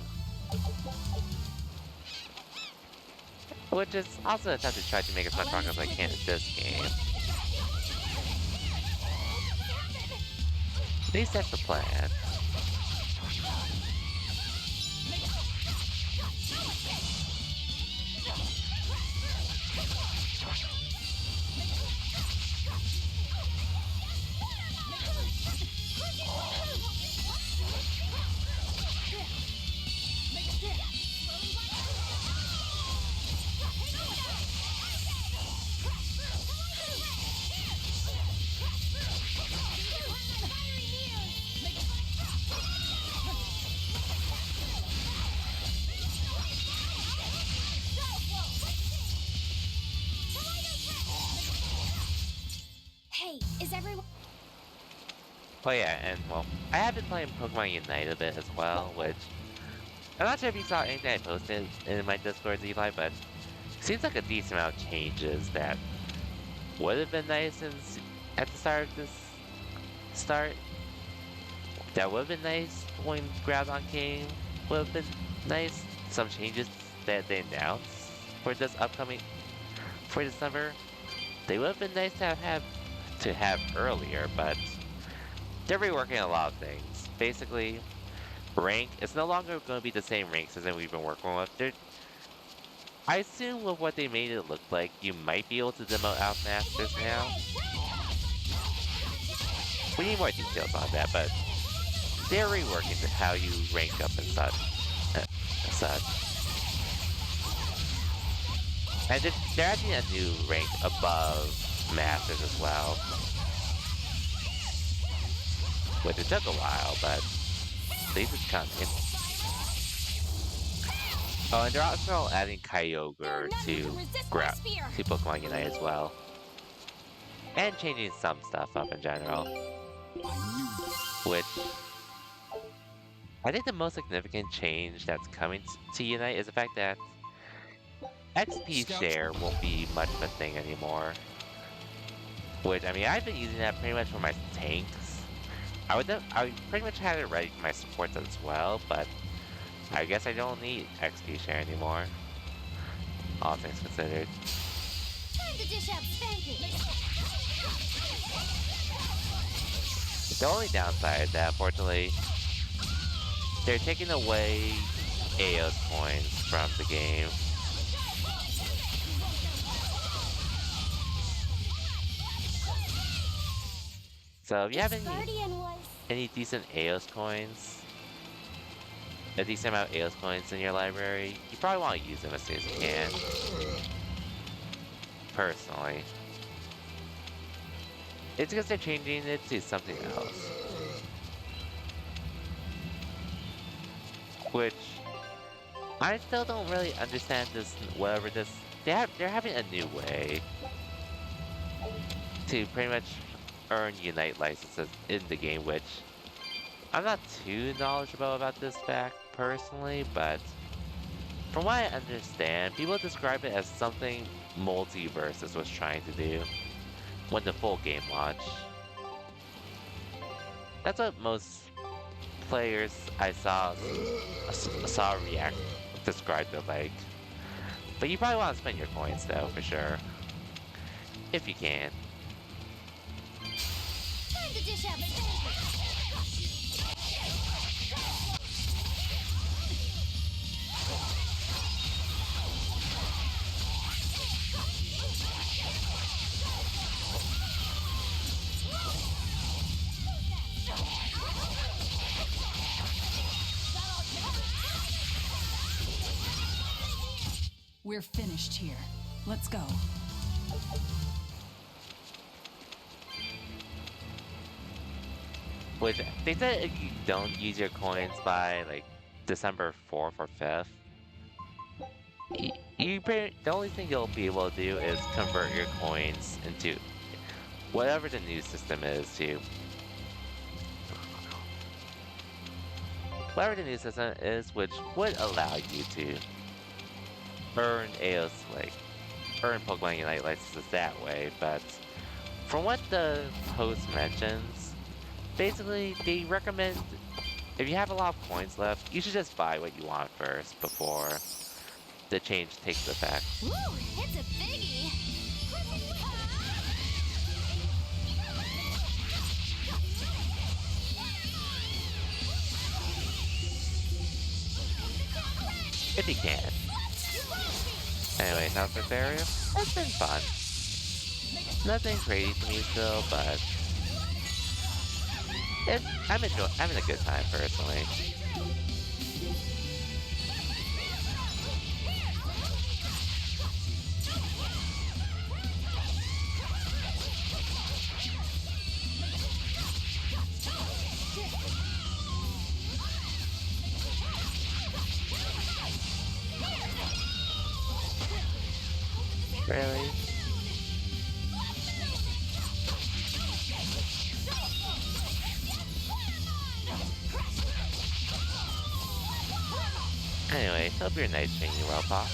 Which is also an attempt to try to make as much progress as I can in this game. At least that's the plan. Hey, is everyone... Oh yeah, and well, I have been playing Pokemon Unite a bit as well, which I'm not sure if you saw anything I posted in my Discord, Eli, but it seems like a decent amount of changes that would have been nice at the start of this start. That would have been nice when Groudon came. Would have been nice. Some changes that they announced for this upcoming for December. They would have been nice to have earlier, but they're reworking a lot of things. Basically, rank, it's no longer going to be the same rank system we've been working with. I assume with what they made it look like, you might be able to demo out Masters now. We need more details on that, but they're reworking how you rank up and such. And they're adding a new rank above Masters as well. Which it took a while, but they just coming. Oh, and they're also adding Kyogre to Pokemon Unite as well. And changing some stuff up in general. Which I think the most significant change that's coming to Unite is the fact that XP share won't be much of a thing anymore. Which, I mean, I've been using that pretty much for my tanks. I pretty much had it ready for my supports as well, but I guess I don't need XP share anymore. All things considered. Time to dish out spanking. The only downside is that, unfortunately, they're taking away Aeos points from the game. So if you have any decent Aeos coins, a decent amount of Eos coins in your library, you probably want to use them as soon as you can. Personally. It's because they're changing it to something else. Which, I still don't really understand this, whatever this, they're having a new way to pretty much earn Unite licenses in the game, which I'm not too knowledgeable about this fact personally, but from what I understand, people describe it as something Multiversus was trying to do when the full game launched. That's what most players I saw react described it like. But you probably want to spend your coins though, for sure. If you can. Time to dish out We're finished here. Let's go. Which, they said if you don't use your coins by, like, December 4th or 5th, the only thing you'll be able to do is convert your coins into whatever the new system is to... Whatever the new system is, which would allow you to earn Eos, like, earn Pokemon Unite licenses that way, but from what the post mentions, basically, they recommend, if you have a lot of coins left, you should just buy what you want first before the change takes effect. Woo! It's a biggie! If you can. Anyway, now Berseria, it's been fun. Nothing crazy to me still, but I'm having a good time personally. Really? Anyway, hope your night's treating you well, Pop.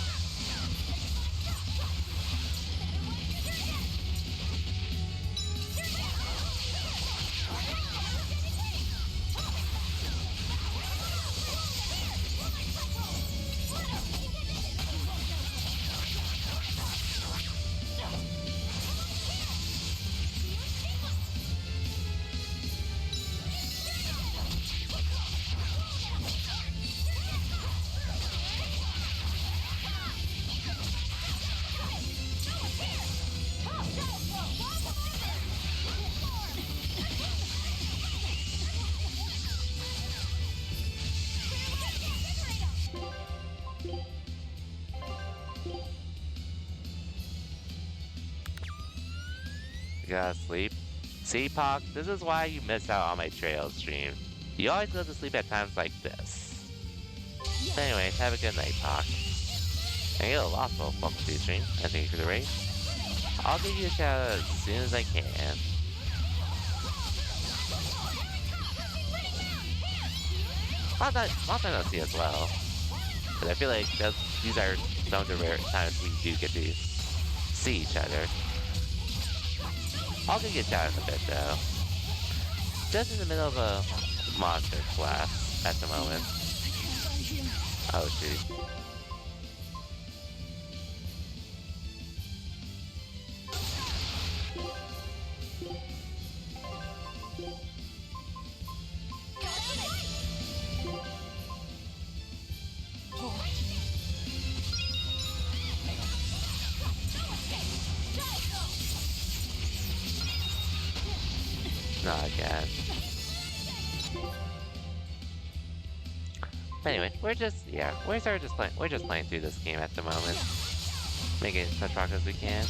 You gotta sleep. See, Pock, this is why you miss out on my trail stream. You always go to sleep at times like this. Anyways, have a good night, Pock. And you also welcome to the stream, and thank you for the raid. I'll give you a shout out as soon as I can. Long time no see as well. But I feel like these are some of the rare times we do get to see each other. I'll give you a shout out in a bit though. Just in the middle of a monster class at the moment. Oh shoot. Not again. But anyway, we're just playing through this game at the moment, making such progress as we can.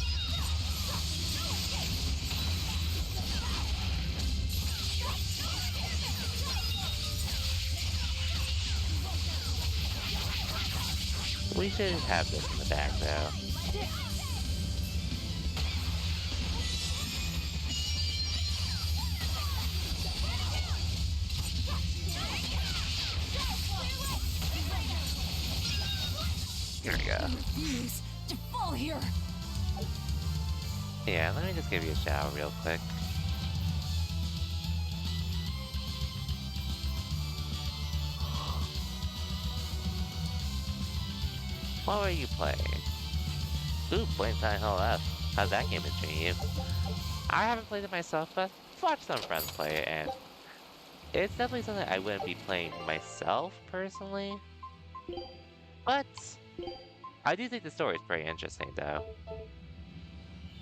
We should have this in the back though. Here we go. Refuse to fall here. Yeah, let me just give you a shout real quick. What were you playing? Ooh, playing Silent Hill F. How's that game been treating you? I haven't played it myself, but I've watched some friends play it, and it's definitely something I wouldn't be playing myself, personally. But I do think the story is pretty interesting, though.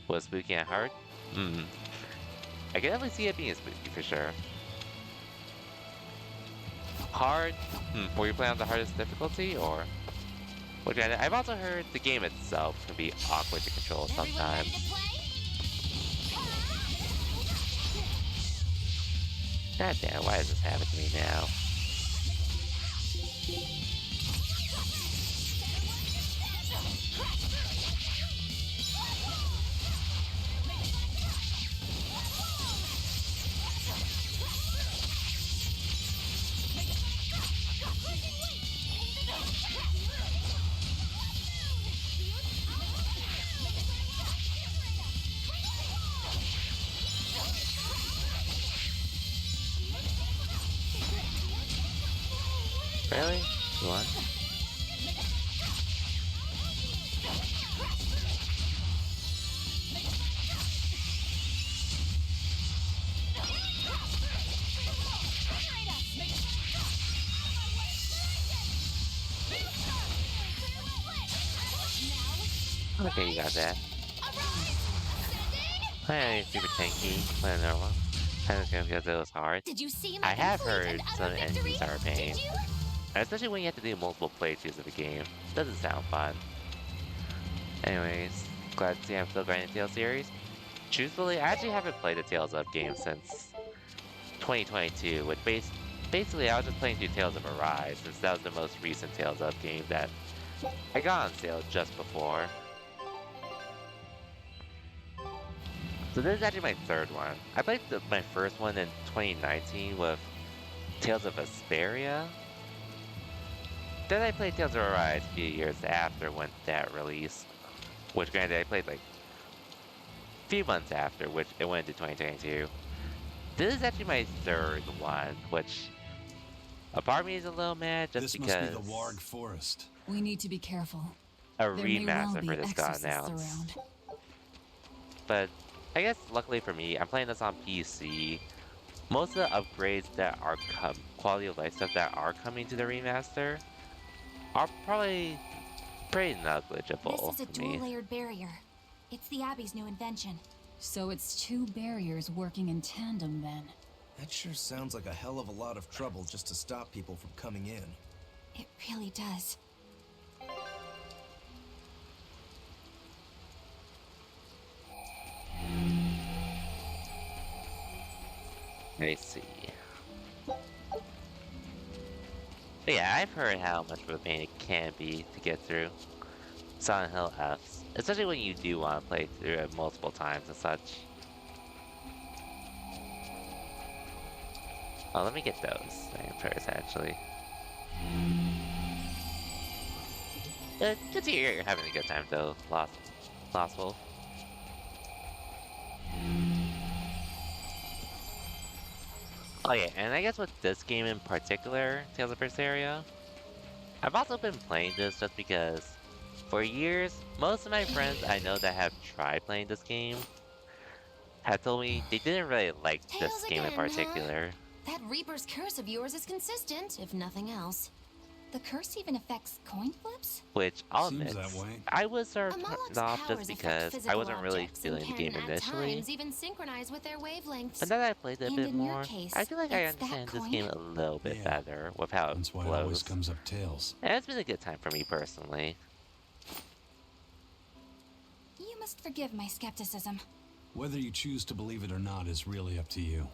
Was spooky and hard? I can definitely see it being spooky, for sure. Hard? Were you playing on the hardest difficulty, or...? Which I've also heard the game itself can be awkward to control sometimes. God damn, why does this happen to me now? Really? What? Okay, you got that. Hey, super tanky. Play another one. I was gonna because it was hard. Did you see my I have complete heard and some utter enemies victory? are a pain. Did you? Especially when you have to do multiple playthroughs of the game. Doesn't sound fun. Anyways, glad to see I'm still grinding the Tales series. Truthfully, I actually haven't played a Tales of game since 2022, which basically I was just playing through Tales of Arise, since that was the most recent Tales of game that I got on sale just before. So this is actually my third one. I played my first one in 2019 with Tales of Berseria. Then I played Tales of Arise a few years after when that released. Which granted I played like a few months after, which it went into 2022. This is actually my third one, which a part of me is a little mad just this because must be the Warg Forest. We need to be careful. a There may well remaster be for this got exorcists announced. around. But I guess luckily for me, I'm playing this on PC. Most of the upgrades that are quality of life stuff that are coming to the remaster are probably pretty negligible This is a to me. dual-layered barrier. It's the Abbey's new invention. So it's two barriers working in tandem then. That sure sounds like a hell of a lot of trouble just to stop people from coming in. It really does. I see. But yeah, I've heard how much of a pain it can be to get through Silent Hill Fs, especially when you do want to play through it multiple times and such. Oh, let me get those things first, actually. Good to hear you're having a good time, though, Lost Wolf. Oh yeah, and I guess with this game in particular, Tales of Berseria, I've also been playing this just because, for years, most of my friends I know that have tried playing this game have told me they didn't really like this Tales game in again, huh? particular. That Reaper's curse of yours is consistent, if nothing else. The curse even affects coin flips? Which I'll Seems admit, that way. I was turned Amalek's off powers just affect because I physical wasn't really objects feeling and the can, game at initially. times, even synchronize with their wavelengths. But now that I played it a And bit in your more, case, I feel like I it's that understand this coin? game a little bit Yeah. better with how it That's why it always flows. comes up tails. And it's been a good time for me personally. You must forgive my skepticism. Whether you choose to believe it or not is really up to you.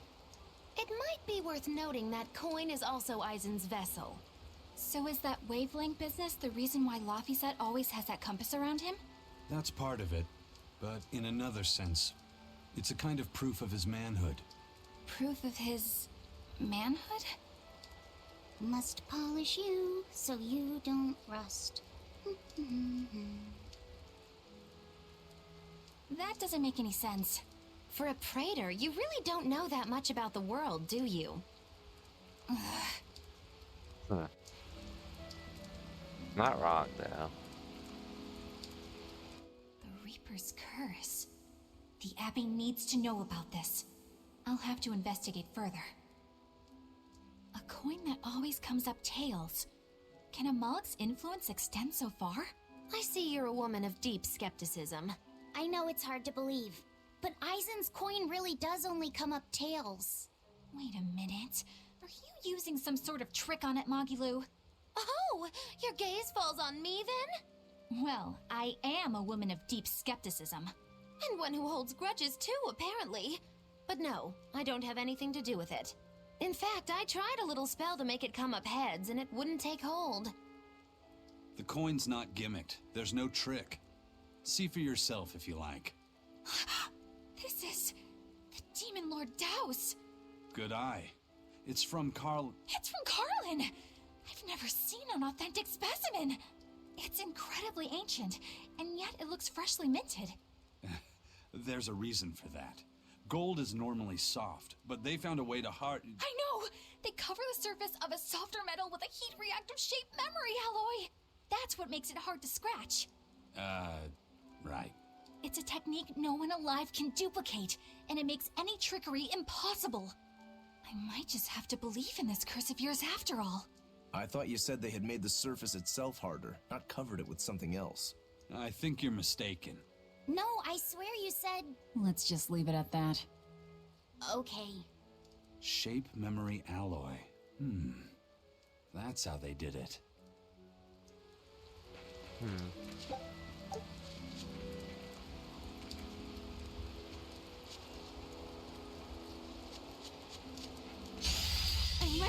It might be worth noting that coin is also Eisen's vessel. So is that wavelength business the reason why Laphicet always has that compass around him? That's part of it, but in another sense, it's a kind of proof of his manhood. Proof of his manhood? Must polish you so you don't rust. That doesn't make any sense. For a praetor, you really don't know that much about the world, do you? Huh. Not wrong, though. The Reaper's curse. The Abbey needs to know about this. I'll have to investigate further. A coin that always comes up tails. Can Amalek's influence extend so far? I see you're a woman of deep skepticism. I know it's hard to believe, but Eisen's coin really does only come up tails. Wait a minute. Are you using some sort of trick on it, Magilu? Oh, your gaze falls on me then? Well, I am a woman of deep skepticism. And one who holds grudges too, apparently. But no, I don't have anything to do with it. In fact, I tried a little spell to make it come up heads, and it wouldn't take hold. The coin's not gimmicked. There's no trick. See for yourself if you like. This is the Demon Lord Daus. Good eye. It's from Carl. It's from Carlin. I've never seen an authentic specimen. It's incredibly ancient, and yet it looks freshly minted. There's a reason for that. Gold is normally soft, but they found a way to hard. I know! They cover the surface of a softer metal with a heat reactive shaped memory alloy. That's what makes it hard to scratch. Right. It's a technique no one alive can duplicate, and it makes any trickery impossible. I might just have to believe in this curse of yours after all. I thought you said they had made the surface itself harder, not covered it with something else. I think you're mistaken. No, I swear you said... Let's just leave it at that. Okay. Shape memory alloy. That's how they did it.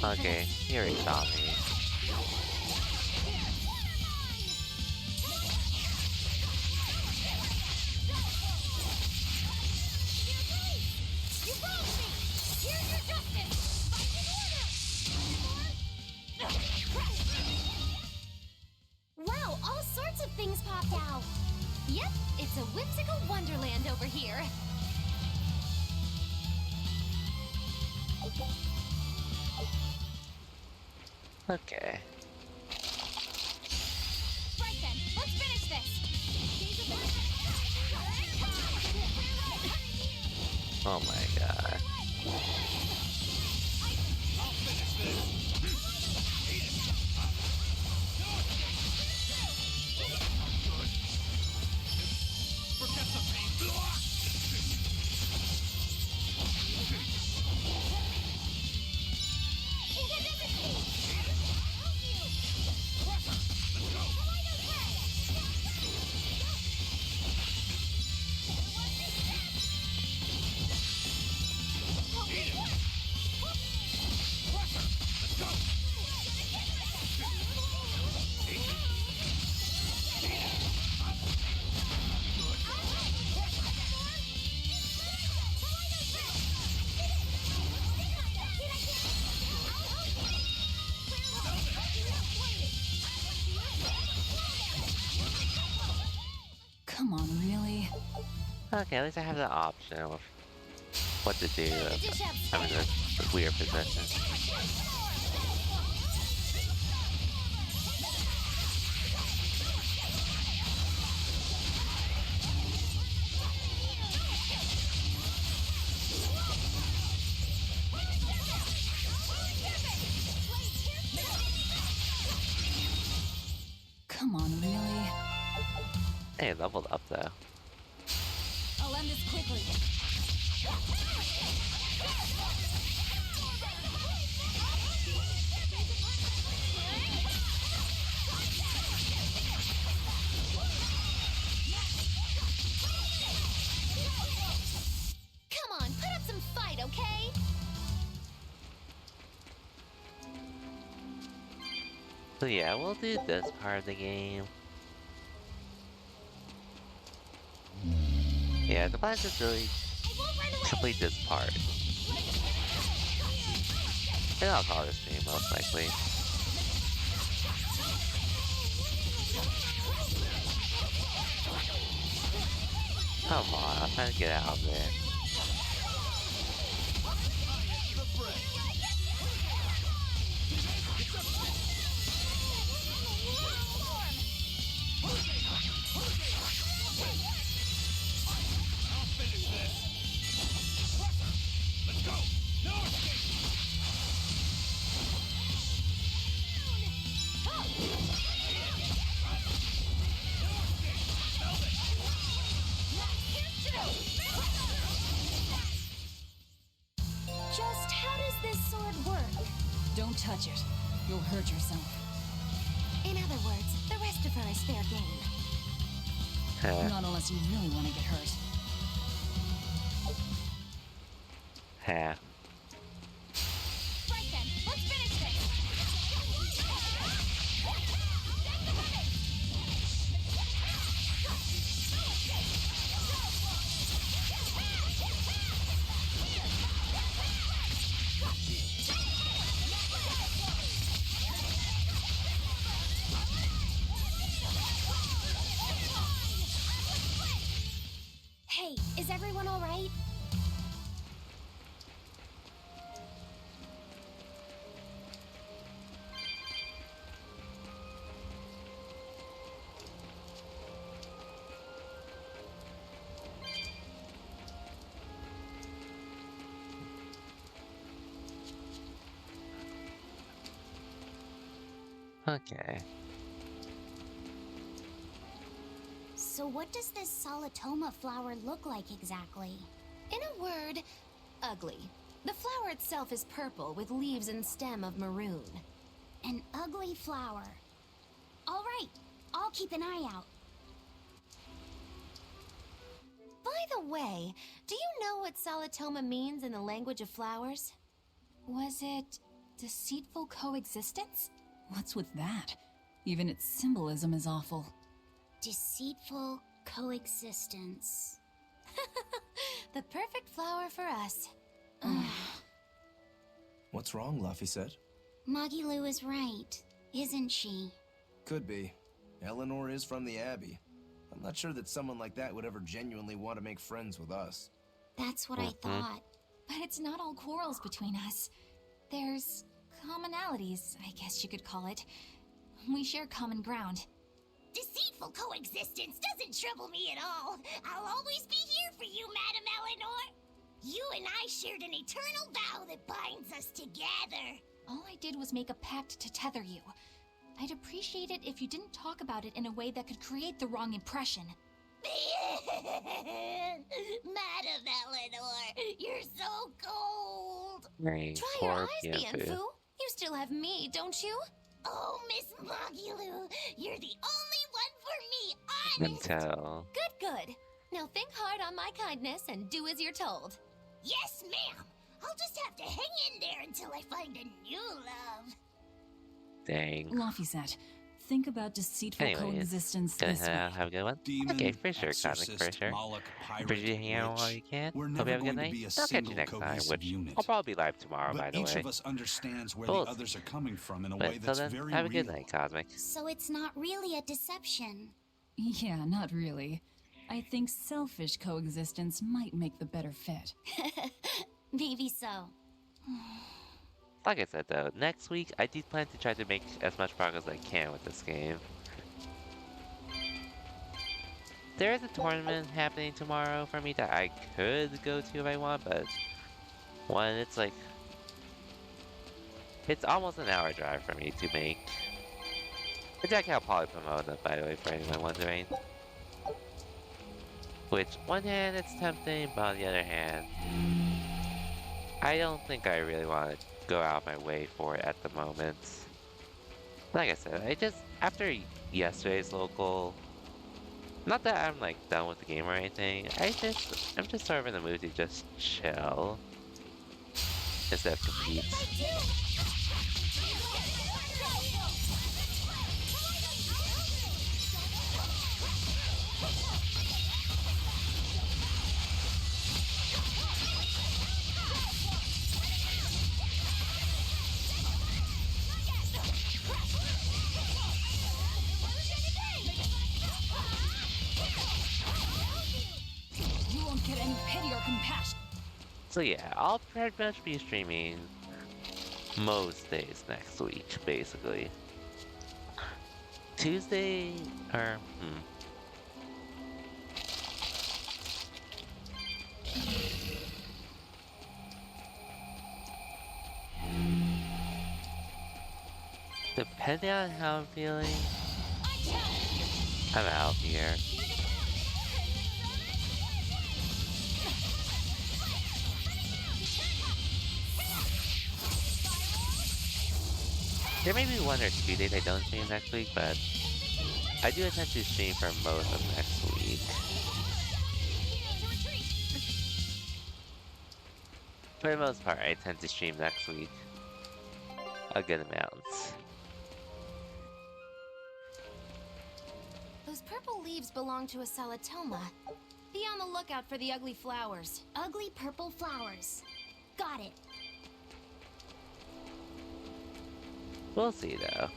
Okay, here he saw me. Wow, all sorts of things popped out. Yep, it's a whimsical wonderland over here. Okay. Right then, let's finish this. Oh my god. Come on, really? Okay, at least I have the option of what to do if I'm in this weird position. Hey, it leveled up though. I'll end this quickly. Come on, put up some fight, okay? So yeah, we'll do this part of the game. Yeah, the plan is just really complete this part. And I'll call this stream most likely. Come on, I'm trying to get out of there. Just how does this sword work? Don't touch it. You'll hurt yourself. In other words, the rest of her is fair game. Not unless you really want to get hurt. Ha. Right then, let's finish this. Hey, is everyone all right? Okay. So what does this Solitoma flower look like exactly? In a word, ugly. The flower itself is purple with leaves and stem of maroon. An ugly flower. All right, I'll keep an eye out. By the way, do you know what Solitoma means in the language of flowers? Was it deceitful coexistence? What's with that? Even its symbolism is awful. Deceitful coexistence. The perfect flower for us. What's wrong, Luffy said? Magilu is right, isn't she? Could be. Eleanor is from the Abbey. I'm not sure that someone like that would ever genuinely want to make friends with us. That's what I thought. But it's not all quarrels between us. There's commonalities, I guess you could call it. We share common ground. Deceitful coexistence doesn't trouble me at all. I'll always be here for you, Madam Eleanor. You and I shared an eternal vow that binds us together. All I did was make a pact to tether you. I'd appreciate it if you didn't talk about it in a way that could create the wrong impression. Madam Eleanor, you're so cold. Right, Try your eyes, Bienfu. You still have me, don't you? Oh, Miss Magilu, you're the only one for me, honest. Until... Good. Now think hard on my kindness and do as you're told. Yes, ma'am. I'll just have to hang in there until I find a new love. Dang. Laphicet, think about deceitful Anyways, coexistence this way. have a good one. Demon, Okay, for sure, Cosmic, for exorcist, sure. Moloch, pirate, Appreciate you hanging out while witch. you can. We're Hope never you have a good going to night. be a I'll catch you single next time, cohesive which unit. I'll probably be live tomorrow, by But the each way. of us understands where Cool. the others are coming from in a But way till that's then, very have a good real. night, Cosmic. So it's not really a deception. Yeah, not really. I think selfish coexistence might make the better fit. Maybe so. Like I said though, next week I do plan to try to make as much progress as I can with this game. There is a tournament happening tomorrow for me that I could go to if I want, but one, it's like, it's almost an hour drive for me to make. Which I can probably promote it, by the way, for anyone wondering. Which, one hand, it's tempting, but on the other hand, I don't think I really want to go out of my way for it at the moment. Like I said, after yesterday's local, not that I'm like done with the game or anything, I'm just sort of in the mood to just chill instead of compete. You won't get any pity or compassion. So yeah, I'll pretty much be streaming most days next week, basically. Tuesday, or, depending on how I'm feeling, I'm out here. There may be 1 or 2 days I don't stream next week, but I do intend to stream for most of next week. For the most part, I tend to stream next week a good amount. Those purple leaves belong to a salatoma. Be on the lookout for the ugly flowers. Ugly purple flowers. Got it. We'll see, though.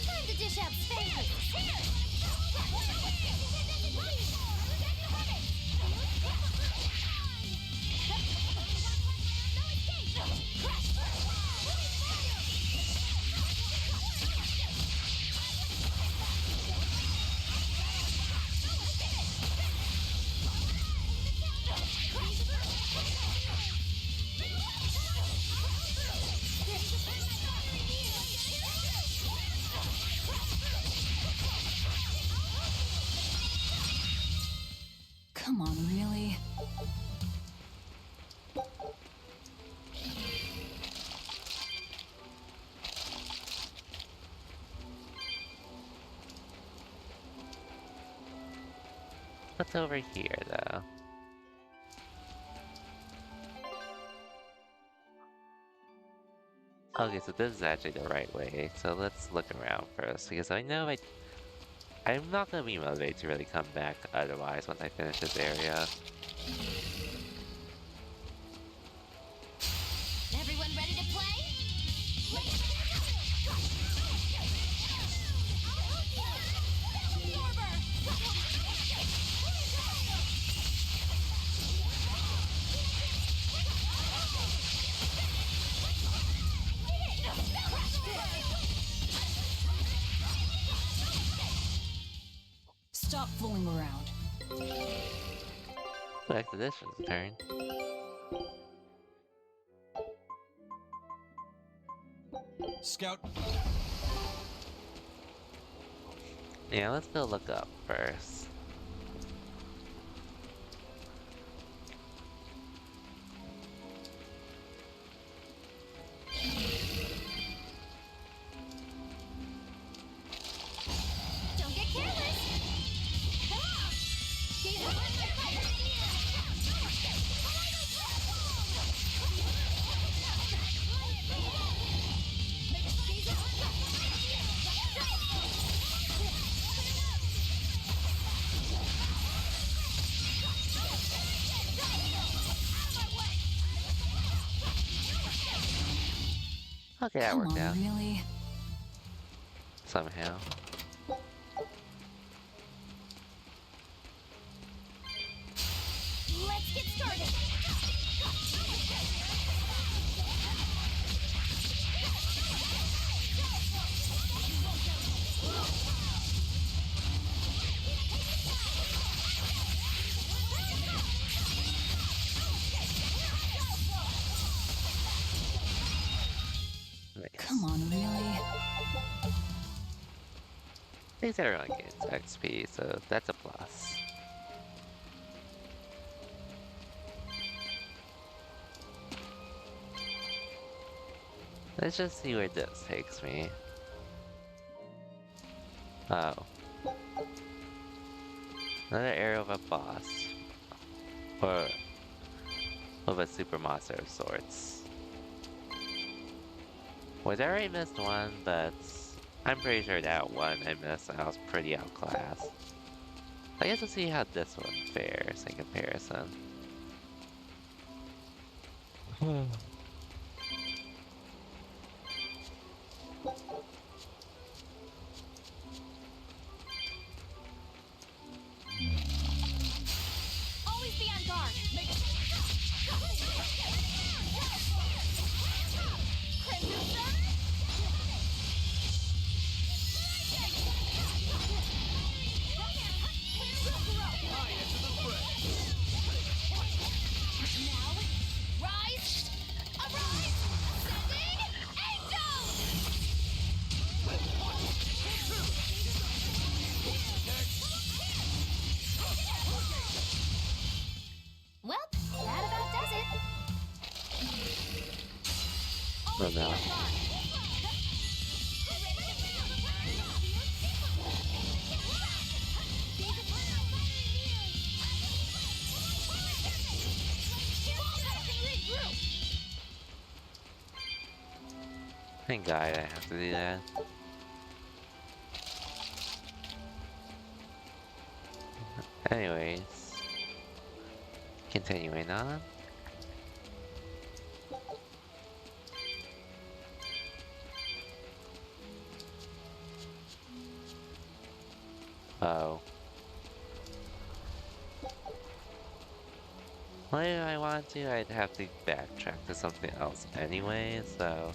Time to dish out spankers. Come on, really? What's over here, though? Okay, so this is actually the right way, so let's look around first, because I know I'm not gonna be motivated to really come back otherwise once I finish this area. Everyone ready to play? Stop fooling around. So Expedition's turn. Scout. Yeah, let's go look up first. Don't get careless. Come on. Gaze up. Okay, that worked Come on, out. really? Somehow. Let's get started. least everyone gets XP, so that's a plus. Let's just see where this takes me. Oh. Another area of a boss. Or of a super monster of sorts. Was I already missed one, but I'm pretty sure that one I missed and I was pretty outclassed. I guess we'll see how this one fares in comparison. Always be on guard. Rise! Arise! Sending angel! Well, that about does it. Oh no. Thank God I have to do that. Anyways, continuing on. Oh. Well, if I want to, I'd have to backtrack to something else anyway, so...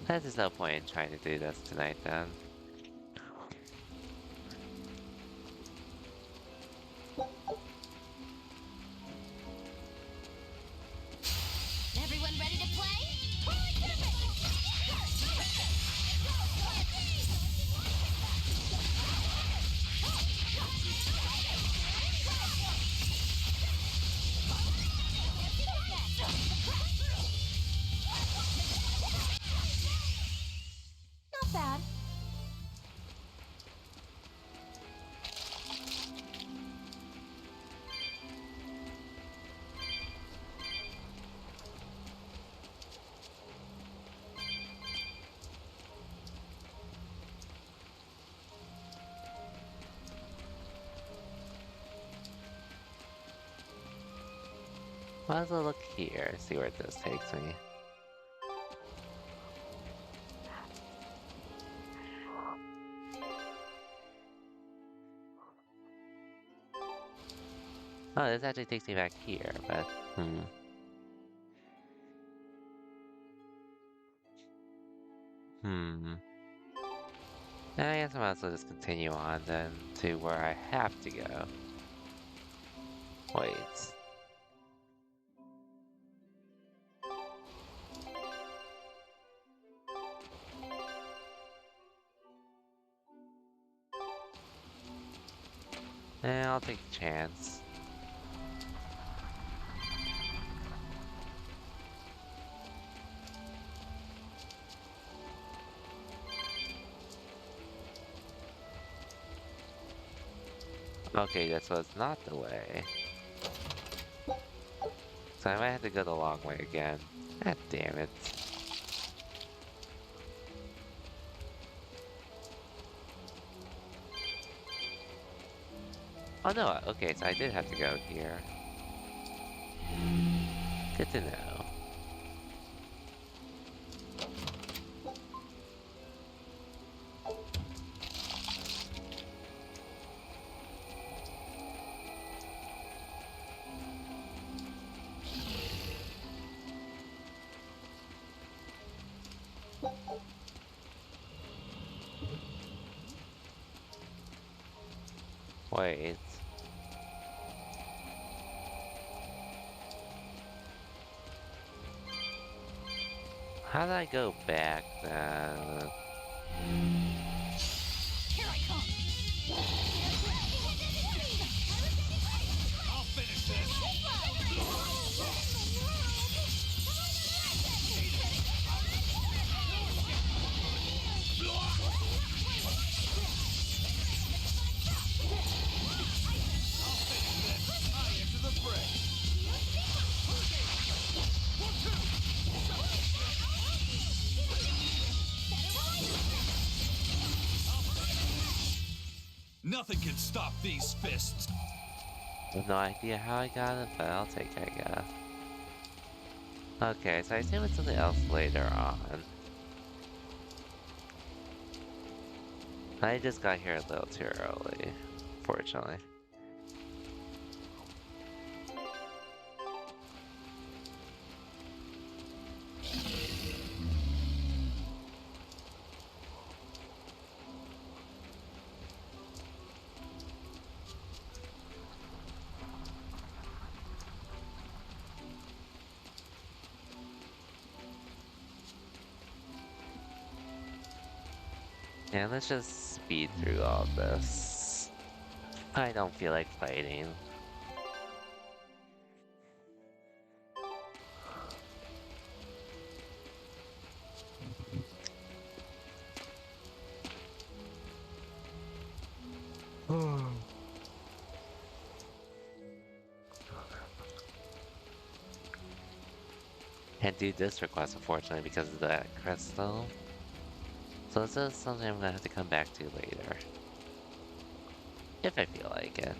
There's just no point in trying to do this tonight then. Everyone ready to play? Not bad. Might as well look here, see where this takes me. Oh, this actually takes me back here, but I guess I might as well just continue on then to where I have to go. Wait. I'll take a chance. Okay, this was not the way. So I might have to go the long way again. God damn it. Oh no, okay, so I did have to go here. Good to know. Wait. How did I go back then? Here I Nothing can stop these fists. I have no idea how I got it, but I'll take it, I guess. Okay, so I assume it's something else later on. I just got here a little too early, fortunately. Yeah, let's just speed through all of this. I don't feel like fighting. Can't do this request, unfortunately, because of that crystal. So this is something I'm gonna have to come back to later. If I feel like it.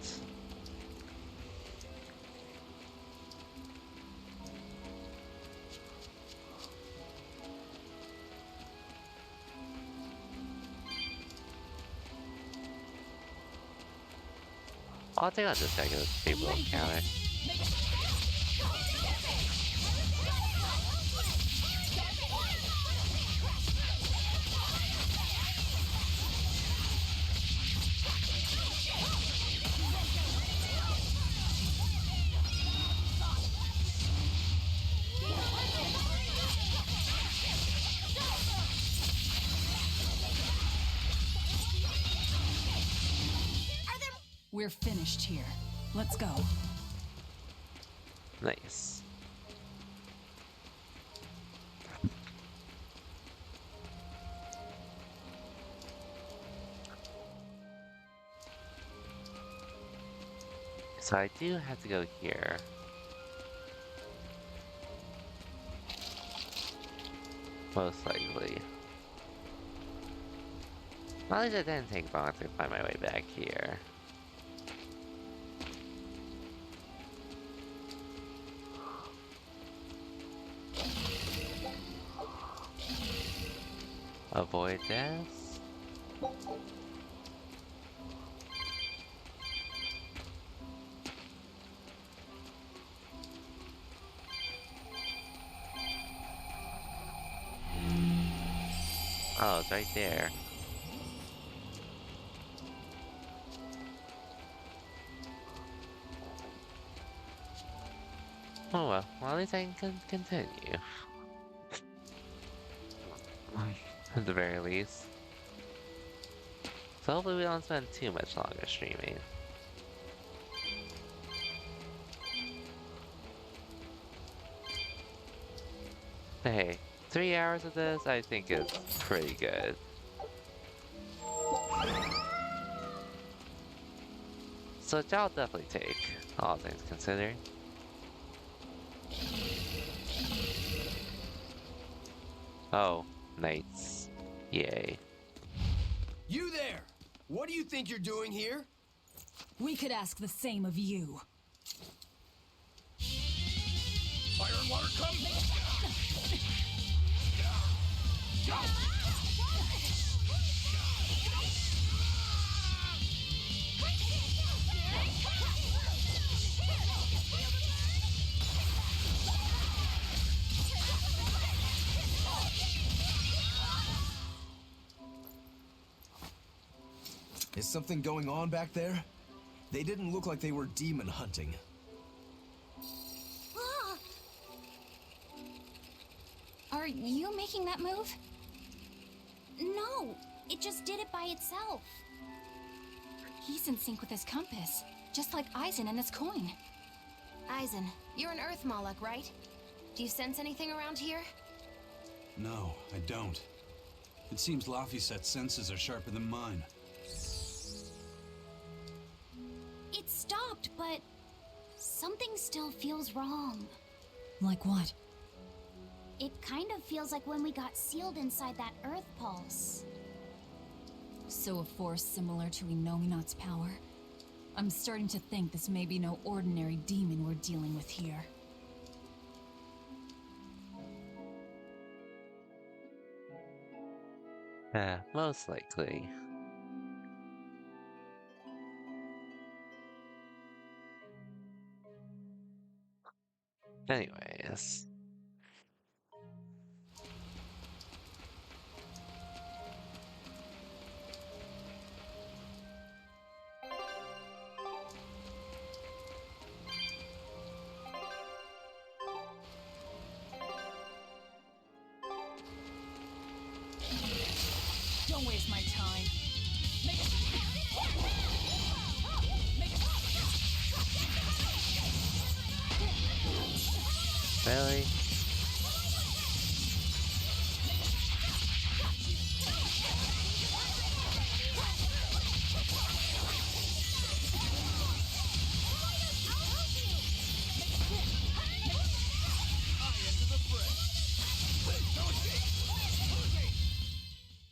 I'll take out this guy because it's a people encounter. We're finished here. Let's go. Nice. So I do have to go here. Most likely. At least it didn't take long to find my way back here. Avoid this. Oh, it's right there. Oh well, at least I can continue. At the very least. So hopefully we don't spend too much longer streaming. But hey, 3 hours of this I think is pretty good. So which I'll definitely take, all things considered. Oh, knights. Yay. You there! What do you think you're doing here? We could ask the same of you. Fire and water, come! Is something going on back there? They didn't look like they were demon hunting. Are you making that move? No, it just did it by itself. He's in sync with his compass, just like Eisen and his coin. Eisen, you're an Earth Moloch, right? Do you sense anything around here? No, I don't. It seems Laphicet's senses are sharper than mine. It stopped, but something still feels wrong. Like what? It kind of feels like when we got sealed inside that Earth Pulse. So a force similar to Inominat's power? I'm starting to think this may be no ordinary demon we're dealing with here. Most likely. Anyways. Don't waste my time. Really?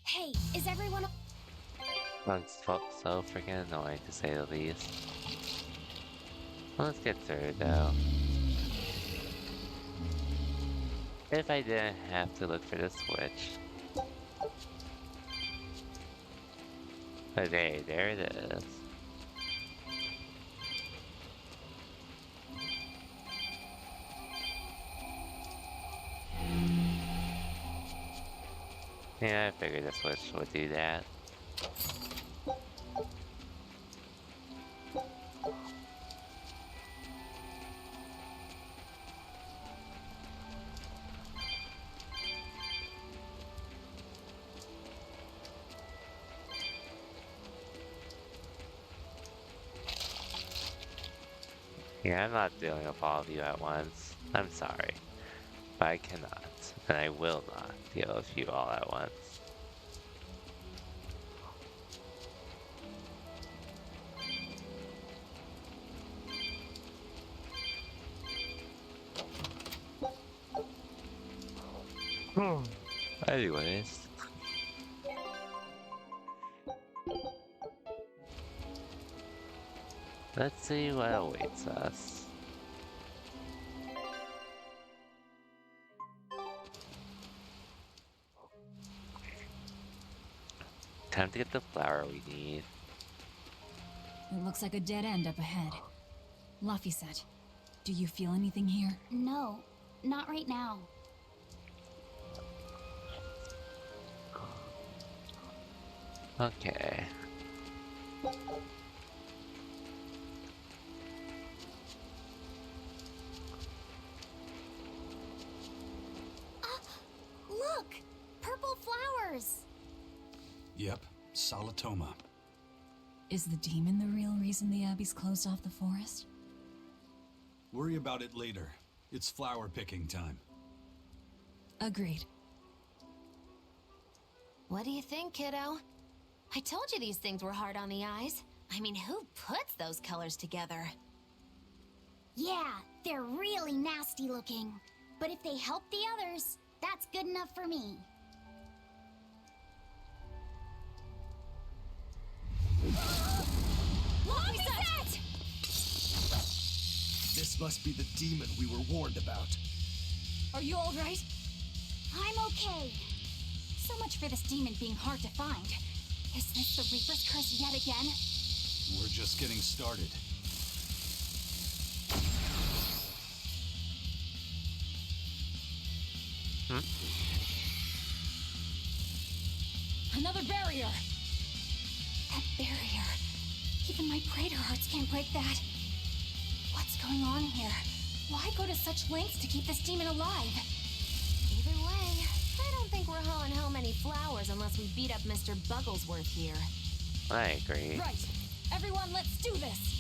Hey, is everyone... That's so freaking annoying to say the least. Let's get through though. If I didn't have to look for the switch. Okay, there it is. Yeah, I figured the switch would do that. Yeah, I'm not dealing with all of you at once. I'm sorry. But I cannot, and I will not deal with you all at once. Anyways. Let's see what awaits us. Time to get the flower we need. It looks like a dead end up ahead. Laphicet, do you feel anything here? No, not right now. Okay. Look! Purple flowers! Yep, Salatoma. Is the demon the real reason the Abbey's closed off the forest? Worry about it later. It's flower picking time. Agreed. What do you think, kiddo? I told you these things were hard on the eyes. I mean, who puts those colors together? Yeah, they're really nasty looking. But if they help the others, that's good enough for me. Laphicet! This must be the demon we were warned about. Are you all right? I'm okay. So much for this demon being hard to find. Is this the Reaper's curse yet again? We're just getting started. Another barrier! That barrier. Even my praetor hearts can't break that. What's going on here? Why go to such lengths to keep this demon alive? Either way, I don't think we're hauling home any flowers unless we beat up Mr. Bugglesworth here. I agree. Right. Everyone, let's do this!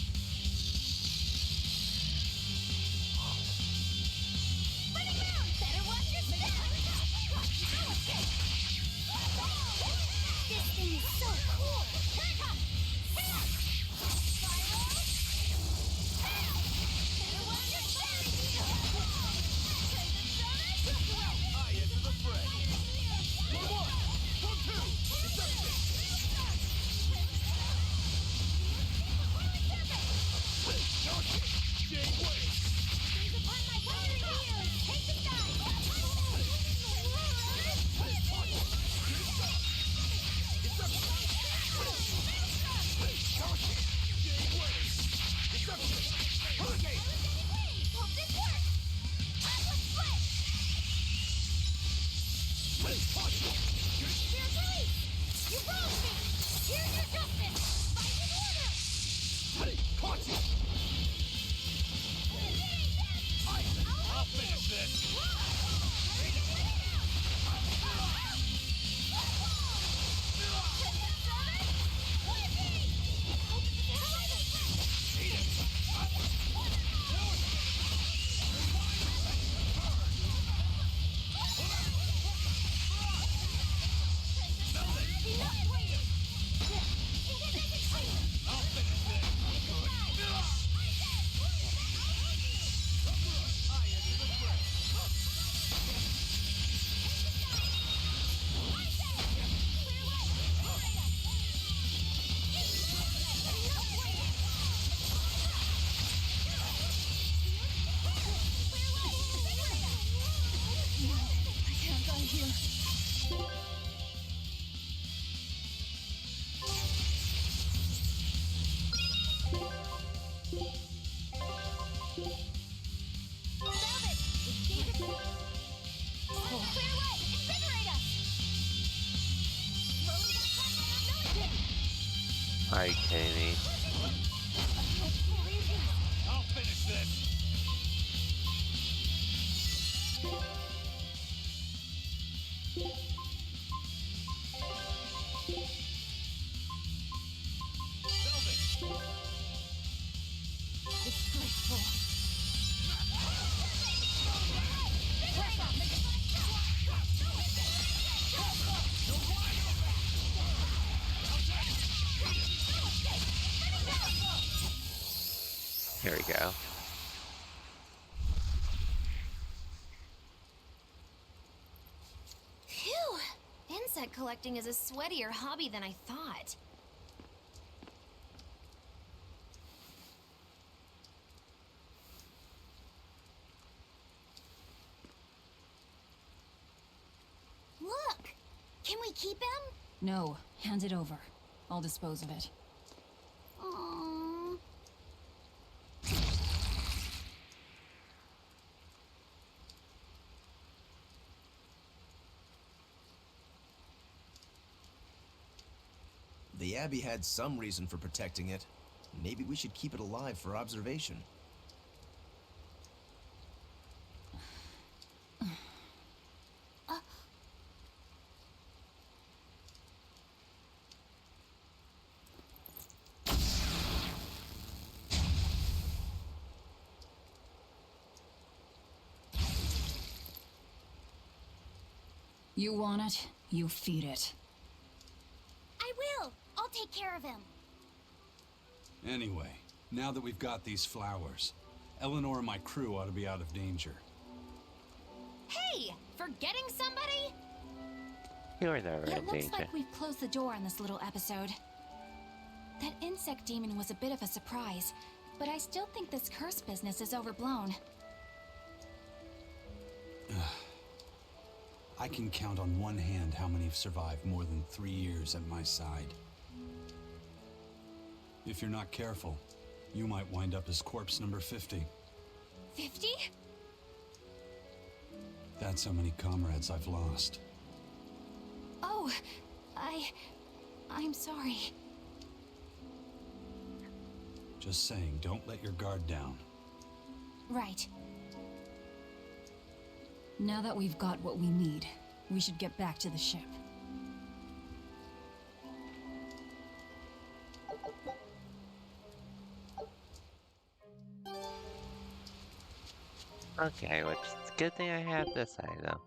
This thing is so cool! Here it comes! I enter the fray. Go one, go two, it's up. Here's your justice! Fight in order! Hey, caught you! I'll finish this! Are you kidding me? I'll finish this! Disgraceful. Here we go. Phew! Insect collecting is a sweatier hobby than I thought. Look! Can we keep him? No, hand it over. I'll dispose of it. Aww. The Abbey had some reason for protecting it. Maybe we should keep it alive for observation. You want it, you feed it. I will! I'll take care of him. Anyway, now that we've got these flowers, Eleanor and my crew ought to be out of danger. Hey! Forgetting somebody? You're never in It looks danger. like we've closed the door on this little episode. That insect demon was a bit of a surprise, but I still think this curse business is overblown. I can count on one hand how many have survived more than 3 years at my side. If you're not careful, you might wind up as corpse number 50. 50? That's how many comrades I've lost. Oh, I'm sorry. Just saying, don't let your guard down. Right. Now that we've got what we need, we should get back to the ship. Okay, which is a good thing I have this item.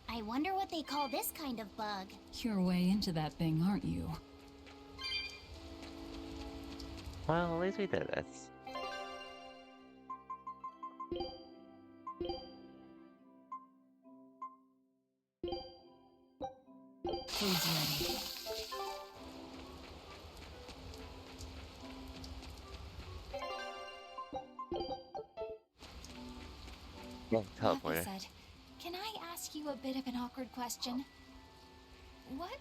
I wonder what they call this kind of bug. You're way into that thing, aren't you? Well, at least we did this. Food's ready. Yeah, teleporter. Kathy said, "Can I ask ask you a bit of an awkward question? What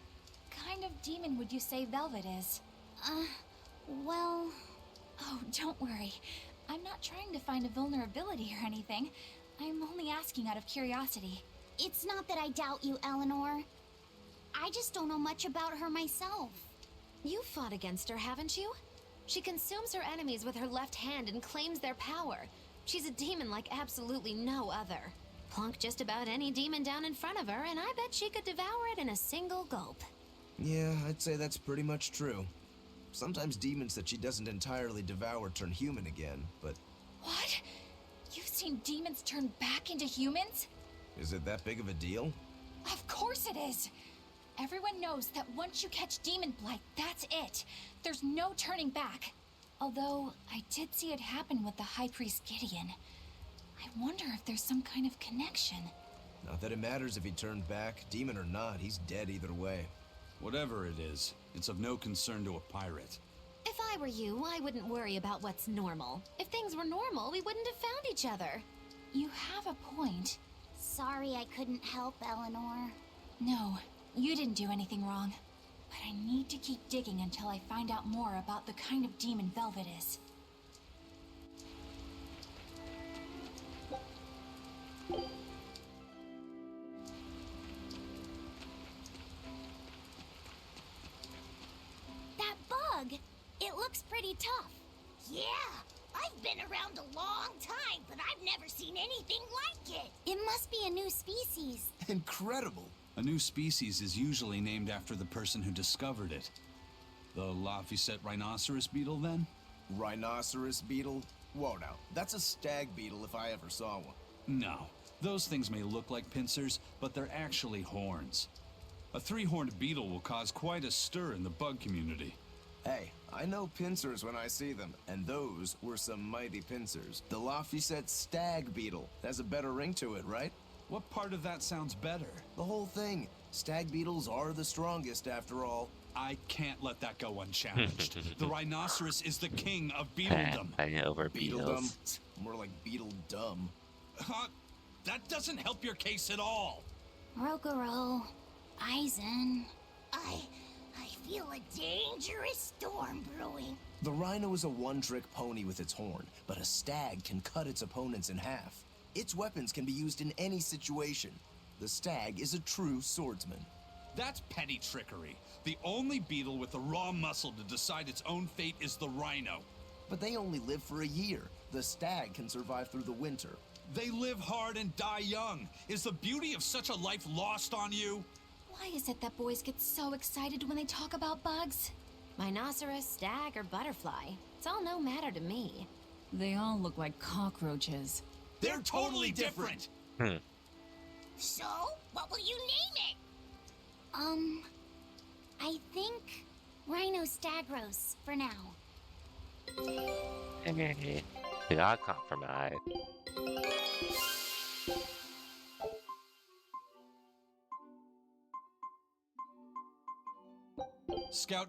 kind of demon would you say Velvet is? Well... Oh, don't worry. I'm not trying to find a vulnerability or anything. I'm only asking out of curiosity. It's not that I doubt you, Eleanor. I just don't know much about her myself. You fought against her, haven't you? She consumes her enemies with her left hand and claims their power. She's a demon like absolutely no other. Plunk just about any demon down in front of her, and I bet she could devour it in a single gulp. Yeah, I'd say that's pretty much true. Sometimes demons that she doesn't entirely devour turn human again, but... What? You've seen demons turn back into humans? Is it that big of a deal? Of course it is! Everyone knows that once you catch demon blight, that's it. There's no turning back. Although, I did see it happen with the High Priest Gideon. I wonder if there's some kind of connection. Not that it matters if he turned back. Demon or not, he's dead either way. Whatever it is, it's of no concern to a pirate. If I were you, I wouldn't worry about what's normal. If things were normal, we wouldn't have found each other. You have a point. Sorry I couldn't help, Eleanor. No, you didn't do anything wrong. But I need to keep digging until I find out more about the kind of demon Velvet is. That bug! It looks pretty tough. Yeah, I've been around a long time, but I've never seen anything like it. It must be a new species. Incredible! A new species is usually named after the person who discovered it. The Laphicet rhinoceros beetle, then? Rhinoceros beetle? Whoa now, that's a stag beetle if I ever saw one. No. Those things may look like pincers, but they're actually horns. A three-horned beetle will cause quite a stir in the bug community. Hey, I know pincers when I see them, and those were some mighty pincers. The Laphicet stag beetle has a better ring to it, right? What part of that sounds better? The whole thing. Stag beetles are the strongest, after all. I can't let that go unchallenged. The rhinoceros is the king of beetledom. I know over Beetledom? More like beetle dumb. That doesn't help your case at all. Rogaro, Aizen. I feel a dangerous storm brewing. The rhino is a one-trick pony with its horn, but a stag can cut its opponents in half. Its weapons can be used in any situation. The stag is a true swordsman. That's petty trickery. The only beetle with the raw muscle to decide its own fate is the rhino. But they only live for a year. The stag can survive through the winter. They live hard and die young. Is the beauty of such a life lost on you? Why is it that boys get so excited when they talk about bugs? Rhinoceros, stag, or butterfly. It's all no matter to me. They all look like cockroaches. They're totally different! So, what will you name it? I think Rhino-Stagros for now. We got compromised. Scout.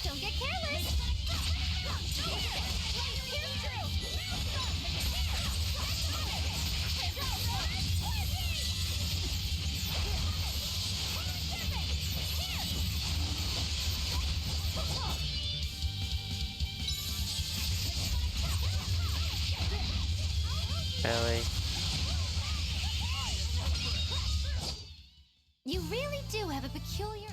Don't get careless! Really? You really do have a peculiar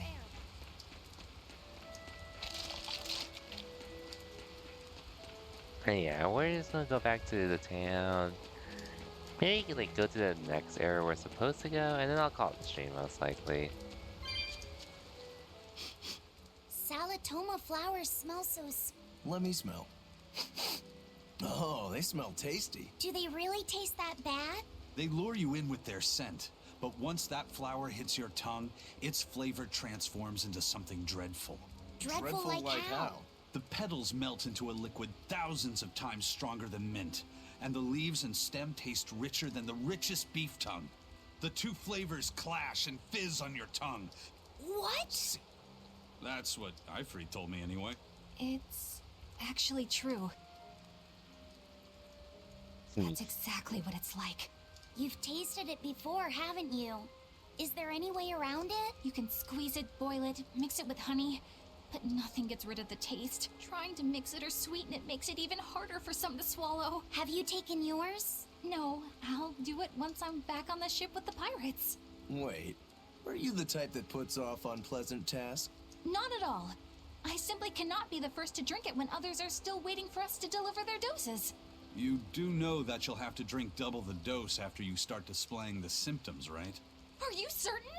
air. Yeah, we're just gonna go back to the town. Maybe you can like go to the next area we're supposed to go, and then I'll call it the stream most likely. Salatoma flowers smell so Let me smell. Oh, they smell tasty. Do they really taste that bad? They lure you in with their scent, but once that flower hits your tongue, its flavor transforms into something dreadful. Dreadful like how? The petals melt into a liquid thousands of times stronger than mint, and the leaves and stem taste richer than the richest beef tongue. The two flavors clash and fizz on your tongue. What? That's what Ifrit told me anyway. It's actually true. That's exactly what it's like. You've tasted it before, haven't you? Is there any way around it? You can squeeze it, boil it, mix it with honey, but nothing gets rid of the taste. Trying to mix it or sweeten it makes it even harder for some to swallow. Have you taken yours? No, I'll do it once I'm back on the ship with the pirates. Wait, are you the type that puts off unpleasant tasks? Not at all. I simply cannot be the first to drink it when others are still waiting for us to deliver their doses. You do know that you'll have to drink double the dose after you start displaying the symptoms, right? Are you certain?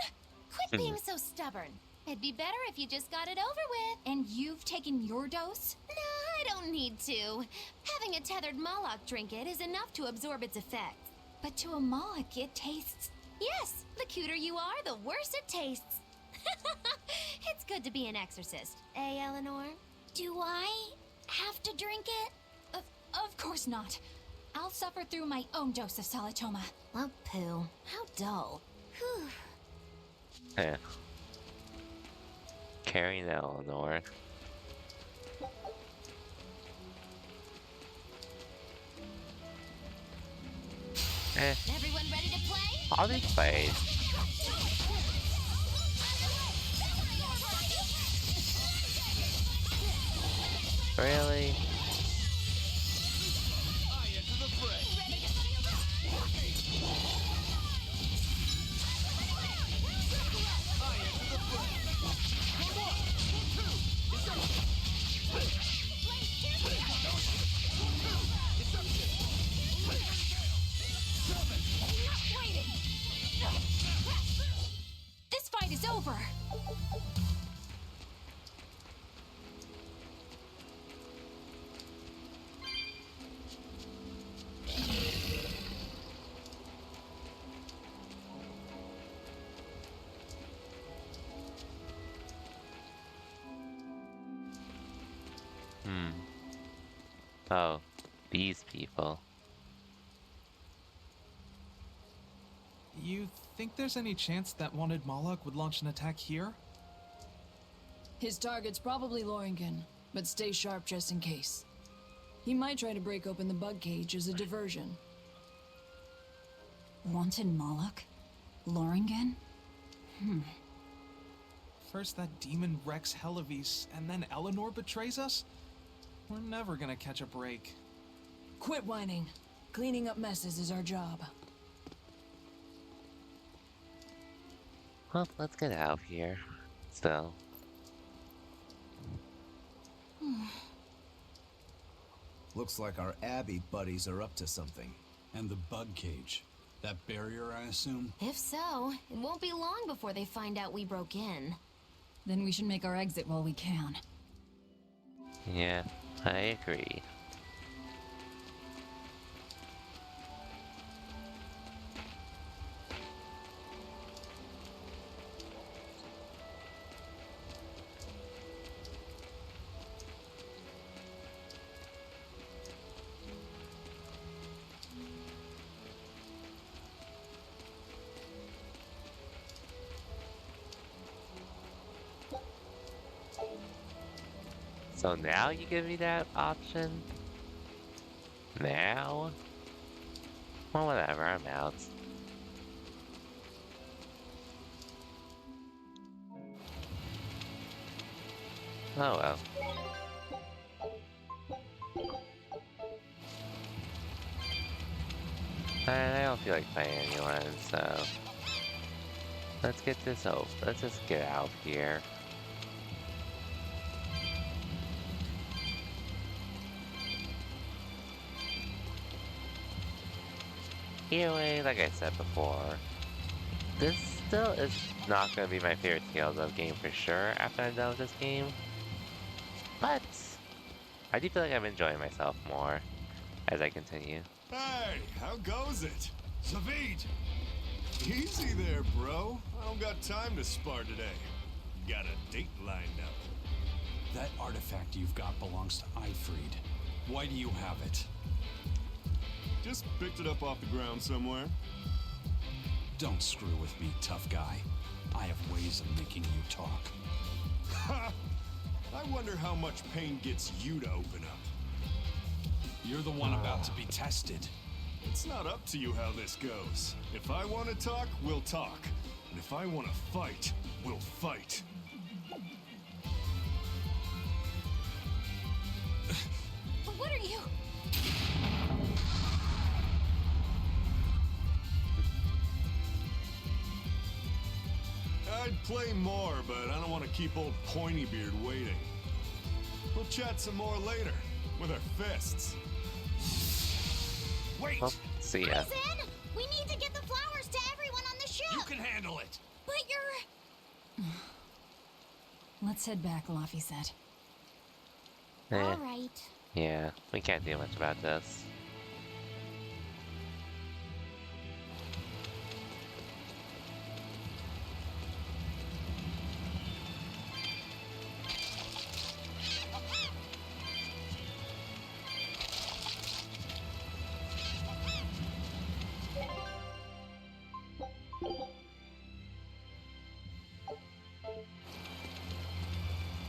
Quit being so stubborn. It'd be better if you just got it over with. And you've taken your dose? No, I don't need to. Having a tethered Moloch drink it is enough to absorb its effects. But to a Moloch, it tastes... Yes, the cuter you are, the worse it tastes. It's good to be an exorcist, eh, Eleanor? Do I have to drink it? Of course not. I'll suffer through my own dose of Salatoma. Oh, poo. How dull. Whew. Yeah. Carrying Eleanor. Everyone ready to play? I'll be played. Really? This fight is over! Oh, these people. You think there's any chance that wanted Moloch would launch an attack here? His target's probably Loringen, but stay sharp just in case. He might try to break open the bug cage as a diversion. Wanted Moloch? Loringen? First that demon Rex Helavis, and then Eleanor betrays us? We're never gonna catch a break. Quit whining. Cleaning up messes is our job. Well, let's get out of here. Still. Looks like our Abbey buddies are up to something. And the bug cage. That barrier, I assume? If so, it won't be long before they find out we broke in. Then we should make our exit while we can. Yeah, I agree. So now you give me that option? Now? Well, whatever, I'm out. Oh well. I don't feel like playing anyone, so... Let's get this over. Let's just get out of here. Either way, like I said before, this still is not going to be my favorite Tales of game for sure after I'm done with this game. But I do feel like I'm enjoying myself more as I continue. Hey, how goes it? Savid! Easy there, bro. I don't got time to spar today. Got a date lined up. That artifact you've got belongs to Ifrid. Why do you have it? Just picked it up off the ground somewhere. Don't screw with me, tough guy. I have ways of making you talk. Ha! I wonder how much pain gets you to open up. You're the one about to be tested. It's not up to you how this goes. If I want to talk, we'll talk. And if I want to fight, we'll fight. What are you? I'd play more, but I don't want to keep old Pointybeard waiting. We'll chat some more later, with our fists. Wait! Well, see ya. Aizen, we need to get the flowers to everyone on the ship. You can handle it. But you're... Let's head back, Laffy said. All right. Yeah, we can't do much about this.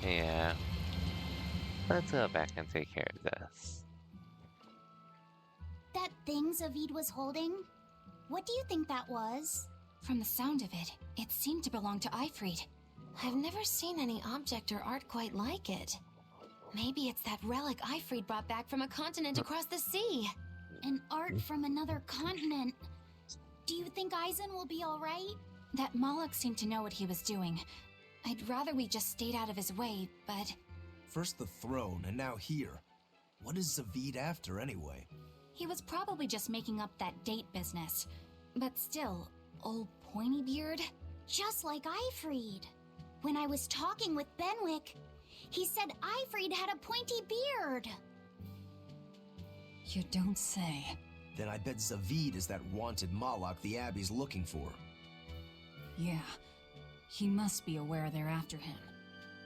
Yeah. Let's go back and take care of this. That thing Zavid was holding, what do you think that was? From the sound of it, it seemed to belong to Ifrid. I've never seen any object or art quite like it. Maybe it's that relic Ifrid brought back from a continent across the sea. An art from another continent. Do you think Aizen will be all right? That Moloch seemed to know what he was doing. I'd rather we just stayed out of his way, but... First the throne, and now here. What is Zavid after, anyway? He was probably just making up that date business. But still, old Pointybeard? Just like Ifrid. When I was talking with Benwick, he said Ifrid had a pointy beard. You don't say. Then I bet Zavid is that wanted Moloch the Abbey's looking for. Yeah. He must be aware they're after him.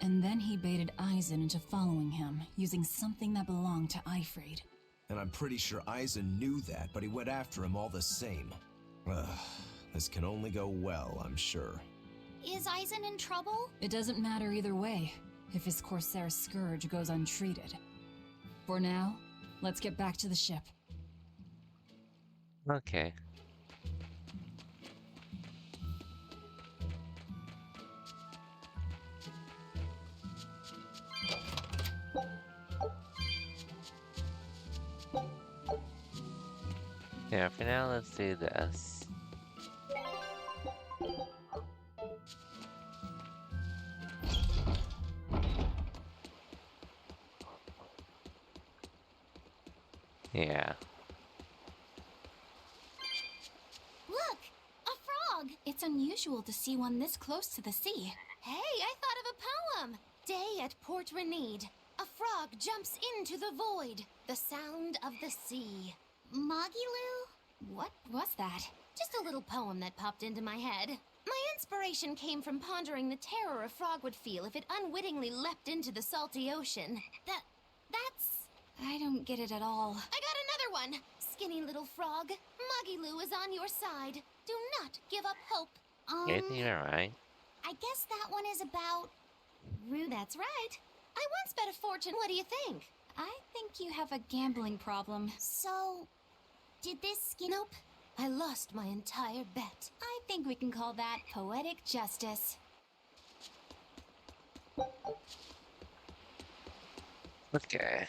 And then he baited Aizen into following him, using something that belonged to Ifrid. And I'm pretty sure Aizen knew that, but he went after him all the same. Ugh, this can only go well, I'm sure. Is Aizen in trouble? It doesn't matter either way, if his Corsair scourge goes untreated. For now, let's get back to the ship. Okay. Yeah, for now, let's do this. Yeah. Look! A frog! It's unusual to see one this close to the sea. Hey, I thought of a poem! Day at Port Renede. A frog jumps into the void. The sound of the sea. Magilu? What was that? Just a little poem that popped into my head. My inspiration came from pondering the terror a frog would feel if it unwittingly leapt into the salty ocean. That's... I don't get it at all. I got another one! Skinny little frog, Magilu is on your side. Do not give up hope. Anything even right? I guess that one is about... That's right. I once bet a fortune. What do you think? I think you have a gambling problem. So... did this skin... Nope. I lost my entire bet. I think we can call that poetic justice. Okay.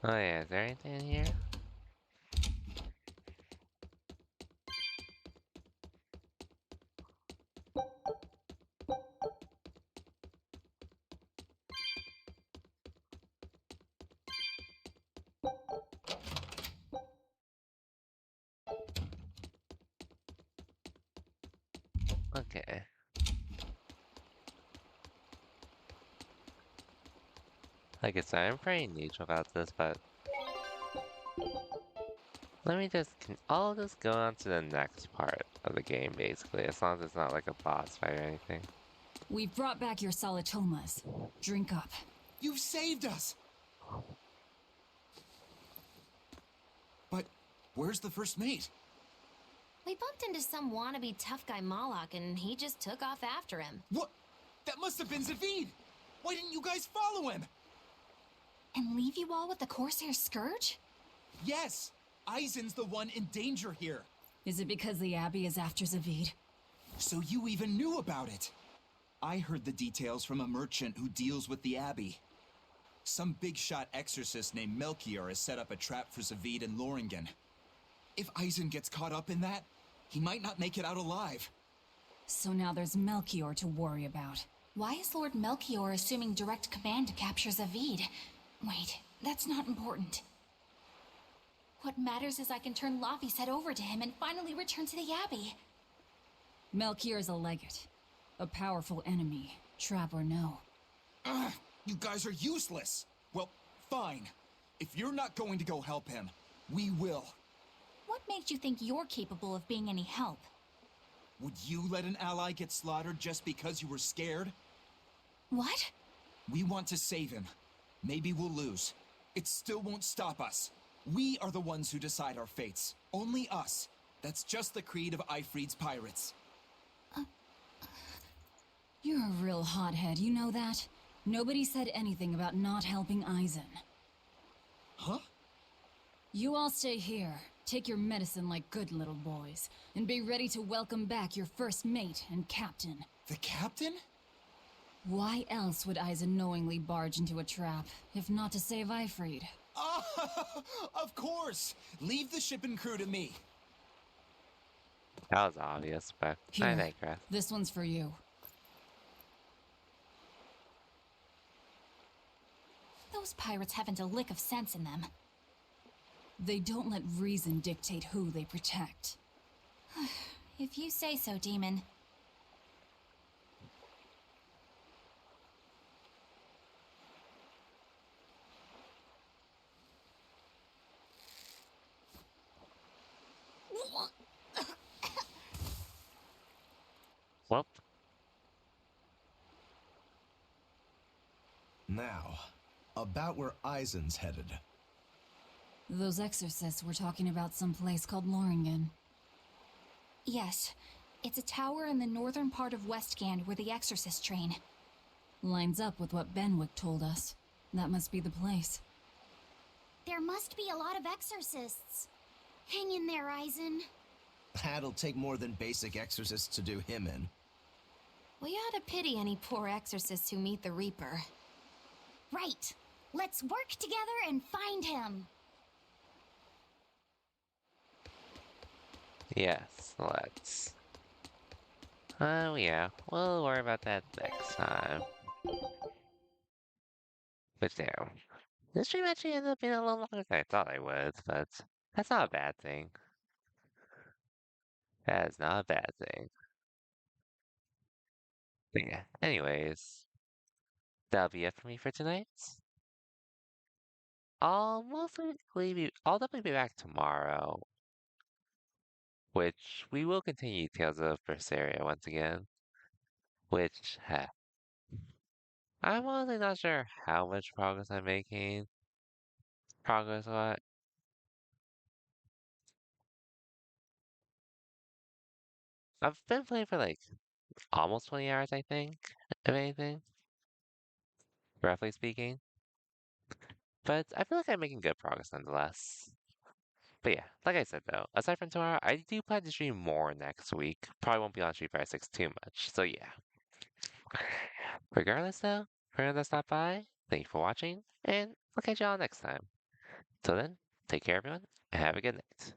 Oh yeah, is there anything in here? Okay. Like I said, I'm pretty neutral about this, but Let me just, I'll just go on to the next part of the game, basically, as long as it's not like a boss fight or anything. We've brought back your solitomas. Drink up. You've saved us! But where's the first mate? We bumped into some wannabe tough guy Moloch, and he just took off after him. What? That must have been Zavid! Why didn't you guys follow him? And leave you all with the Corsair Scourge? Yes! Eisen's the one in danger here. Is it because the Abbey is after Zavid? So you even knew about it? I heard the details from a merchant who deals with the Abbey. Some big-shot exorcist named Melchior has set up a trap for Zavid and Loringen. If Eisen gets caught up in that, he might not make it out alive. So now there's Melchior to worry about. Why is Lord Melchior assuming direct command to capture Zavid? Wait, that's not important. What matters is I can turn Lavi's head over to him and finally return to the Abbey. Melchior's a legate. A powerful enemy, trap or no. Ugh, you guys are useless! Well, fine. If you're not going to go help him, we will. What makes you think you're capable of being any help? Would you let an ally get slaughtered just because you were scared? What? We want to save him. Maybe we'll lose. It still won't stop us. We are the ones who decide our fates. Only us. That's just the creed of Ifrid's pirates. You're a real hothead, you know that? Nobody said anything about not helping Eisen. Huh? You all stay here, take your medicine like good little boys, and be ready to welcome back your first mate and captain. The captain? Why else would Eisen knowingly barge into a trap, if not to save Ifrid? Of course! Leave the ship and crew to me. That was obvious, but I Here, digress. this one's for you. Those pirates haven't a lick of sense in them. They don't let reason dictate who they protect. If you say so, Demon. Well. Now, about where Eisen's headed. Those exorcists were talking about some place called Loringen. Yes, it's a tower in the northern part of Westgand where the exorcists train. Lines up with what Benwick told us. That must be the place. There must be a lot of exorcists. Hang in there, Eisen. That'll take more than basic exorcists to do him in. We ought to pity any poor exorcists who meet the Reaper. Right. Let's work together and find him. Yes, let's. Oh yeah, we'll worry about that next time. But damn, this stream actually ended up being a little longer than I thought I would, but that's not a bad thing. That is not a bad thing. But yeah, anyways, that'll be it for me for tonight. I'll definitely be back tomorrow, which we will continue Tales of Berseria once again, which, I'm honestly not sure how much progress I'm making. Progress what? I've been playing for like almost 20 hours, I think, if anything, roughly speaking. But I feel like I'm making good progress nonetheless. But yeah, like I said though, aside from tomorrow, I do plan to stream more next week. Probably won't be on Street Fighter 6 too much, so yeah. Regardless though, for anyone that stopped by, thank you for watching, and I'll catch y'all next time. Till then, take care everyone, and have a good night.